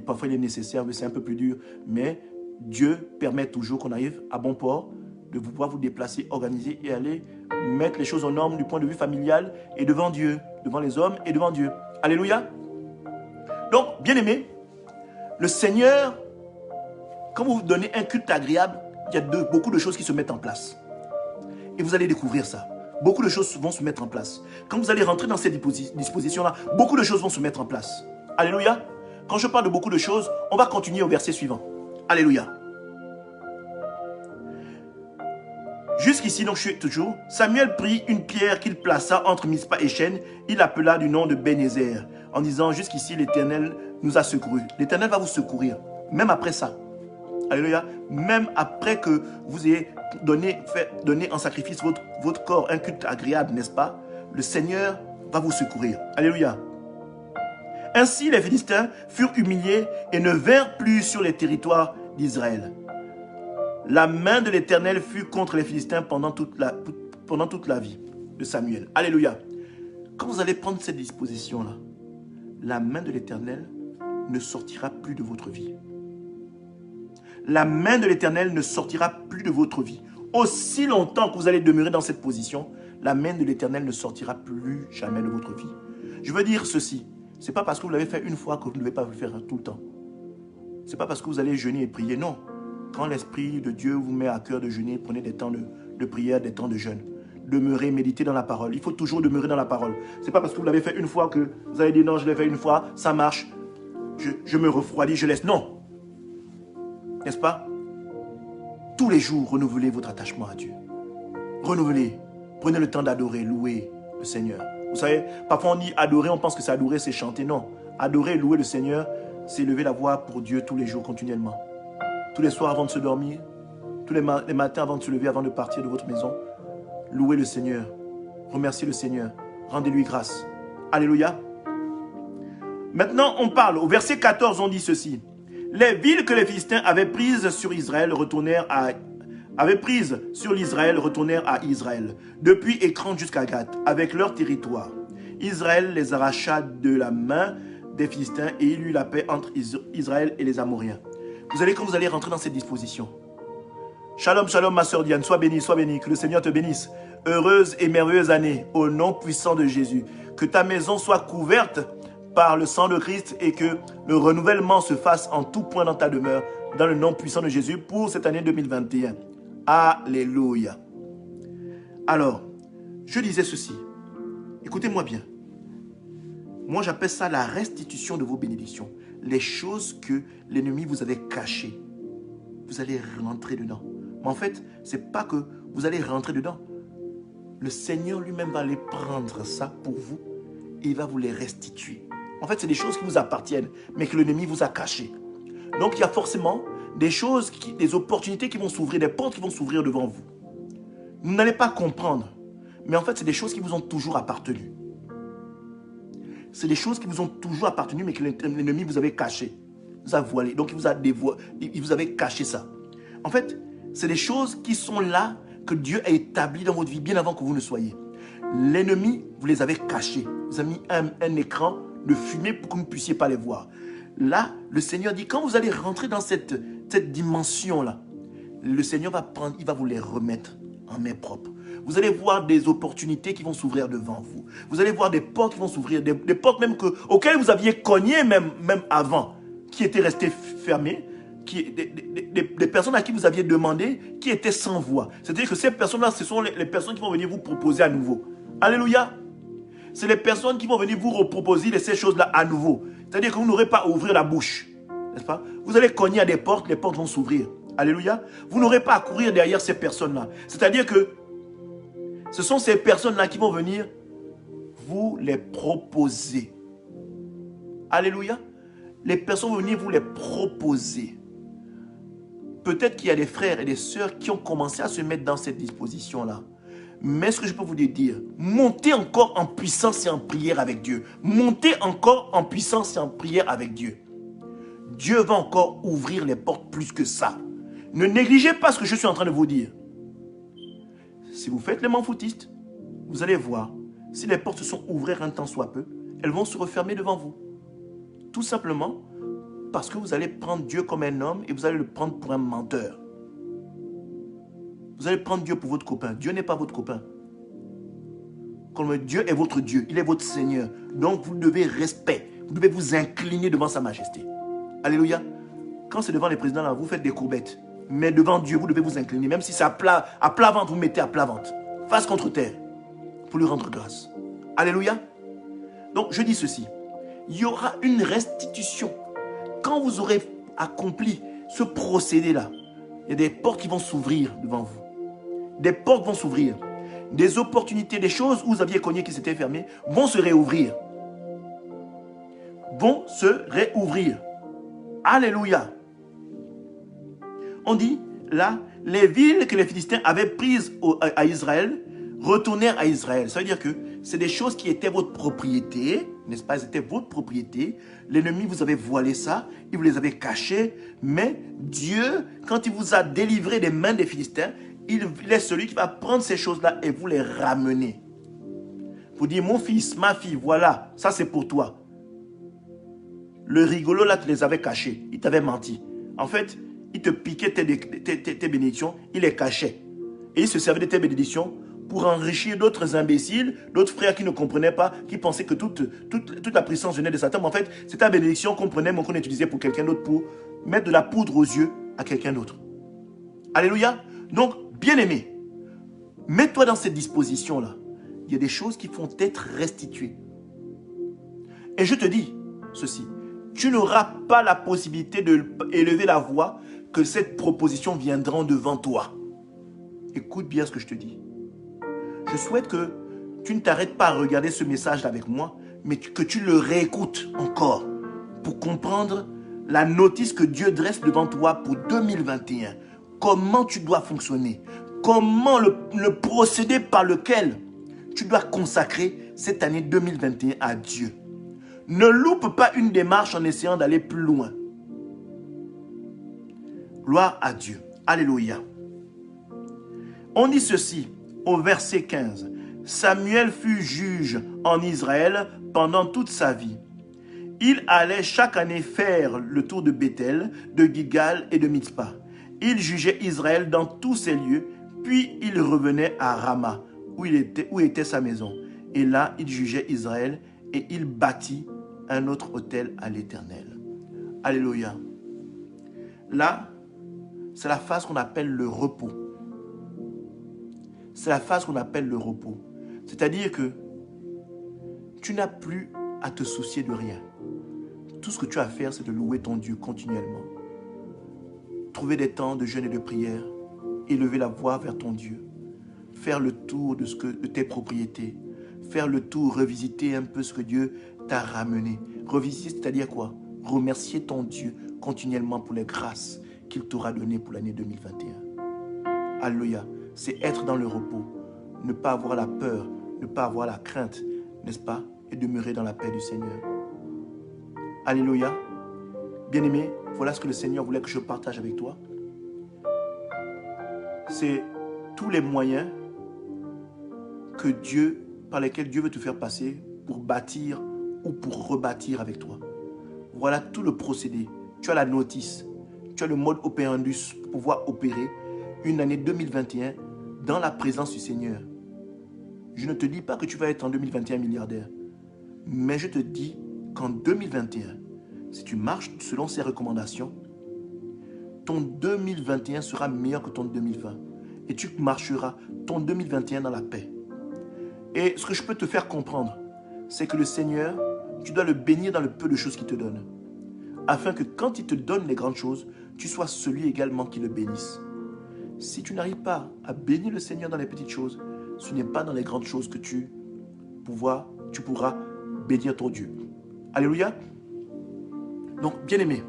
parfois il est nécessaire, mais c'est un peu plus dur. Mais Dieu permet toujours qu'on arrive à bon port, de pouvoir vous déplacer, organiser et aller mettre les choses en norme du point de vue familial et devant Dieu, devant les hommes et devant Dieu. Alléluia. Donc, bien aimé, le Seigneur, quand vous donnez un culte agréable, il y a beaucoup de choses qui se mettent en place. Et vous allez découvrir ça. Beaucoup de choses vont se mettre en place. Quand vous allez rentrer dans ces dispositions-là, beaucoup de choses vont se mettre en place. Alléluia. Quand je parle de beaucoup de choses, on va continuer au verset suivant. Alléluia. Jusqu'ici, donc je suis toujours. Samuel prit une pierre qu'il plaça entre Mispa et Chêne. Il l'appela du nom de Bénézer, en disant, jusqu'ici l'Éternel nous a secourus. L'Éternel va vous secourir, même après ça. Alléluia. Même après que vous ayez donné en sacrifice votre corps, un culte agréable, n'est-ce pas? Le Seigneur va vous secourir. Alléluia. Ainsi les Philistins furent humiliés et ne vinrent plus sur les territoires d'Israël. La main de l'Éternel fut contre les Philistins pendant toute la vie de Samuel. Alléluia. Quand vous allez prendre cette disposition-là, la main de l'Éternel ne sortira plus de votre vie. La main de l'Éternel ne sortira plus de votre vie. Aussi longtemps que vous allez demeurer dans cette position, la main de l'Éternel ne sortira plus jamais de votre vie. Je veux dire ceci, ce n'est pas parce que vous l'avez fait une fois que vous ne devez pas le faire tout le temps. Ce n'est pas parce que vous allez jeûner et prier, non. Quand l'Esprit de Dieu vous met à cœur de jeûner, prenez des temps de prière, des temps de jeûne. Demeurez, méditez dans la parole. Il faut toujours demeurer dans la parole. Ce n'est pas parce que vous l'avez fait une fois que vous allez dire non, je l'ai fait une fois, ça marche, je me refroidis, je laisse. Non. N'est-ce pas? Tous les jours, renouvelez votre attachement à Dieu. Renouvelez. Prenez le temps d'adorer, louer le Seigneur. Vous savez, parfois on dit adorer, on pense que c'est adorer, c'est chanter. Non. Adorer et louer le Seigneur, c'est lever la voix pour Dieu tous les jours, continuellement. Tous les soirs avant de se dormir, tous les matins avant de se lever, avant de partir de votre maison. Louez le Seigneur. Remerciez le Seigneur. Rendez-lui grâce. Alléluia. Maintenant, on parle. Au verset 14, on dit ceci. Les villes que les Philistins avaient prises sur l'Israël retournèrent à Israël, depuis Écran jusqu'à Gath, avec leur territoire. Israël les arracha de la main des Philistins et il eut la paix entre Israël et les Amoriens. Quand vous allez rentrer dans cette disposition. Shalom, shalom, ma sœur Diane, sois bénie, que le Seigneur te bénisse. Heureuse et merveilleuse année, au nom puissant de Jésus. Que ta maison soit couverte par le sang de Christ et que le renouvellement se fasse en tout point dans ta demeure, dans le nom puissant de Jésus pour cette année 2021. Alléluia. Alors, je disais ceci. Écoutez-moi bien. Moi, j'appelle ça la restitution de vos bénédictions. Les choses que l'ennemi vous avait cachées. Vous allez rentrer dedans. Mais en fait, ce n'est pas que vous allez rentrer dedans. Le Seigneur lui-même va les prendre ça pour vous et il va vous les restituer. En fait, c'est des choses qui vous appartiennent, mais que l'ennemi vous a cachées. Donc, il y a forcément des choses, des opportunités qui vont s'ouvrir, des portes qui vont s'ouvrir devant vous. Vous n'allez pas comprendre. Mais en fait, c'est des choses qui vous ont toujours appartenu. C'est des choses qui vous ont toujours appartenu, mais que l'ennemi vous avait cachées. Vous a voilé. Donc, il vous avait caché ça. En fait, c'est des choses qui sont là, que Dieu a établies dans votre vie, bien avant que vous ne soyez. L'ennemi, vous les avez cachées. Vous avez mis un écran de fumée pour que vous ne puissiez pas les voir. Là, le Seigneur dit, quand vous allez rentrer dans cette dimension-là, le Seigneur va prendre, il va vous les remettre en main propre. Vous allez voir des opportunités qui vont s'ouvrir devant vous. Vous allez voir des portes qui vont s'ouvrir, des portes même auxquelles vous aviez cogné même avant, qui étaient restées fermées, des personnes à qui vous aviez demandé, qui étaient sans voix. C'est-à-dire que ces personnes-là, ce sont les personnes qui vont venir vous proposer à nouveau. Alléluia. C'est les personnes qui vont venir vous reproposer ces choses-là à nouveau. C'est-à-dire que vous n'aurez pas à ouvrir la bouche. N'est-ce pas? Vous allez cogner à des portes, les portes vont s'ouvrir. Alléluia. Vous n'aurez pas à courir derrière ces personnes-là. C'est-à-dire que ce sont ces personnes-là qui vont venir vous les proposer. Alléluia. Les personnes vont venir vous les proposer. Peut-être qu'il y a des frères et des sœurs qui ont commencé à se mettre dans cette disposition-là. Mais ce que je peux vous dire, montez encore en puissance et en prière avec Dieu. Montez encore en puissance et en prière avec Dieu. Dieu va encore ouvrir les portes plus que ça. Ne négligez pas ce que je suis en train de vous dire. Si vous faites les manfoutistes, vous allez voir, si les portes se sont ouvertes un temps soit peu, elles vont se refermer devant vous. Tout simplement parce que vous allez prendre Dieu comme un homme et vous allez le prendre pour un menteur. Vous allez prendre Dieu pour votre copain. Dieu n'est pas votre copain. Comme Dieu est votre Dieu, il est votre Seigneur. Donc vous devez respect. Vous devez vous incliner devant sa majesté. Alléluia. Quand c'est devant les présidents, là, vous faites des courbettes. Mais devant Dieu, vous devez vous incliner. Même si c'est à plat ventre, vous mettez à plat ventre. Face contre terre. Pour lui rendre grâce. Alléluia. Donc je dis ceci. Il y aura une restitution. Quand vous aurez accompli ce procédé-là, il y a des portes qui vont s'ouvrir devant vous. Des portes vont s'ouvrir. Des opportunités, des choses où vous aviez cogné qui s'étaient fermées, vont se réouvrir. Vont se réouvrir. Alléluia. On dit, là, les villes que les Philistins avaient prises à Israël, retournèrent à Israël. Ça veut dire que c'est des choses qui étaient votre propriété, n'est-ce pas? C'était votre propriété. L'ennemi vous avait voilé ça, il vous les avait cachés. Mais Dieu, quand il vous a délivré des mains des Philistins, il est celui qui va prendre ces choses-là et vous les ramener. Vous dire, mon fils, ma fille, voilà, ça c'est pour toi. Le rigolo là, tu les avais cachés, il t'avait menti. En fait, il te piquait tes bénédictions, il les cachait. Et il se servait de tes bénédictions pour enrichir d'autres imbéciles, d'autres frères qui ne comprenaient pas, qui pensaient que toute la puissance venait de Satan. Mais en fait, c'est ta bénédiction qu'on prenait, mais qu'on utilisait pour quelqu'un d'autre, pour mettre de la poudre aux yeux à quelqu'un d'autre. Alléluia. Donc, bien-aimé, mets-toi dans cette disposition-là. Il y a des choses qui vont être restituées. Et je te dis ceci, tu n'auras pas la possibilité d'élever la voix que cette proposition viendra devant toi. Écoute bien ce que je te dis. Je souhaite que tu ne t'arrêtes pas à regarder ce message avec moi, mais que tu le réécoutes encore pour comprendre la notice que Dieu dresse devant toi pour 2021. Comment tu dois fonctionner, comment le procédé par lequel tu dois consacrer cette année 2021 à Dieu. Ne loupe pas une démarche en essayant d'aller plus loin. Gloire à Dieu. Alléluia. On dit ceci au verset 15. Samuel fut juge en Israël pendant toute sa vie. Il allait chaque année faire le tour de Bethel, de Gilgal et de Mitzpah. Il jugeait Israël dans tous ses lieux, puis il revenait à Rama, où était sa maison. Et là, il jugeait Israël et il bâtit un autre autel à l'Éternel. Alléluia. Là, c'est la phase qu'on appelle le repos. C'est la phase qu'on appelle le repos. C'est-à-dire que tu n'as plus à te soucier de rien. Tout ce que tu as à faire, c'est de louer ton Dieu continuellement. Trouver des temps de jeûne et de prière. Élever la voix vers ton Dieu. Faire le tour de tes propriétés. Faire le tour, revisiter un peu ce que Dieu t'a ramené. Revisiter, c'est-à-dire quoi? Remercier ton Dieu continuellement pour les grâces qu'il t'aura données pour l'année 2021. Alléluia. C'est être dans le repos. Ne pas avoir la peur, ne pas avoir la crainte, n'est-ce pas? Et demeurer dans la paix du Seigneur. Alléluia. Bien-aimé, voilà ce que le Seigneur voulait que je partage avec toi. C'est tous les moyens par lesquels Dieu veut te faire passer pour bâtir ou pour rebâtir avec toi. Voilà tout le procédé. Tu as la notice, tu as le mode operandus pour pouvoir opérer une année 2021 dans la présence du Seigneur. je ne te dis pas que tu vas être en 2021 milliardaire. Mais je te dis qu'en 2021, si tu marches selon ces recommandations, ton 2021 sera meilleur que ton 2020. Et tu marcheras ton 2021 dans la paix. Et ce que je peux te faire comprendre, c'est que le Seigneur, tu dois le bénir dans le peu de choses qu'il te donne. Afin que quand il te donne les grandes choses, tu sois celui également qui le bénisse. Si tu n'arrives pas à bénir le Seigneur dans les petites choses, ce n'est pas dans les grandes choses que tu pourras bénir ton Dieu. Alléluia. Donc, bien-aimé,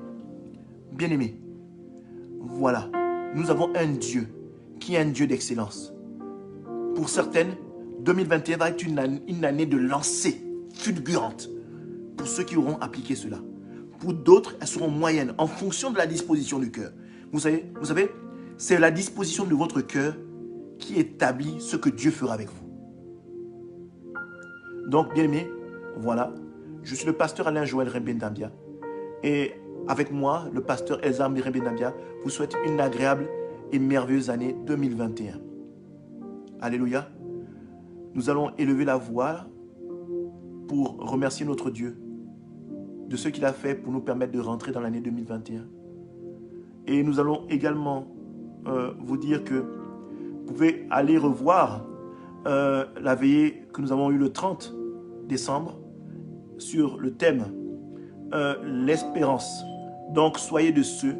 voilà, nous avons un Dieu qui est un Dieu d'excellence. Pour certaines, 2021 va être une année de lancée fulgurante pour ceux qui auront appliqué cela. Pour d'autres, elles seront moyennes en fonction de la disposition du cœur. Vous savez, c'est la disposition de votre cœur qui établit ce que Dieu fera avec vous. Donc, bien-aimés, voilà, je suis le pasteur Alain Joël Rembendambia. Et avec moi, le pasteur Elsa Rembendambia vous souhaite une agréable et merveilleuse année 2021. Alléluia. Nous allons élever la voix pour remercier notre Dieu de ce qu'il a fait pour nous permettre de rentrer dans l'année 2021. Et nous allons également vous dire que vous pouvez aller revoir la veillée que nous avons eue le 30 décembre sur le thème l'espérance. Donc, soyez de ceux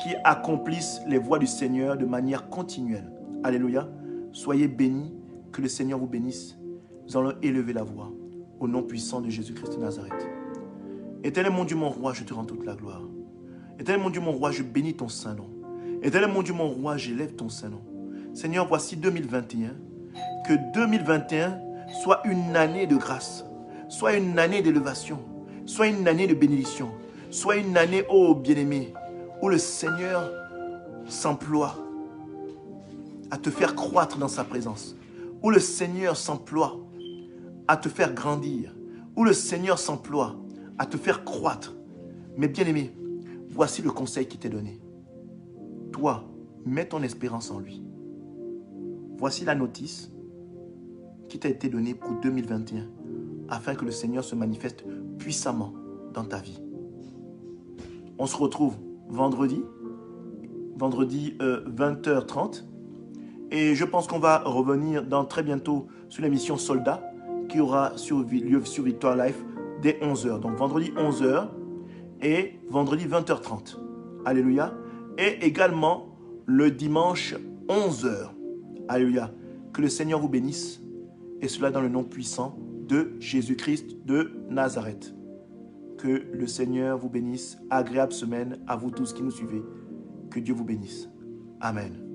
qui accomplissent les voies du Seigneur de manière continuelle. Alléluia. Soyez bénis, que le Seigneur vous bénisse. Nous allons élever la voix au nom puissant de Jésus-Christ de Nazareth. Éternel mon Dieu, mon roi, je te rends toute la gloire. Éternel mon Dieu, mon roi, je bénis ton saint nom. Éternel mon Dieu, mon roi, j'élève ton saint nom. Seigneur, voici 2021. Que 2021 soit une année de grâce, soit une année d'élévation, soit une année de bénédiction, soit une année, ô bien-aimé, où le Seigneur s'emploie à te faire croître dans sa présence, où le Seigneur s'emploie à te faire grandir, où le Seigneur s'emploie à te faire croître. Mais bien-aimé, voici le conseil qui t'est donné. Toi, mets ton espérance en lui. Voici la notice qui t'a été donnée pour 2021, afin que le Seigneur se manifeste puissamment dans ta vie. On se retrouve vendredi 20h30. Et je pense qu'on va revenir dans très bientôt sur l'émission Soldat qui aura lieu sur Victoire Life dès 11h. Donc vendredi 11h et vendredi 20h30. Alléluia. Et également le dimanche 11h. Alléluia. Que le Seigneur vous bénisse. Et cela dans le nom puissant de Jésus-Christ de Nazareth. Que le Seigneur vous bénisse. Agréable semaine à vous tous qui nous suivez. Que Dieu vous bénisse. Amen.